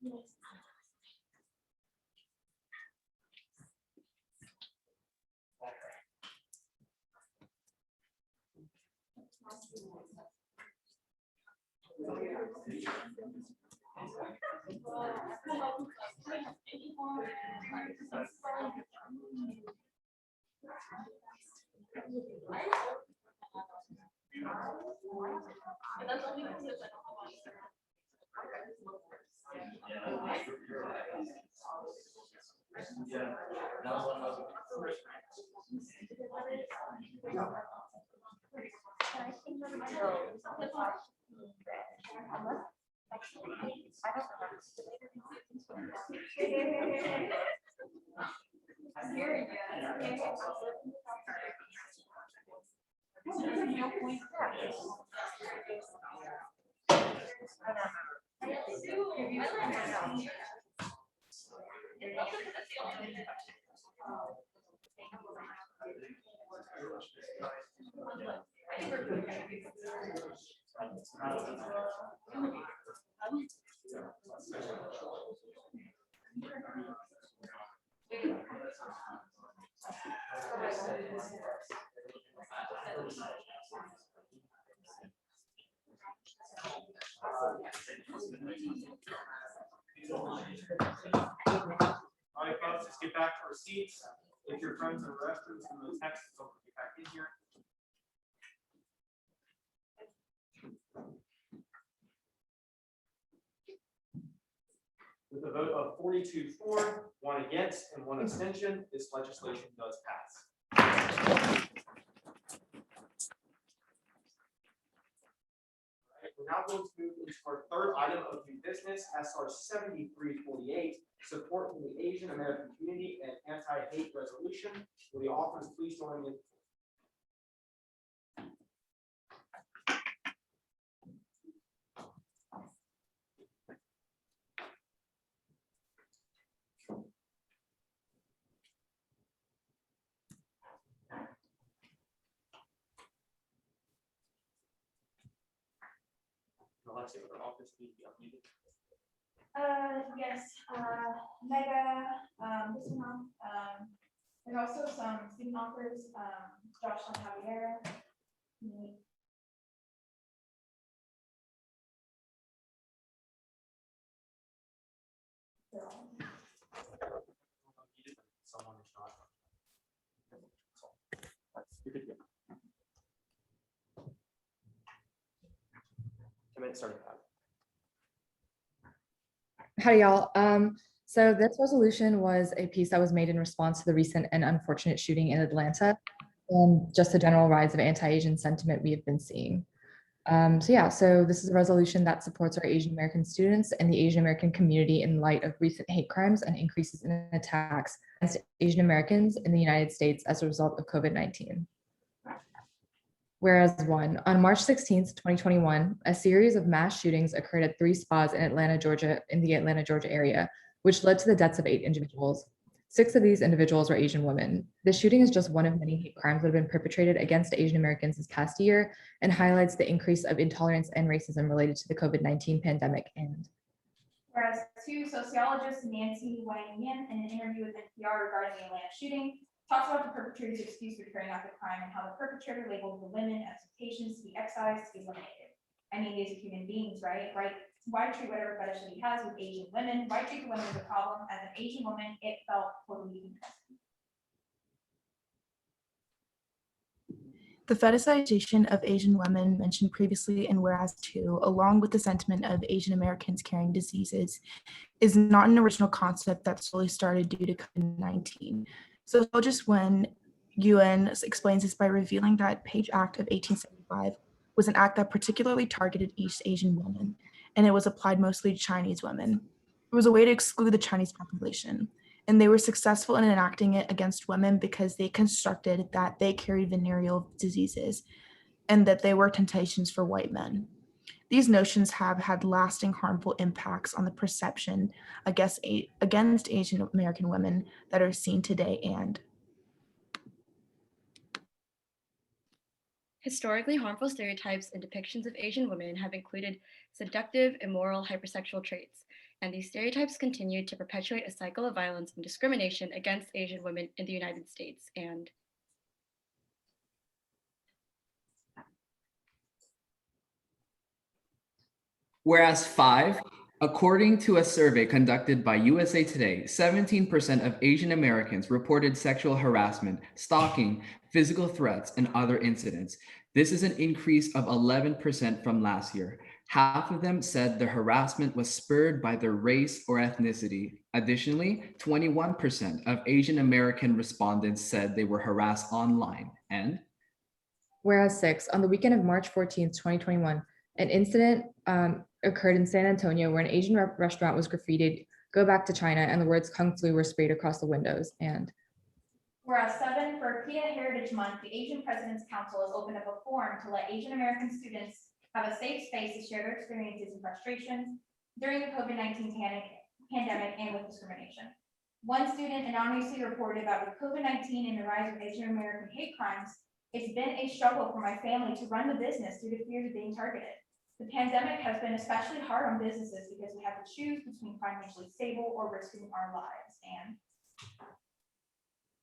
All right, folks, let's get back to our seats. If your friends are restrooms from the text, don't get back in here. With a vote of 42-4, 1 against, and 1 abstention, this legislation does pass. We're now going to move into our third item of new business, SR 7348, support from the Asian American community and anti-hate resolution. Will the authors please join me? Alexia, would our office need to be unmuted? Yes, Mega, this one, there's also some student authors, Josh and Javier. Me. Someone is not. You're good to go. 10 minutes starting time. Hi, y'all. So this resolution was a piece that was made in response to the recent and unfortunate shooting in Atlanta and just the general rise of anti-Asian sentiment we have been seeing. So this is a resolution that supports our Asian American students and the Asian American community in light of recent hate crimes and increases in attacks against Asian Americans in the United States as a result of COVID-19. Whereas 1, on March 16th, 2021, a series of mass shootings occurred at 3 spas in Atlanta, Georgia, in the Atlanta, Georgia area, which led to the deaths of 8 individuals. 6 of these individuals were Asian women. The shooting is just one of many hate crimes that have been perpetrated against Asian Americans this past year and highlights the increase of intolerance and racism related to the COVID-19 pandemic. And Whereas 2, sociologist Nancy Wang Yin, in an interview with NPR regarding the Atlanta shooting, talks about the perpetrator's excuse for carrying out the crime and how the perpetrator labeled the women as patients to be excised, to be eliminated. I mean, these are human beings, right? Why treat whatever fetish that he has with Asian women? Why treat the women as a problem? As an Asian woman, it felt totally interesting. The fetishization of Asian women mentioned previously in whereas 2, along with the sentiment of Asian Americans carrying diseases, is not an original concept that solely started due to COVID-19. So just when UN explains this by revealing that Page Act of 1875 was an act that particularly targeted East Asian women, and it was applied mostly to Chinese women. It was a way to exclude the Chinese population, and they were successful in enacting it against women because they constructed that they carried venereal diseases and that they were temptations for white men. These notions have had lasting harmful impacts on the perception against Asian American women that are seen today. And historically harmful stereotypes and depictions of Asian women have included seductive, immoral, hypersexual traits. and these stereotypes continue to perpetuate a cycle of violence and discrimination against Asian women in the United States. And Whereas 5, according to a survey conducted by USA Today, 17% of Asian Americans reported sexual harassment, stalking, physical threats, and other incidents. This is an increase of 11% from last year. Half of them said the harassment was spurred by their race or ethnicity. Additionally, 21% of Asian American respondents said they were harassed online. And Whereas 6, on the weekend of March 14th, 2021, an incident occurred in San Antonio where an Asian restaurant was graffitied, "Go back to China," and the words "Kung Flu" were sprayed across the windows. And Whereas 7, for PETA Heritage Month, the Asian President's Council has opened up a forum to let Asian American students have a safe space to share their experiences and frustrations during the COVID-19 pandemic and with discrimination. One student anonymously reported that with COVID-19 and the rise of Asian American hate crimes, it's been a struggle for my family to run the business due to fears of being targeted. The pandemic has been especially hard on businesses because we have to choose between financially stable or risking our lives. And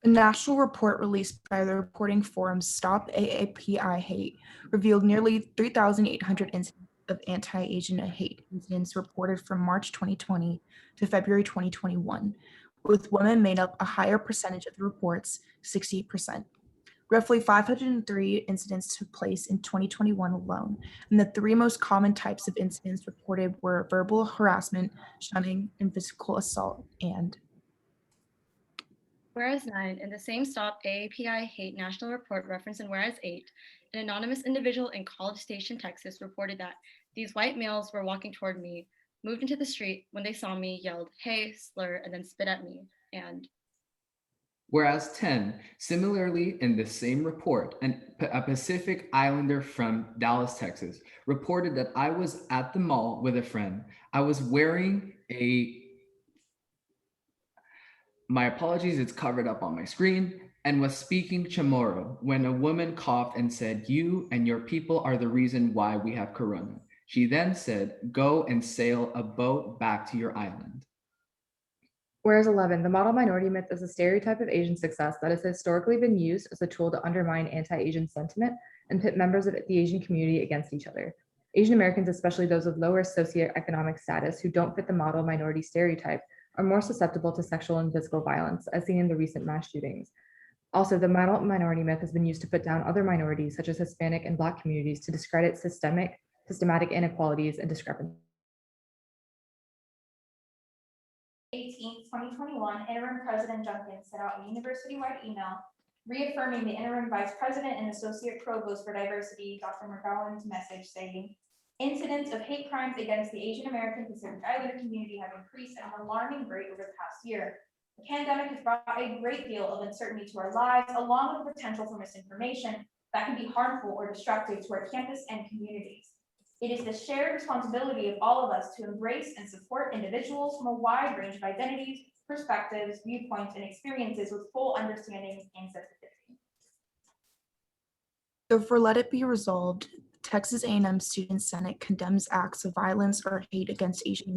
a national report released by the reporting forum Stop AAPI Hate revealed nearly 3,800 incidents of anti-Asian hate incidents reported from March 2020 to February 2021, with women made up a higher percentage of the reports, 68%. Roughly 503 incidents took place in 2021 alone, and the 3 most common types of incidents reported were verbal harassment, shunning, and physical assault. And Whereas 9, in the same Stop AAPI Hate National Report referenced in Whereas 8, an anonymous individual in College Station, Texas reported that these white males were walking toward me, moved into the street, when they saw me, yelled, "Hey," slur, and then spit at me. And Whereas 10, similarly in the same report, a Pacific Islander from Dallas, Texas, reported that I was at the mall with a friend. I was wearing my apologies, it's covered up on my screen, and was speaking Chamorro when a woman coughed and said, "You and your people are the reason why we have Corona." She then said, "Go and sail a boat back to your island." whereas 11, the model minority myth is a stereotype of Asian success that has historically been used as a tool to undermine anti-Asian sentiment and pit members of the Asian community against each other. Asian Americans, especially those with lower socioeconomic status who don't fit the model minority stereotype, are more susceptible to sexual and physical violence, as seen in the recent mass shootings. Also, the model minority myth has been used to put down other minorities, such as Hispanic and Black communities, to discredit systematic inequalities and discrepancies. 18th, 2021, Interim President Junkin sent out a university-wide email reaffirming the Interim Vice President and Associate Provost for Diversity, Dr. McGowan's message saying, "Incidents of hate crimes against the Asian American Pacific Islander community have increased at an alarming rate over the past year. The pandemic has brought a great deal of uncertainty to our lives, along with the potential for misinformation that can be harmful or destructive to our campus and communities. It is the shared responsibility of all of us to embrace and support individuals from a wide range of identities, perspectives, viewpoints, and experiences with full understanding and sensitivity." therefore, let it be resolved, the Texas A&M Student Senate condemns acts of violence or hate against the Asian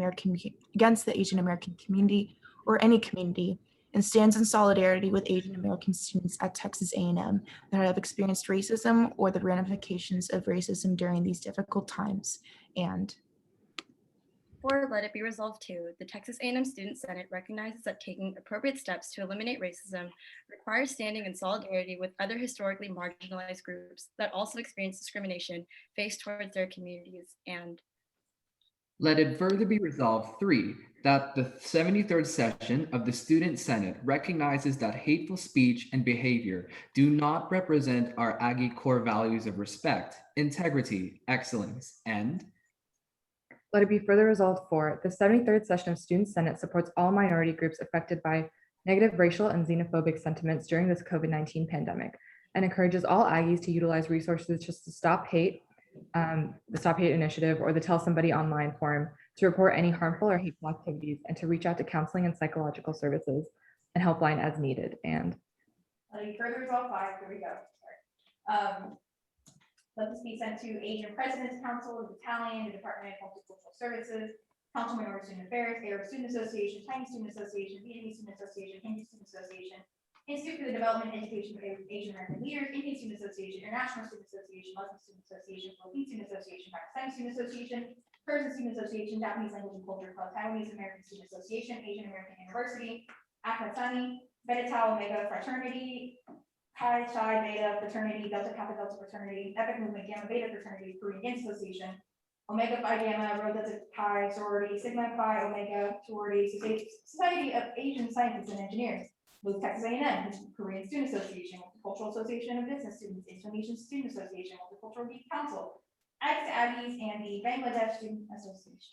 American community or any community, and stands in solidarity with Asian American students at Texas A&M that have experienced racism or the ramifications of racism during these difficult times. And or let it be resolved too, the Texas A&M Student Senate recognizes that taking appropriate steps to eliminate racism requires standing in solidarity with other historically marginalized groups that also experience discrimination faced towards their communities. And let it further be resolved 3, that the 73rd session of the Student Senate recognizes that hateful speech and behavior do not represent our Aggie core values of respect, integrity, excellence, and let it be further resolved 4, the 73rd session of Student Senate supports all minority groups affected by negative racial and xenophobic sentiments during this COVID-19 pandemic, and encourages all Aggies to utilize resources just to stop hate, the Stop Hate Initiative or the Tell Somebody Online forum to report any harmful or hateful activities and to reach out to counseling and psychological services and helpline as needed. And further resolve 5, here we go. Sorry. Let this be sent to Asian President's Council, the Battalion, the Department of Health and Social Services, Council Minority Student Affairs, Arab Student Association, Chinese Student Association, Vietnamese Student Association, Hindu Student Association, Institute for the Development and Education of Asian American Leaders, Indian Student Association, International Student Association, Muslim Student Association, Philippine Student Association, Pakistani Student Association, Persian Student Association, Japanese Language and Culture Club, Taiwanese American Student Association, Asian American University, Akatani, Beta Tau Omega Fraternity, Chi Chi Beta Fraternity, Delta Kappa Delta Fraternity, Epic Movement Gamma Beta Fraternity, Korean Dance Association, Omega Phi Gamma, Rho Delta Pi Sorority, Sigma Phi Omega Sorority, Society of Asian Scientists and Engineers, with Texas A&M, Korean Student Association, Multicultural Association of Business Students, Indonesian Student Association, Multicultural Geek Council, Addis Abbeys, and the Bangladesh Student Association.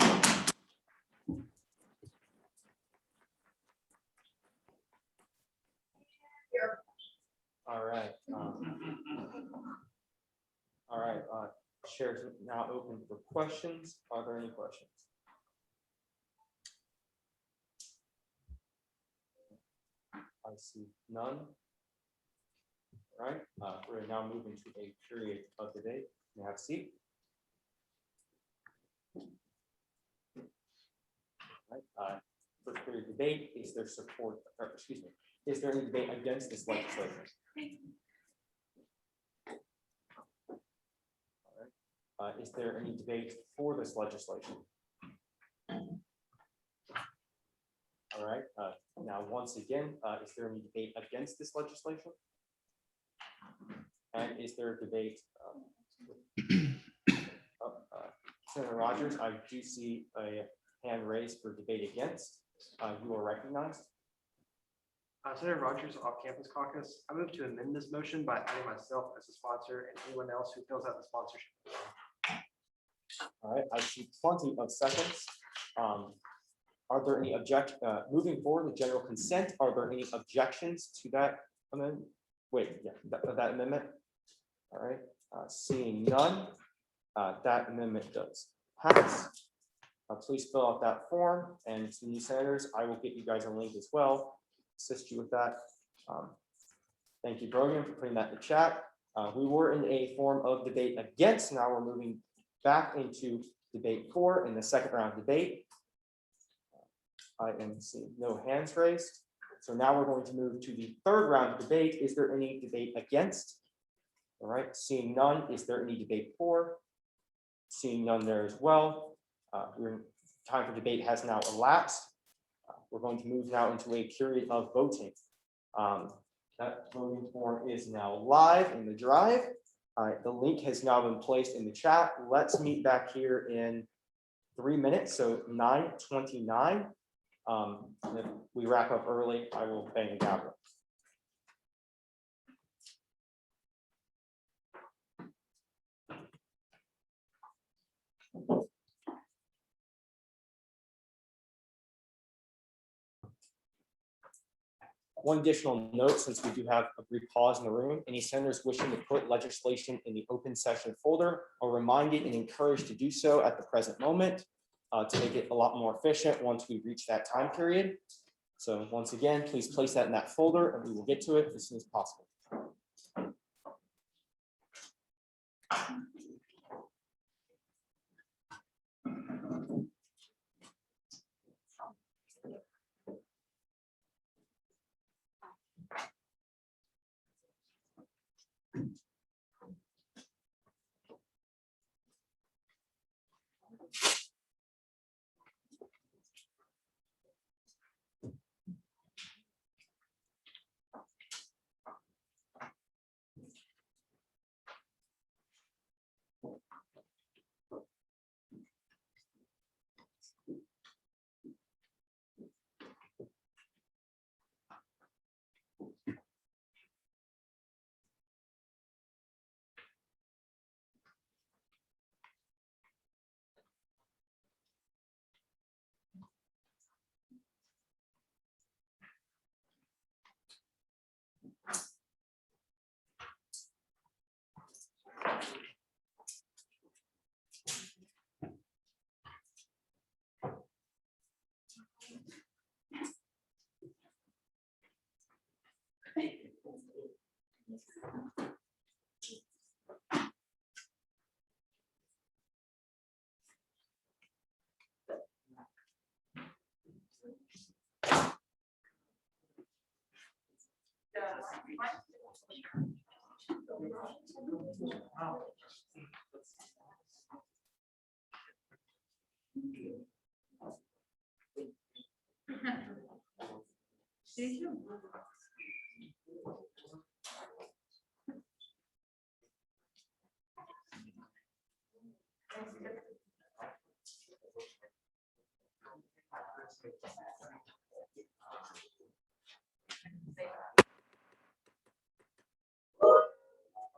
All right. All right, chairs are now open for questions. Are there any questions? I see none. All right, we're now moving to a period of debate. You have a seat. All right, first period of debate, is there support, or excuse me, is there any debate against this legislation? All right, is there any debate for this legislation? All right, now, once again, is there any debate against this legislation? And is there a debate? Senator Rogers, I do see a hand raised for debate against. You are recognized. Senator Rogers, Off-Campus Caucus. I move to amend this motion by adding myself as a sponsor and anyone else who fills out the sponsorship. All right, I see plenty of seconds. Are there any moving forward with general consent, are there any objections to that amendment? Wait, yeah, that amendment? All right, seeing none, that amendment does pass. Please fill out that form, and to the new senators, I will get you guys a link as well, assist you with that. Thank you, Brogan, for putting that in the chat. We were in a form of debate against, now we're moving back into debate 4 in the second round debate. I am seeing no hands raised. So now we're going to move to the third round of debate. Is there any debate against? All right, seeing none, is there any debate for? Seeing none there as well. Time for debate has now elapsed. We're going to move now into a period of voting. That voting form is now live in the drive. The link has now been placed in the chat. Let's meet back here in 3 minutes, so 9:29. If we wrap up early, I will bang the gavel. One additional note, since we do have a brief pause in the room, any senators wishing to put legislation in the open session folder are reminded and encouraged to do so at the present moment to make it a lot more efficient once we reach that time period. So once again, please place that in that folder and we will get to it as soon as possible.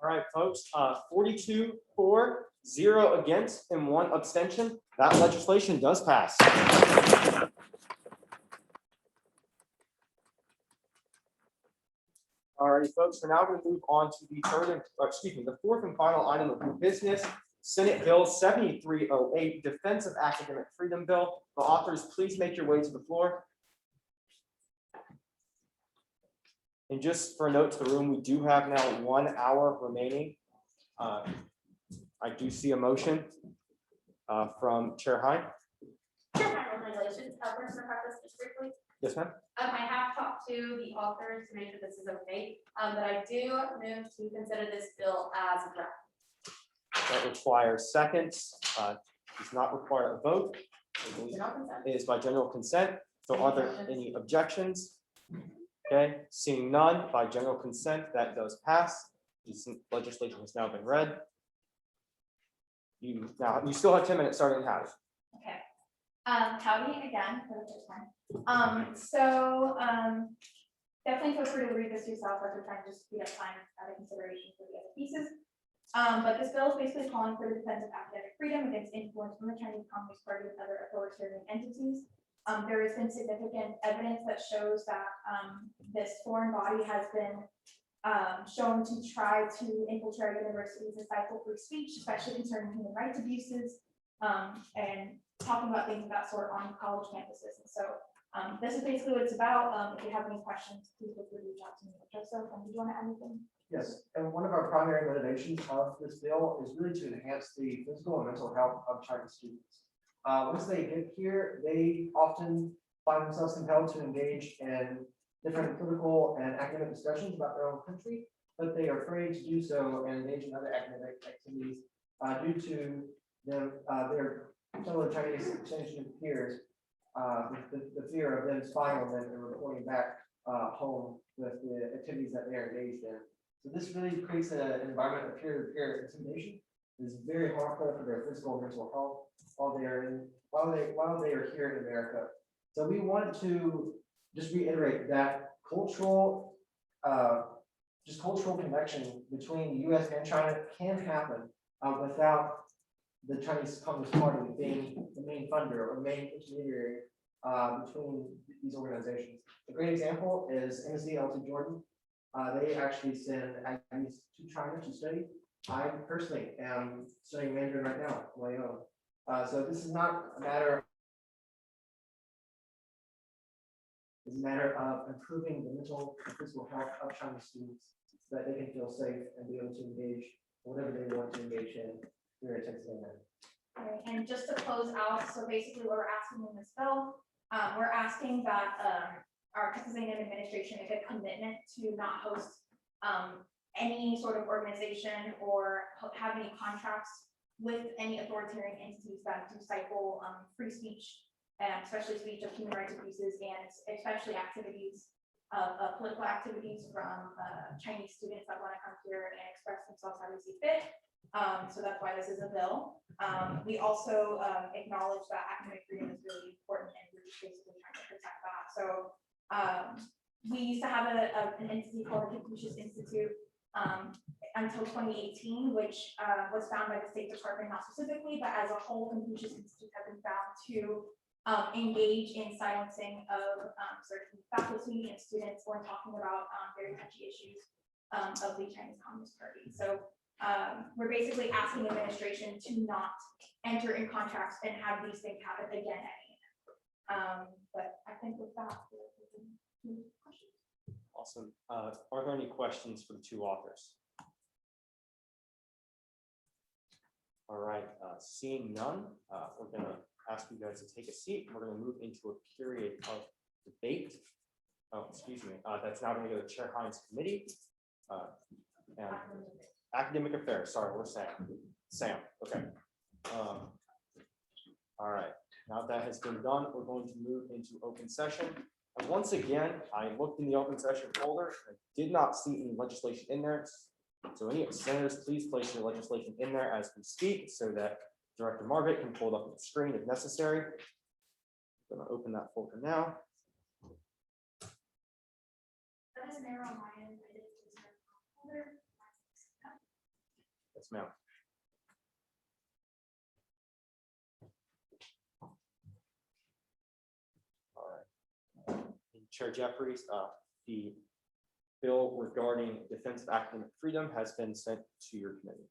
All right, folks, 42 for, 0 against, and 1 abstention. That legislation does pass. All righty, folks, we're now going to move on to the fourth and final item of new business, Senate Bill 7308, Defense of Academic Freedom Bill. The authors, please make your way to the floor. And just for a note to the room, we do have now 1 hour remaining. I do see a motion from Chair Hine. Regulations, first to preface just briefly. Yes, ma'am. I have talked to the authors to make sure this is okay, but I do move to consider this bill as a draft. That requires seconds, does not require a vote. It is by general consent. So are there any objections? Okay, seeing none, by general consent, that does pass. This legislation has now been read. You still have 10 minutes starting now. Okay. Howdy again for the first time. Definitely feel free to read this yourself as we're trying to just speed up time out of consideration for the other pieces. But this bill is basically calling for the defense of academic freedom against influence from the Chinese Communist Party and other authoritarian entities. There has been significant evidence that shows that this foreign body has been shown to try to infiltrate universities and stifle free speech, especially concerning human rights abuses and talking about things of that sort on college campuses. And so this is basically what it's about. If you have any questions, please feel free to reach out to me. Joseph, did you want to add anything? Yes, and one of our primary motivations of this bill is really to enhance the physical and mental health of Chinese students. Once they get here, they often find themselves compelled to engage in different political and academic discussions about their own country, but they are afraid to do so and engage in other academic activities due to them, their fellow Chinese exchange student peers, the fear of them spying on them and reporting back home with the activities that they are engaged in. So this really creates an environment of peer-to-peer intimidation. It's very harmful for their physical and mental health while they are here in America. So we wanted to just reiterate that cultural connection between the U.S. and China can happen without the Chinese Communist Party being the main funder or main intermediary between these organizations. A great example is MSD Jordan. They actually send Aggies to China to study. I personally am studying Mandarin right now on my own. So this is not a matter. It's a matter of improving the mental and physical health of Chinese students so that they can feel safe and be able to engage in whatever they want to engage in here at Texas A&M. All right, and just to close out, so basically what we're asking in this bill, we're asking that our Texas A&M administration make a commitment to not host any sort of organization or have any contracts with any authoritarian entities that do stifle free speech, especially speech of human rights abuses and especially activities political activities from Chinese students that want to come here and express themselves how they see fit. So that's why this is a bill. We also acknowledge that academic freedom is really important and we're just basically trying to protect that. So we used to have an entity called the Confucius Institute until 2018, which was found by the State Department, not specifically, but as a whole, Confucius Institute have been found to engage in silencing of certain faculty and students when talking about very touchy issues of the Chinese Communist Party. So we're basically asking administration to not enter in contracts and have these things happen again at A&M. But I think with that, questions. Awesome. Are there any questions for the two authors? All right, seeing none, we're going to ask you guys to take a seat. We're going to move into a period of debate. Oh, excuse me, that's now gonna go to Chair Hines Committee. And Academic Affairs, sorry, we're Sam, okay. All right, now that has been done, we're going to move into open session. And once again, I looked in the open session folder, I did not see any legislation in there. So any senators, please place your legislation in there as we speak so that Director Margaret can pull it up on the screen if necessary. I'm gonna open that folder now. That is narrow on my end. I did this folder. Yes, ma'am. All right. And Chair Jeffries, the bill regarding defense of academic freedom has been sent to your committee.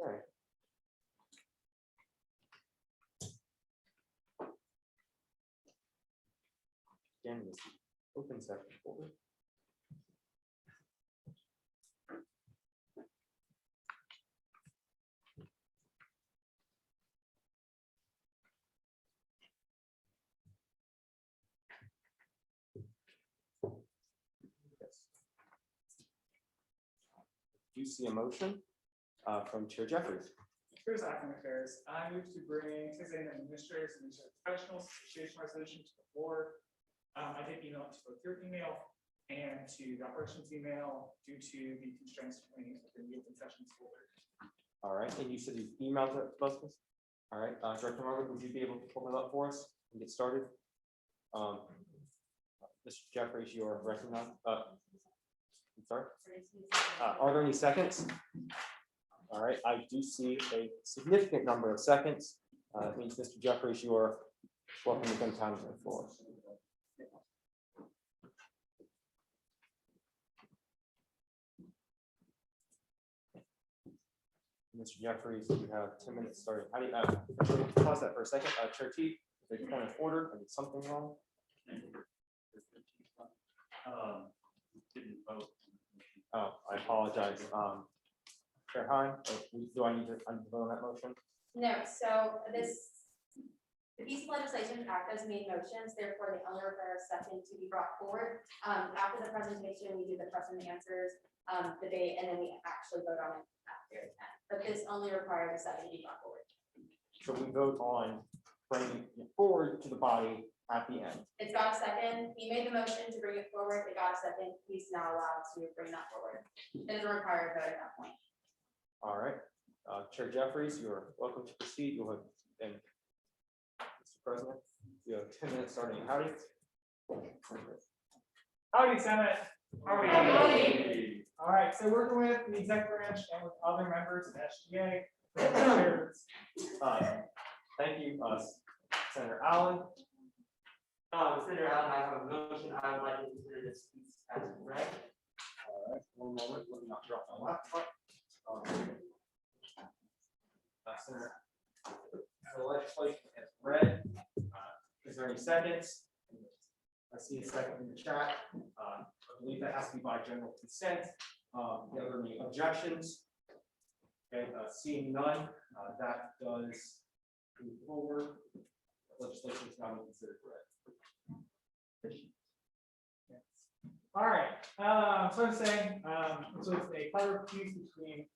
Okay. Again, this open session folder. Do you see a motion from Chair Jeffries? Here's Academic Affairs. I move to bring Texas A&M administrators and administrative professionals association resolution to the board. I did email it to both your email and to the operations email due to the constraints within the open sessions folder. All right, and you said you emailed it to us? All right, Director Margaret, would you be able to pull it up for us and get started? Mr. Jeffries, you are recognized. I'm sorry. Are there any seconds? All right, I do see a significant number of seconds. That means, Mr. Jeffries, you are welcome to spend time on the floor. Mr. Jeffries, you have 10 minutes starting. How do you pause that for a second? Chair T, there's a point of order. I did something wrong. Didn't vote. Oh, I apologize. Chair Hine, do I need to vote on that motion? No, so the piece of legislation act as made motions, therefore they only require a second to be brought forward. After the presentation, we do the question and answers debate, and then we actually vote on it after that. But this only requires a second to be brought forward. So we vote on bringing it forward to the body at the end. It's got a second. He made the motion to bring it forward. It got a second. He's now allowed to bring that forward. It doesn't require a vote at that point. All right, Chair Jeffries, you are welcome to proceed. You'll have, and Mr. President, you have 10 minutes starting. Howdy. Howdy, Senate. Howdy. All right, so working with the executive branch and with other members of SGA. Thank you, Senator Allen. Senator Allen, I have a motion. I would like to consider this piece as read. All right, one moment. Let me not drop my laptop. Senator, the legislation is read. Is there any seconds? I see a second in the chat. I believe that has to be by general consent. Are there any objections? Okay, seeing none, that does move forward. Legislation is now considered read. All right, so I'm saying, so it's a collaborative piece between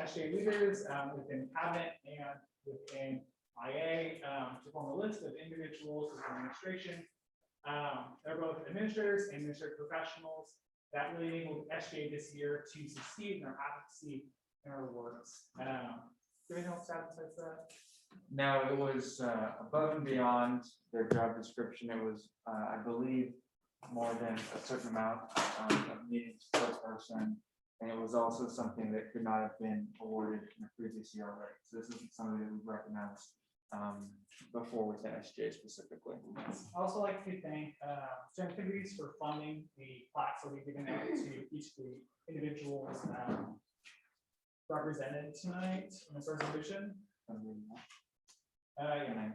SGA leaders within cabinet and within IA to form a list of individuals with administration. They're both administrators and administrative professionals that really enabled SGA this year to succeed in our advocacy and our works. Do you know what that says that? No, it was above and beyond their job description. It was, I believe, more than a certain amount of meetings per person. And it was also something that could not have been awarded in a previous year already. So this isn't something that we've recognized before with the SGA specifically. I also like to thank certain committees for funding the plaques that we've given out to each of the individuals represented tonight in this resolution. Yeah.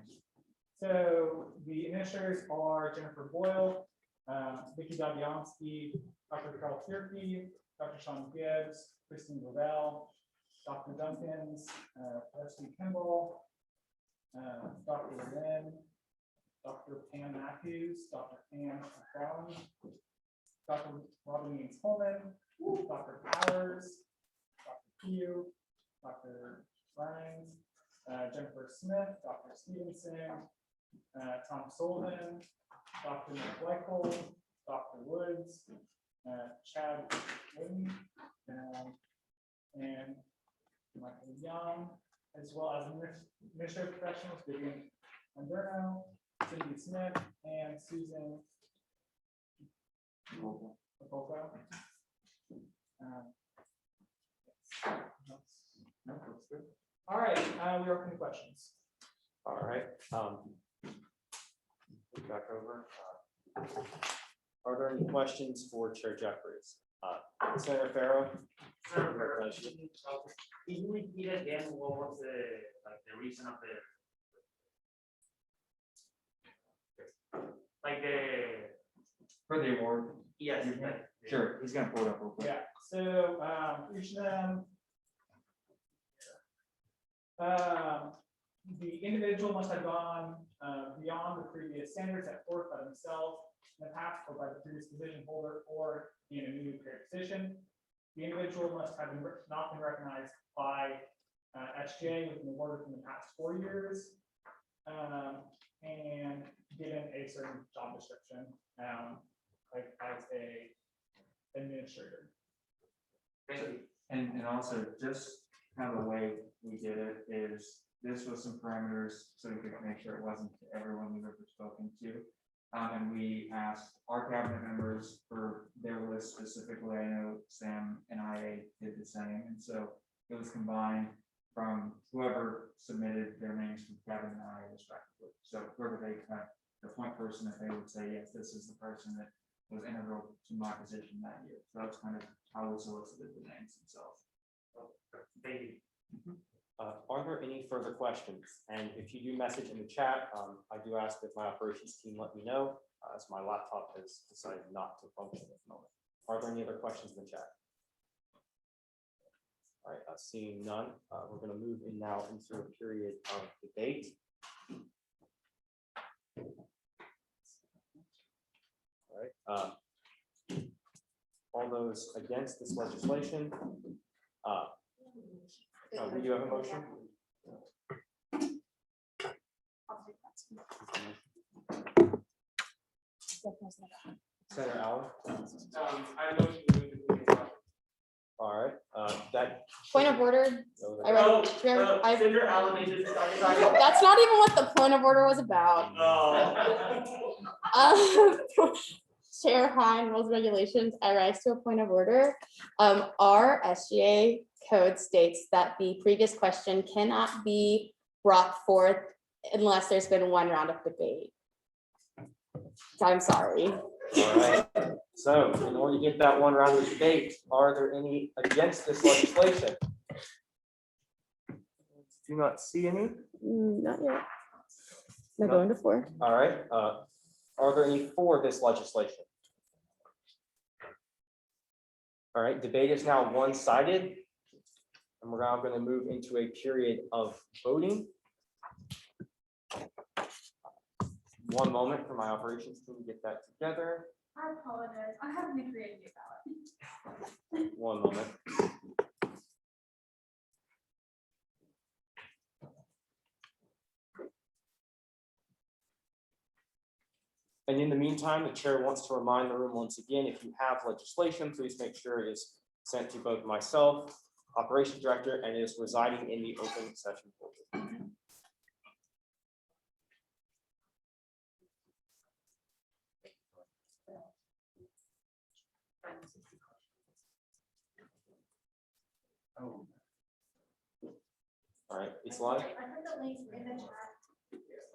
So the administrators are Jennifer Boyle, Vicki Dabiansky, Dr. Carl Tierke, Dr. Sean Gibbs, Christine Gravel, Dr. Duncans, Leslie Kimball, Dr. Lynn, Dr. Pam Matthews, Dr. Ann Brown, Dr. Robin Means Holman, Dr. Powers, Dr. Pugh, Dr. Rhines, Jennifer Smith, Dr. Stevenson, Tom Sullivan, Dr. McLeichol, Dr. Woods, Chad Wooden, and Michael Young, as well as administrative professionals, Vivian Anderno, Cindy Smith, and Susan Apollo. All right, we are open to questions. All right. Back over. Are there any questions for Chair Jeffries? Senator Farrow? Can you repeat again what was the reason of For the award? yes, Sure, he's gonna pull it up real quick. Yeah, so for each of them, the individual must have gone beyond the previous standards set forth by themselves in the past or by the previous position holder or in a newly created position. The individual must have not been recognized by SGA with an award within the past 4 years, and given a certain job description, like as a administrator. And also, just kind of the way we did it is, this was some parameters, so we could make sure it wasn't to everyone we've ever spoken to. And we asked our cabinet members for their list specifically. I know Sam and I did the same, and so it was combined from whoever submitted their names from Kevin and I respectively. So whoever they kind of, the point person that they would say, yes, this is the person that was integral to my position that year. So that's kind of how we solicited the names themselves. Thank you. Are there any further questions? And if you do message in the chat, I do ask that my operations team let me know, as my laptop has decided not to function at the moment. Are there any other questions in the chat? All right, seeing none, we're going to move in now into a period of debate. All right. All those against this legislation? We do have a motion. Senator Allen. I motion to move the meeting. All right, that. Point of order. I read. Senator Allen made this. That's not even what the point of order was about. Chair Hine, rules and regulations, I rise to a point of order. Our SGA code states that the previous question cannot be brought forth unless there's been one round of debate. I'm sorry. All right, so in order to get that one round of debate, are there any against this legislation? Do not see any. Not yet. I'm No. going to 4. All right, are there any for this legislation? All right, debate is now one-sided. And we're now going to move into a period of voting. One moment for my operations team to get that together. I apologize. I haven't been creating a ballot. One moment. And in the meantime, the chair wants to remind the room once again, if you have legislation, please make sure it is sent to both myself, Operations Director, and is residing in the open session folder. Oh. All right, it's live. I put the links in the chat.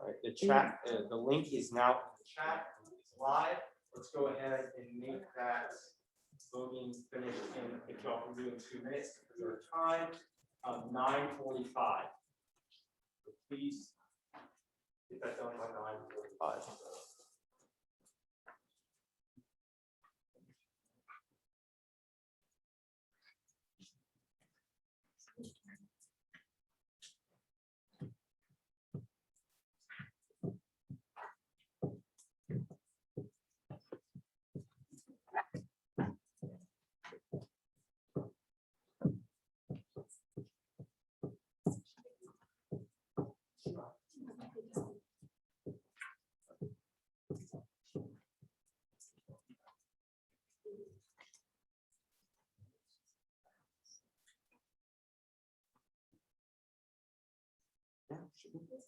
All right, the chat, the link is now in the chat. It's live. Let's go ahead and make that voting finish in, if y'all can do in 2 minutes, because our time of 9:45. So please get that done by 9:45. Just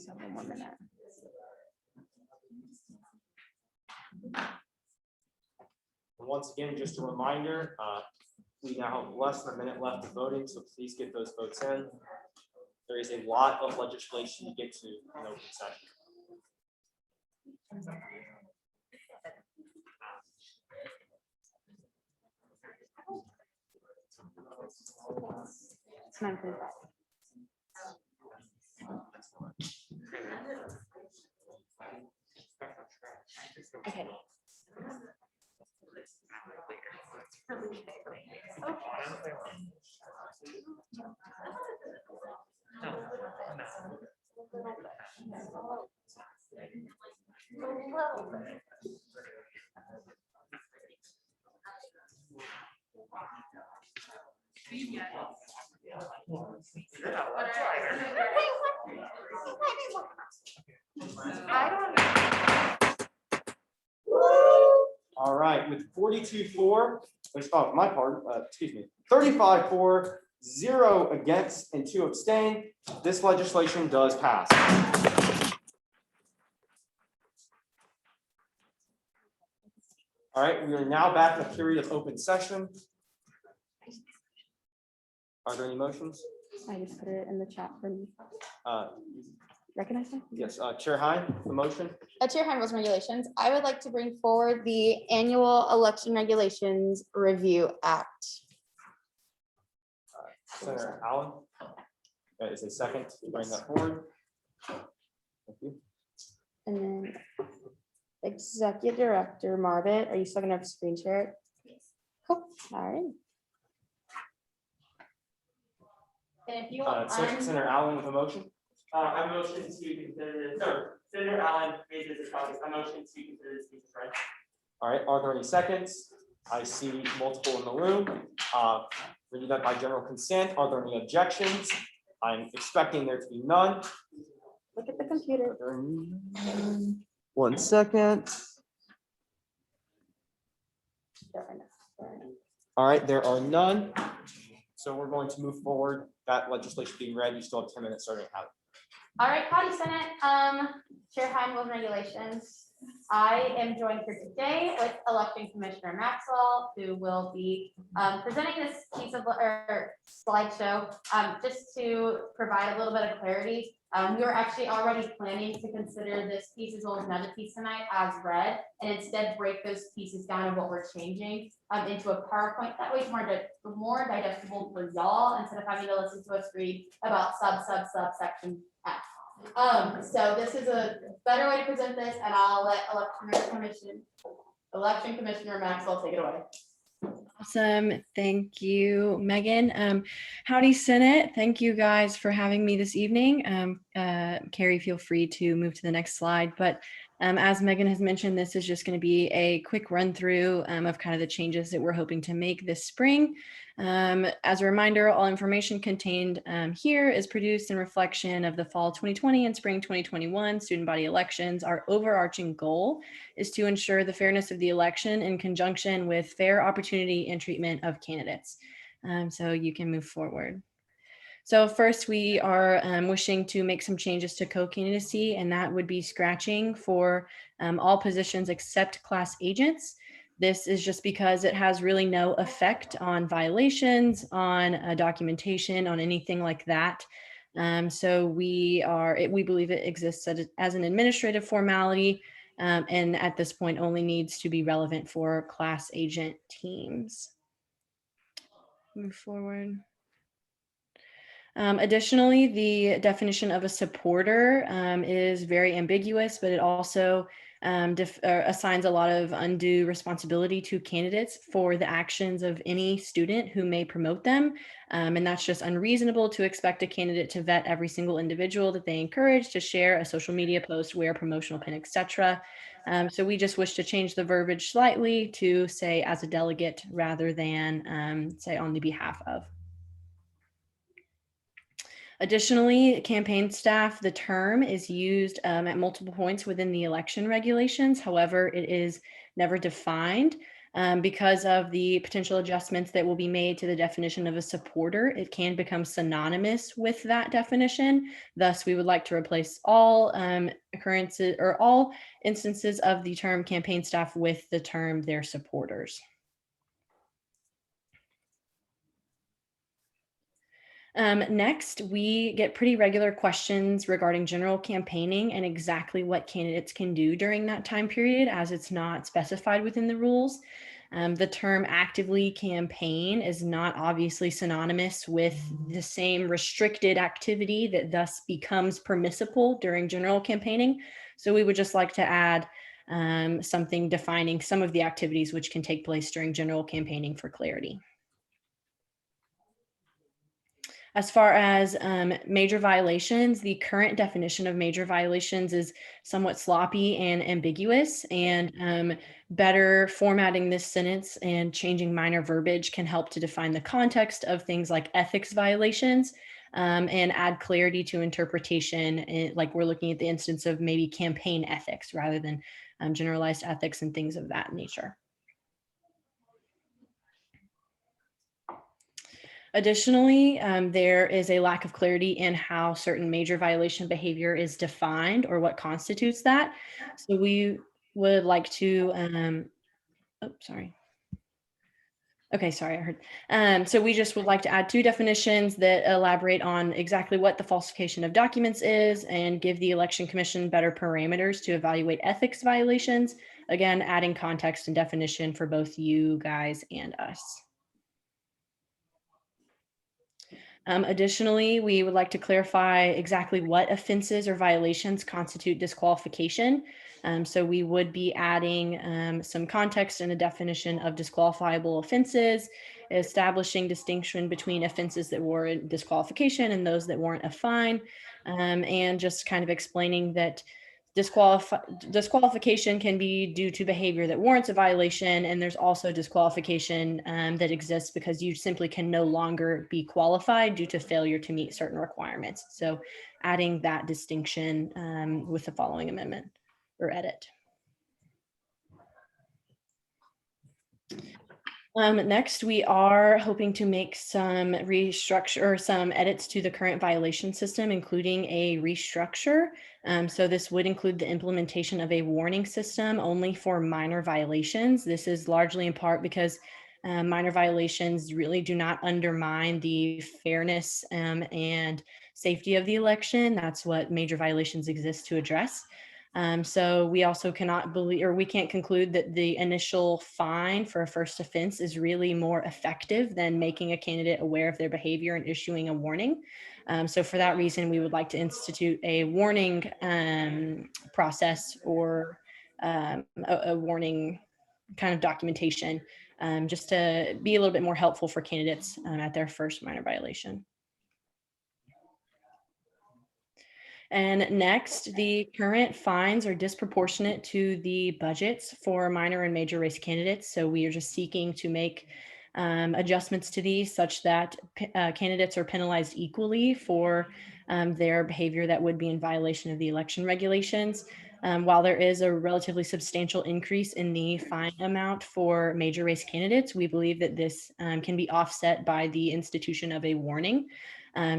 have one more minute. And once again, just a reminder, we now have less than a minute left of voting, so please get those votes in. There is a lot of legislation to get to in open session. It's 9:45. Okay. All right, with 42-4, which, oh, my part, excuse me, 35-4, 0 against, and 2 abstain, this legislation does pass. All right, we are now back in a period of open session. Are there any motions? I just put it in the chat for me. Uh, Recognize me? Yes, Chair Hine, the motion. Chair Hine, Rules and Regulations. I would like to bring forward the Annual Election Regulations Review Act. Senator Allen. That is a second to bring that forward. Thank you. And then Executive Director Marvitt, are you still gonna have to screen share it? Cool. All right. And if you Senator Allen with a motion. I motion to consider this, no, Senator Allen made this a copy. I motion to consider this piece of right. All right, are there any seconds? I see multiple in the room. We do that by general consent. Are there any objections? I'm expecting there to be none. Look at the computer. 1 second. All right, there are none. So we're going to move forward. That legislation being read, you still have 10 minutes starting out. All right, County Senate, Chair Hine, Rules and Regulations. I am joined here today with Election Commissioner Maxwell, who will be presenting this piece of or slideshow just to provide a little bit of clarity. We were actually already planning to consider this piece as well as another piece tonight as read, and instead break those pieces down of what we're changing into a PowerPoint. That way it's more digestible for y'all instead of having to listen to us read about subsection F. So this is a better way to present this, and I'll let Election Commissioner Maxwell take it away. Awesome. Thank you, Megan. Howdy, Senate. Thank you guys for having me this evening. Carrie, feel free to move to the next slide. But as Megan has mentioned, this is just going to be a quick run through of kind of the changes that we're hoping to make this spring. As a reminder, all information contained here is produced in reflection of the fall 2020 and spring 2021 student body elections. Our overarching goal is to ensure the fairness of the election in conjunction with fair opportunity and treatment of candidates. So you can move forward. So first, we are wishing to make some changes to co-candidacy, and that would be scratching for all positions except class agents. This is just because it has really no effect on violations, on documentation, on anything like that. So we believe it exists as an administrative formality, and at this point only needs to be relevant for class agent teams. Move forward. Additionally, the definition of a supporter is very ambiguous, but it also assigns a lot of undue responsibility to candidates for the actions of any student who may promote them. And that's just unreasonable to expect a candidate to vet every single individual that they encourage to share a social media post, wear a promotional pin, etc. So we just wish to change the verbiage slightly to say as a delegate rather than say on the behalf of. Additionally, campaign staff, the term is used at multiple points within the election regulations. However, it is never defined because of the potential adjustments that will be made to the definition of a supporter. It can become synonymous with that definition. Thus, we would like to replace all occurrences or all instances of the term campaign staff with the term their supporters. Next, we get pretty regular questions regarding general campaigning and exactly what candidates can do during that time period, as it's not specified within the rules. The term actively campaign is not obviously synonymous with the same restricted activity that thus becomes permissible during general campaigning. So we would just like to add something defining some of the activities which can take place during general campaigning for clarity. As far as major violations, the current definition of major violations is somewhat sloppy and ambiguous, and better formatting this sentence and changing minor verbiage can help to define the context of things like ethics violations and add clarity to interpretation. Like we're looking at the instance of maybe campaign ethics rather than generalized ethics and things of that nature. Additionally, there is a lack of clarity in how certain major violation behavior is defined or what constitutes that. So we would like to, so we just would like to add 2 definitions that elaborate on exactly what the falsification of documents is and give the Election Commission better parameters to evaluate ethics violations. Again, adding context and definition for both you guys and us. Additionally, we would like to clarify exactly what offenses or violations constitute disqualification. So we would be adding some context and a definition of disqualifiable offenses, establishing distinction between offenses that warrant disqualification and those that warrant a fine, and just kind of explaining that disqualification can be due to behavior that warrants a violation, and there's also disqualification that exists because you simply can no longer be qualified due to failure to meet certain requirements. So adding that distinction with the following amendment or edit. Next, we are hoping to make some restructure or some edits to the current violation system, including a restructure. So this would include the implementation of a warning system only for minor violations. This is largely in part because minor violations really do not undermine the fairness and safety of the election. That's what major violations exist to address. So we also cannot believe, or we can't conclude that the initial fine for a first offense is really more effective than making a candidate aware of their behavior and issuing a warning. So for that reason, we would like to institute a warning process or a warning kind of documentation just to be a little bit more helpful for candidates at their first minor violation. And next, the current fines are disproportionate to the budgets for minor and major race candidates. So we are just seeking to make adjustments to these such that candidates are penalized equally for their behavior that would be in violation of the election regulations. While there is a relatively substantial increase in the fine amount for major race candidates, we believe that this can be offset by the institution of a warning.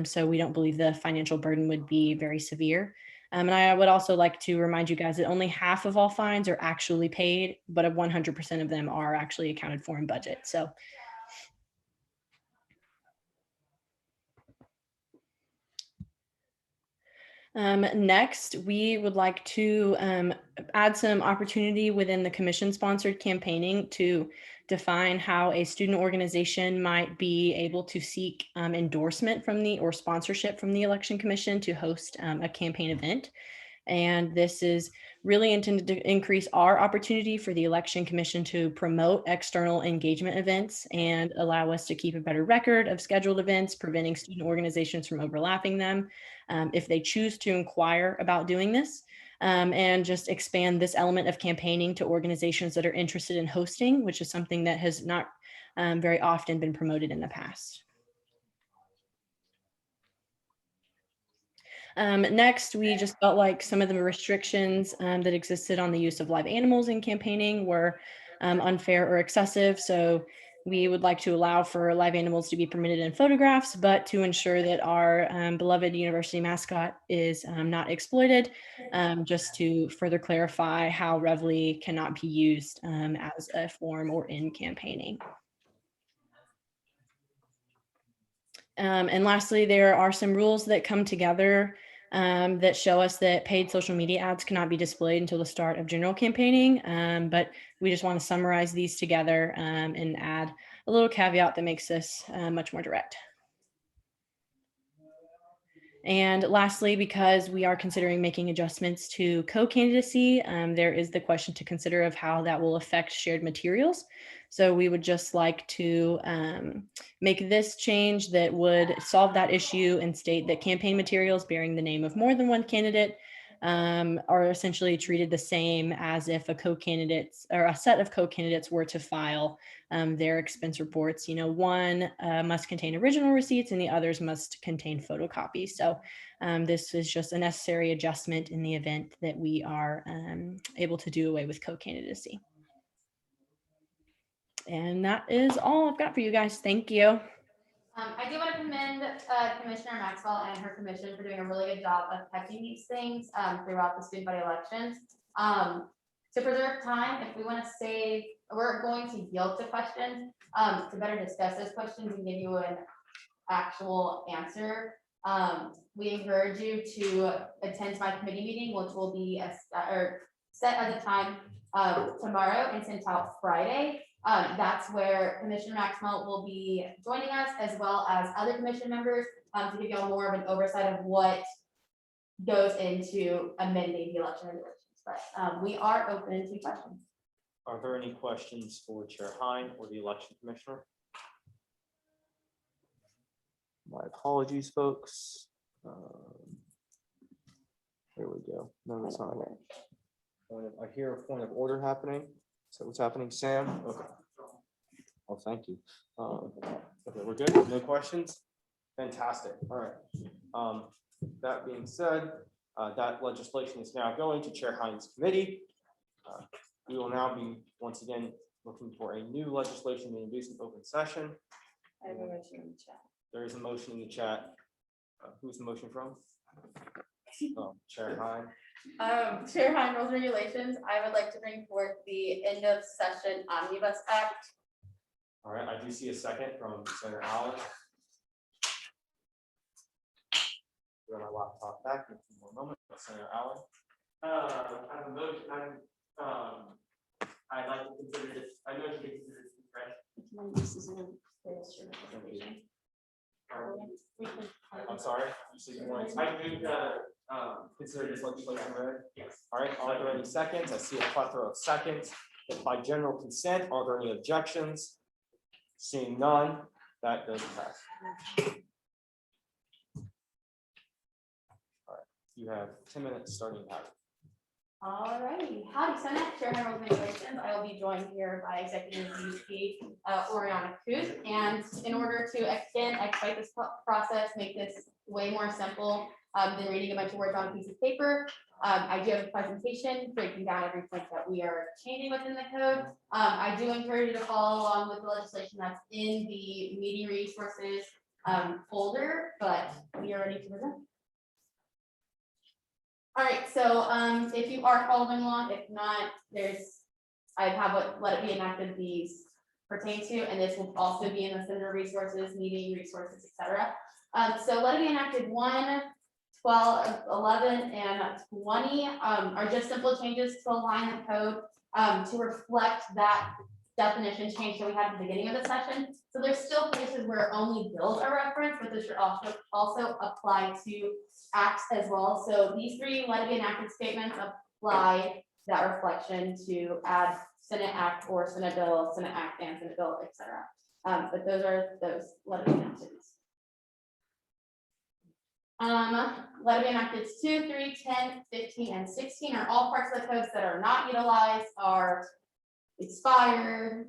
So we don't believe the financial burden would be very severe. And I would also like to remind you guys that only half of all fines are actually paid, but 100% of them are actually accounted for in budget. So next, we would like to add some opportunity within the commission-sponsored campaigning to define how a student organization might be able to seek endorsement from or sponsorship from the Election Commission to host a campaign event. And this is really intended to increase our opportunity for the Election Commission to promote external engagement events and allow us to keep a better record of scheduled events, preventing student organizations from overlapping them if they choose to inquire about doing this, and just expand this element of campaigning to organizations that are interested in hosting, which is something that has not very often been promoted in the past. Next, we just felt like some of the restrictions that existed on the use of live animals in campaigning were unfair or excessive. So we would like to allow for live animals to be permitted in photographs, but to ensure that our beloved university mascot is not exploited, just to further clarify how Revly cannot be used as a form or in campaigning. And lastly, there are some rules that come together that show us that paid social media ads cannot be displayed until the start of general campaigning. But we just want to summarize these together and add a little caveat that makes this much more direct. And lastly, because we are considering making adjustments to co-candidacy, there is the question to consider of how that will affect shared materials. So we would just like to make this change that would solve that issue and state that campaign materials bearing the name of more than one candidate are essentially treated the same as if a co-candidate or a set of co-candidates were to file their expense reports. You know, one must contain original receipts and the others must contain photocopies. So this is just a necessary adjustment in the event that we are able to do away with co-candidacy. And that is all I've got for you guys. Thank you. I do want to commend Commissioner Maxwell and her commission for doing a really good job of catching these things throughout the student body elections. To preserve time, if we want to save, we're going to yield to questions to better discuss those questions and give you an actual answer. We encourage you to attend my committee meeting, which will be set at a time tomorrow and sent out Friday. That's where Commissioner Maxwell will be joining us, as well as other commission members, to give you all more of an oversight of what goes into amending the election regulations. But we are open to questions. Are there any questions for Chair Hein or the election commissioner? My apologies, folks. Here we go. No, that's not it. I hear a point of order happening. So what's happening, Sam? Okay. Oh, thank you. Okay, we're good. No questions. Fantastic. All right. That being said, that legislation is now going to Chair Hein's committee. We will now be once again looking for a new legislation to introduce an open session. I have a motion in the chat. There is a motion in the chat. Who's the motion from? Oh, Chair Hein. Chair Hein, rules and regulations, I would like to bring forth the end of session omnibus act. All right, I do see a second from Senator Allen. We're on my laptop back in a few more moments. Senator Allen. I have a motion, I'd like to consider this, I know you can consider this fresh. This is an I'm sorry. You said you wanted to I move consider this legislation read? yes. All right, are there any seconds? I see a plethora of seconds. By general consent, are there any objections? Seeing none, that does pass. All right, you have 10 minutes starting now. All righty. Howdy, Senate. Chair Hein, rules and regulations. I will be joined here by Executive VP Oriana Cruz. And in order to expedite this process, make this way more simple than reading a bunch of words on a piece of paper, I do have a presentation breaking down every point that we are changing within the code. I do encourage you to follow along with the legislation that's in the meeting resources folder, but we are ready to present. All right, so if you are following along, if not, I have what let it be enacted these pertain to, and this will also be in the Senator resources, meeting resources, etc. So let it be enacted 1, 12, 11, and 20 are just simple changes to align the code to reflect that definition change that we had at the beginning of the session. So there's still places where only bills are referenced, but this should also apply to acts as well. So these 3 let it be enacted statements apply that reflection to add Senate Act or Senate Bill, Senate Act, and Senate Bill, etc. But those are those let it be enacted. Let it be enacted 2, 3, 10, 15, and 16 are all parts of the codes that are not utilized, are expired.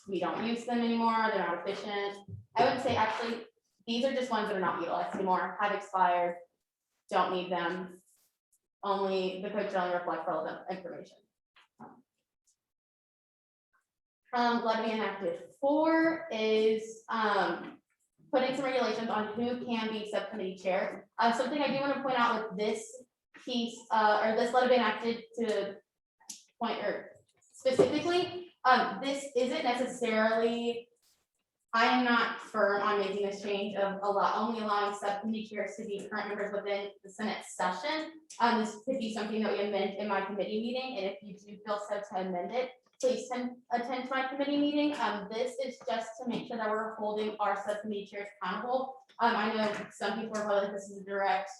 We don't use them anymore. They're not efficient. I would say actually, these are just ones that are not utilized anymore, have expired. don't need them. Only, the code should only reflect relevant information. Let me enacted 4 is, putting some regulations on who can be subcommittee chair. Something I do want to point out with this piece, or this let it be enacted to point, or specifically, this isn't necessarily, I am not firm on making this change of only allowing subcommittee chairs to be current members within the Senate session. This could be something that we amend in my committee meeting, and if you do feel so to amend it, please attend my committee meeting. This is just to make sure that we're holding our subcommittee chairs accountable. I know some people are probably like, this is a direct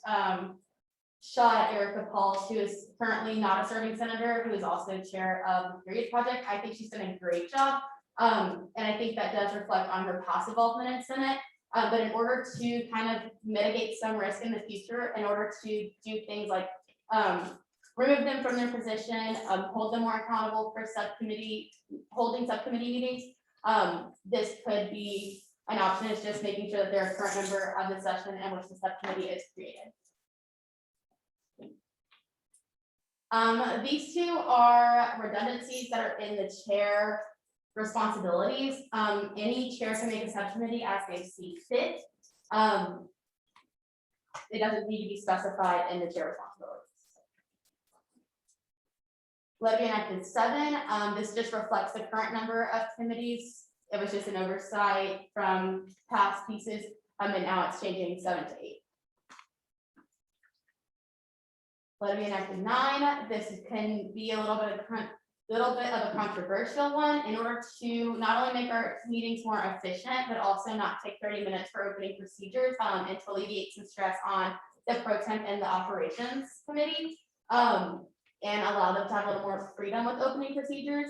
shot at Erica Pauls, who is currently not a serving senator, who is also chair of the Period Project. I think she's done a great job. And I think that does reflect on her past involvement in Senate. But in order to kind of mitigate some risk in the future, in order to do things like remove them from their position, hold them more accountable for holding subcommittee meetings, this could be an option. It's just making sure that they're a current member of the session in which the subcommittee is created. These 2 are redundancies that are in the chair responsibilities. Any chair can make a subcommittee as they see fit. It doesn't need to be specified in the chair responsibilities. Let me enacted 7. This just reflects the current number of committees. It was just an oversight from past pieces, and now it's changing 7 to 8. Let me enacted 9. This can be a little bit of a controversial one in order to not only make our meetings more efficient, but also not take 30 minutes for opening procedures, and to alleviate some stress on the pro temp and the operations committee, and allow them to have a little more freedom with opening procedures.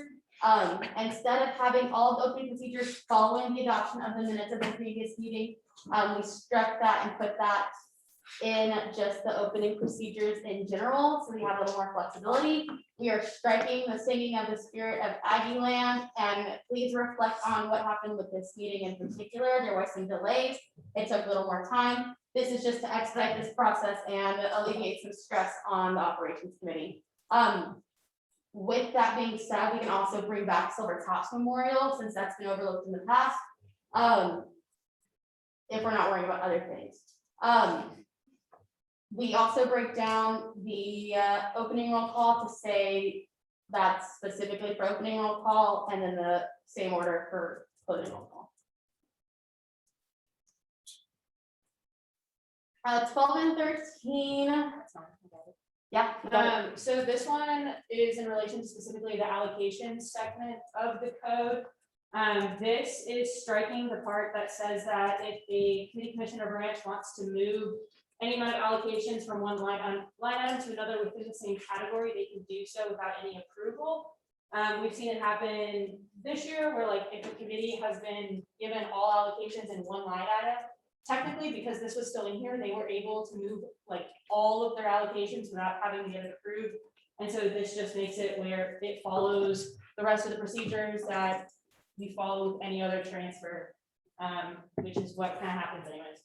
Instead of having all of the opening procedures following the adoption of the minutes of the previous meeting, we struck that and put that in just the opening procedures in general, so we have a little more flexibility. We are striking the singing of the spirit of Aggie Land, and please reflect on what happened with this meeting in particular. There were some delays. It took a little more time. This is just to expedite this process and alleviate some stress on the operations committee. With that being said, we can also bring back Silver Tops Memorial, since that's been overlooked in the past, if we're not worrying about other things. We also break down the opening roll call to say that's specifically for opening roll call, and then the same order for closing roll call. 12 and 13. Yeah. So this one is in relation to specifically the allocation segment of the code. This is striking the part that says that if a committee, commission, or branch wants to move any amount of allocations from one line item to another within the same category, they can do so without any approval. We've seen it happen this year where, like, if a committee has been given all allocations in one line item, technically, because this was still in here, they were able to move like all of their allocations without having to get it approved. And so this just makes it where it follows the rest of the procedures that we follow with any other transfer, which is what kind of happens anyways.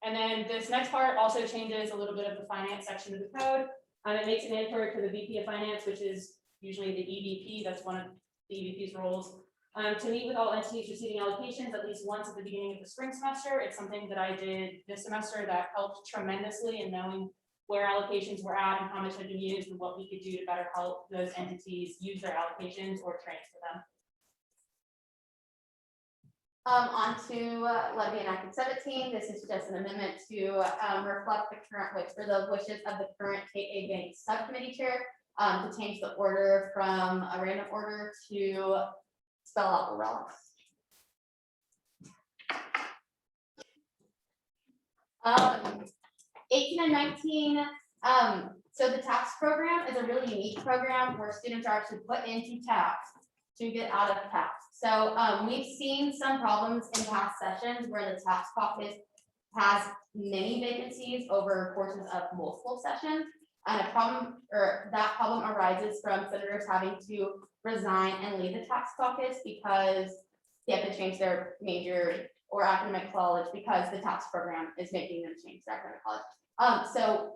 And then this next part also changes a little bit of the finance section of the code. It makes it mandatory for the VP of Finance, which is usually the EVP, that's one of the EVP's roles, to meet with all entities receiving allocations at least once at the beginning of the spring semester. It's something that I did this semester that helped tremendously in knowing where allocations were at and how much had been used and what we could do to better help those entities use their allocations or transfer them. On to levy enacted 17. This is just an amendment to reflect the current wish or the wishes of the current KA Bank subcommittee chair to change the order from a random order to spell out the relics. 18 and 19. So the TAPS program is a really unique program where students are actually put into TAPS to get out of TAPS. So we've seen some problems in past sessions where the TAPS caucus has many vacancies over courses of multiple sessions. And that problem arises from senators having to resign and leave the TAPS caucus because they have to change their major or academic college because the TAPS program is making them change their academic college. So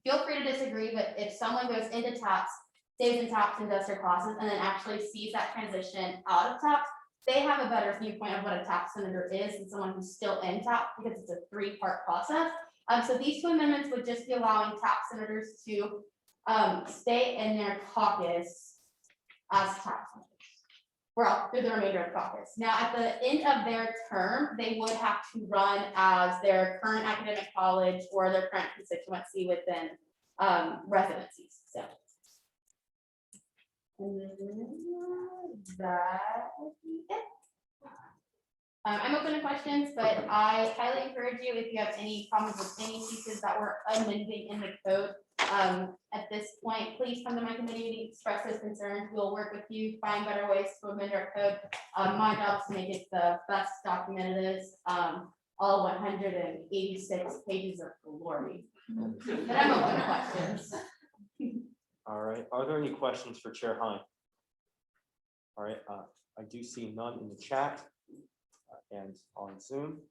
feel free to disagree, but if someone goes into TAPS, stays in TAPS and does their classes, and then actually sees that transition out of TAPS, they have a better viewpoint of what a TAPS senator is than someone who's still in TAPS, because it's a 3-part process. So these 2 amendments would just be allowing TAPS senators to stay in their caucus as TAPS senators through the remainder of caucus. Now, at the end of their term, they would have to run as their current academic college or their current constituency within residencies. So that would be it. I'm open to questions, but I highly encourage you, if you have any problems with any pieces that we're amending in the code, at this point, please come to my committee, express those concerns. We'll work with you, find better ways to amend our code. My job is to make it the best document it is, all 186 pages of glory. But I'm open to questions. All right, are there any questions for Chair Hein? All right, I do see none in the chat and on Zoom.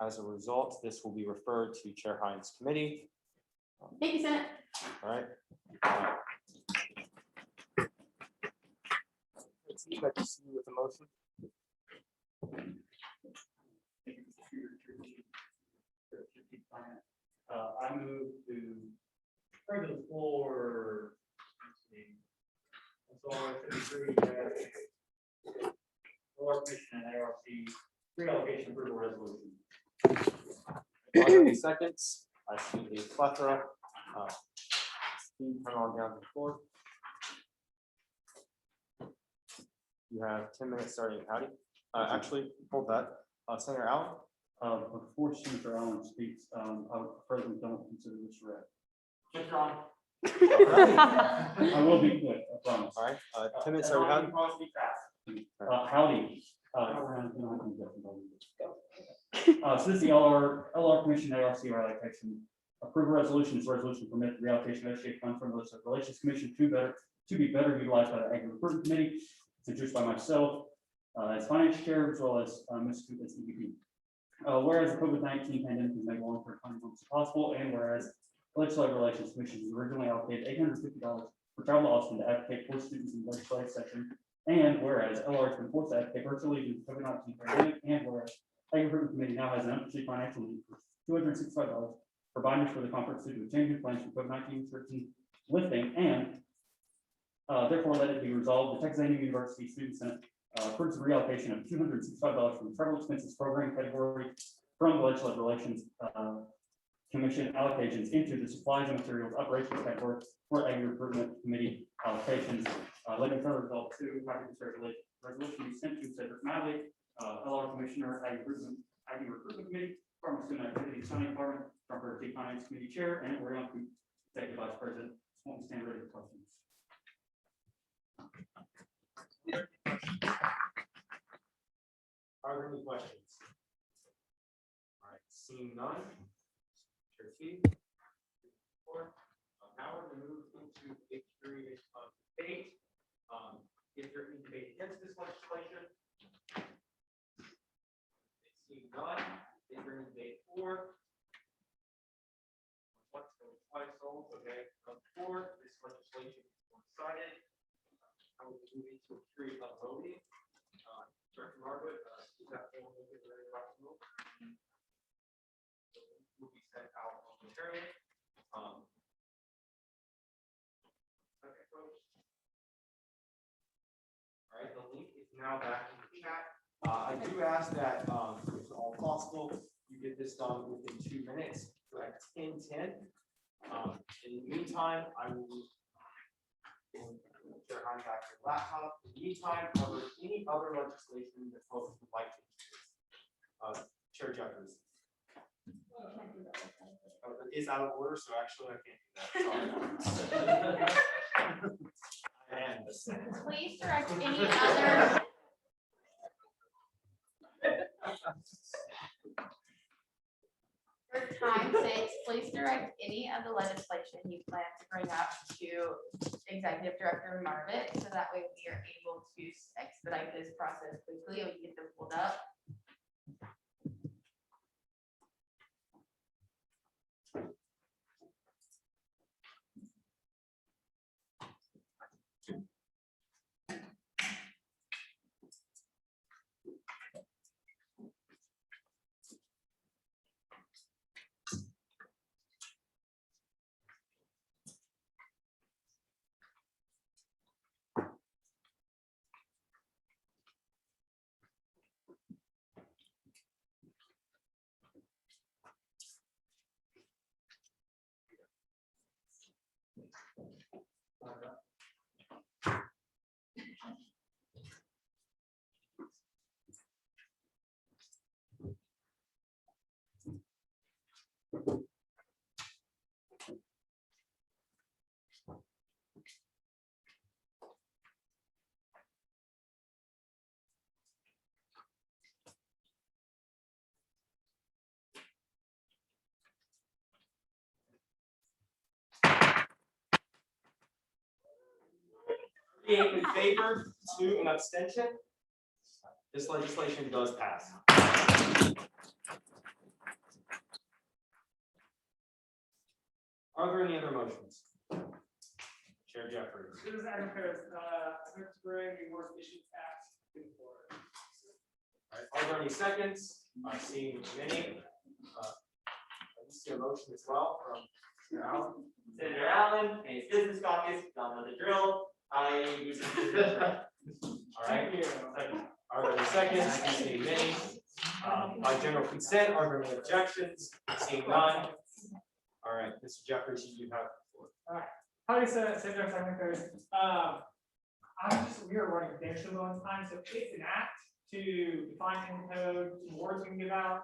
As a result, this will be referred to Chair Hein's committee. Thank you, Senate. All right. Let's see if I can see you with the motion. I move to bring to the floor. That's all I agree that. Or Commission and ARC reallocation approval resolution. Are there any seconds? I see a plethora. Steve, turn on down the floor. You have 10 minutes starting. Howdy. Actually, hold that. Senator Allen. Before Senator Allen speaks, President, don't consider this read. Mr. On. I will be quick, I promise. All right, 10 minutes starting. Howdy. Howdy. So this is the LR Commission ARC reallocation. Approve a resolution. This resolution permit the reallocation of SGA funds from the Legislative Relations Commission to be better utilized by the Ag Recruitment Committee. It's introduced by myself as finance chair, as well as Ms. Scoop as EVP. Whereas the COVID-19 pandemic has made long-term funding possible, and whereas the Legislative Relations Commission has originally allocated $850 for travel to Austin to advocate for students in the legislative session, and whereas LR has been forced to advocate virtually due to the COVID-19 pandemic, and whereas the Ag Recruitment Committee now has an unforeseen financial need for $265 for binders for the conference due to a change in plans for COVID-19 restriction lifting, and therefore let it be resolved, the Texas A&M University Student Senate approves the reallocation of $265 from the travel expenses program category from the Legislative Relations Commission allocations into the supplies and materials operations category for Ag Recruitment Committee allocations. Let me further result to resolution be sent to Cedric Malley, LR Commissioner, Ag Recruitment Committee, Department of Student Activities, Funding Department, Trumper T Finance Committee Chair, and Orion Executive Vice President. Won't stand ready for questions. Are there any questions? All right, seeing none. Chair T. Now we're going to move into a period of debate. If there is debate against this legislation, seeing none. If there is debate for. Once goes twice sold. Okay, for this legislation is one-sided. I will move into a period of voting. Director Margaret, is that will be sent out momentarily. Okay, folks. All right, the link is now back in the chat. I do ask that, if at all possible, you get this done within 2 minutes, so at 10:10. In the meantime, I will Chair Hein back to your laptop. In the meantime, cover any other legislation that folks would like to. Chair Jeffries. It is out of order, so actually I can't do that. Sorry. And Please direct any other. For time's sake, please direct any of the legislation you plan to bring up to Executive Director Marvitt, so that way we are able to expedite this process quickly and we get them pulled up. In favor, 2 an abstention. This legislation does pass. Are there any other motions? Chair Jeffries. This is Adam Harris, to bring the Work Issues Act to the floor. All right, are there any seconds? I see many. I see a motion as well from Senator Allen. Senator Allen and his business caucus, y'all know the drill. All right. Are there any seconds? I see many. By general consent, are there any objections? Seeing none. All right, Mr. Jeffries, you do have the floor. All right, how do you say Secretary? We are running damage control on time, so it's an act to define in code, some words we can give out.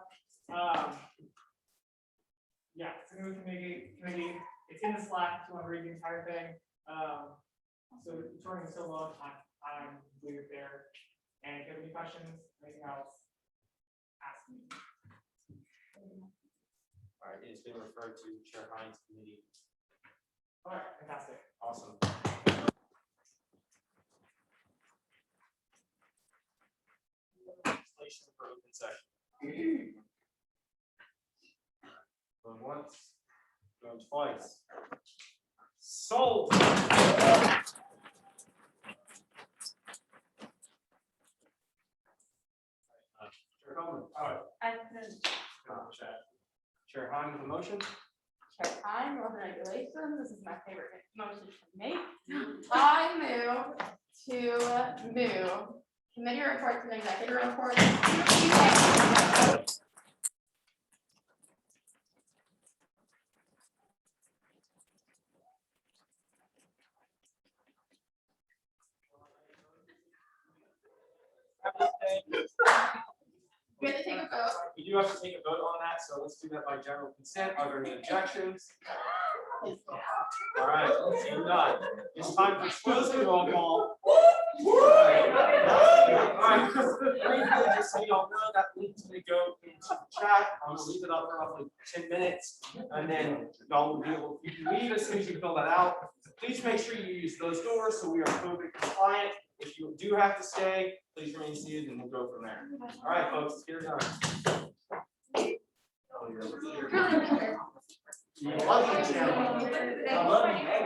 Yeah, it's a new committee, it's in the Slack, if you want to read the entire thing. So it's running so long, I'm completely there. And if you have any questions, anything else, ask me. All right, it's been referred to Chair Hines committee. All right, fantastic. Awesome. Legislation for open session. Going once, going twice. Sold. Chair Coleman. All right. Chair Hines with a motion. Chair time, rules and regulations, this is my favorite motion to make. I move to move committee reports and executive reports. We have to take a vote. We do have to take a vote on that, so let's do that by general consent. Are there any objections? All right, seeing none. It's time for closing roll call. All right, briefly, just so y'all know, that link's gonna go into the chat. I'm gonna leave it up for roughly 10 minutes, and then y'all will be able, you can leave as soon as you fill that out. Please make sure you use those doors so we are COVID compliant. If you do have to stay, please remain seated and we'll go from there. All right, folks, let's get it done. I love you, Chair. I love you, man.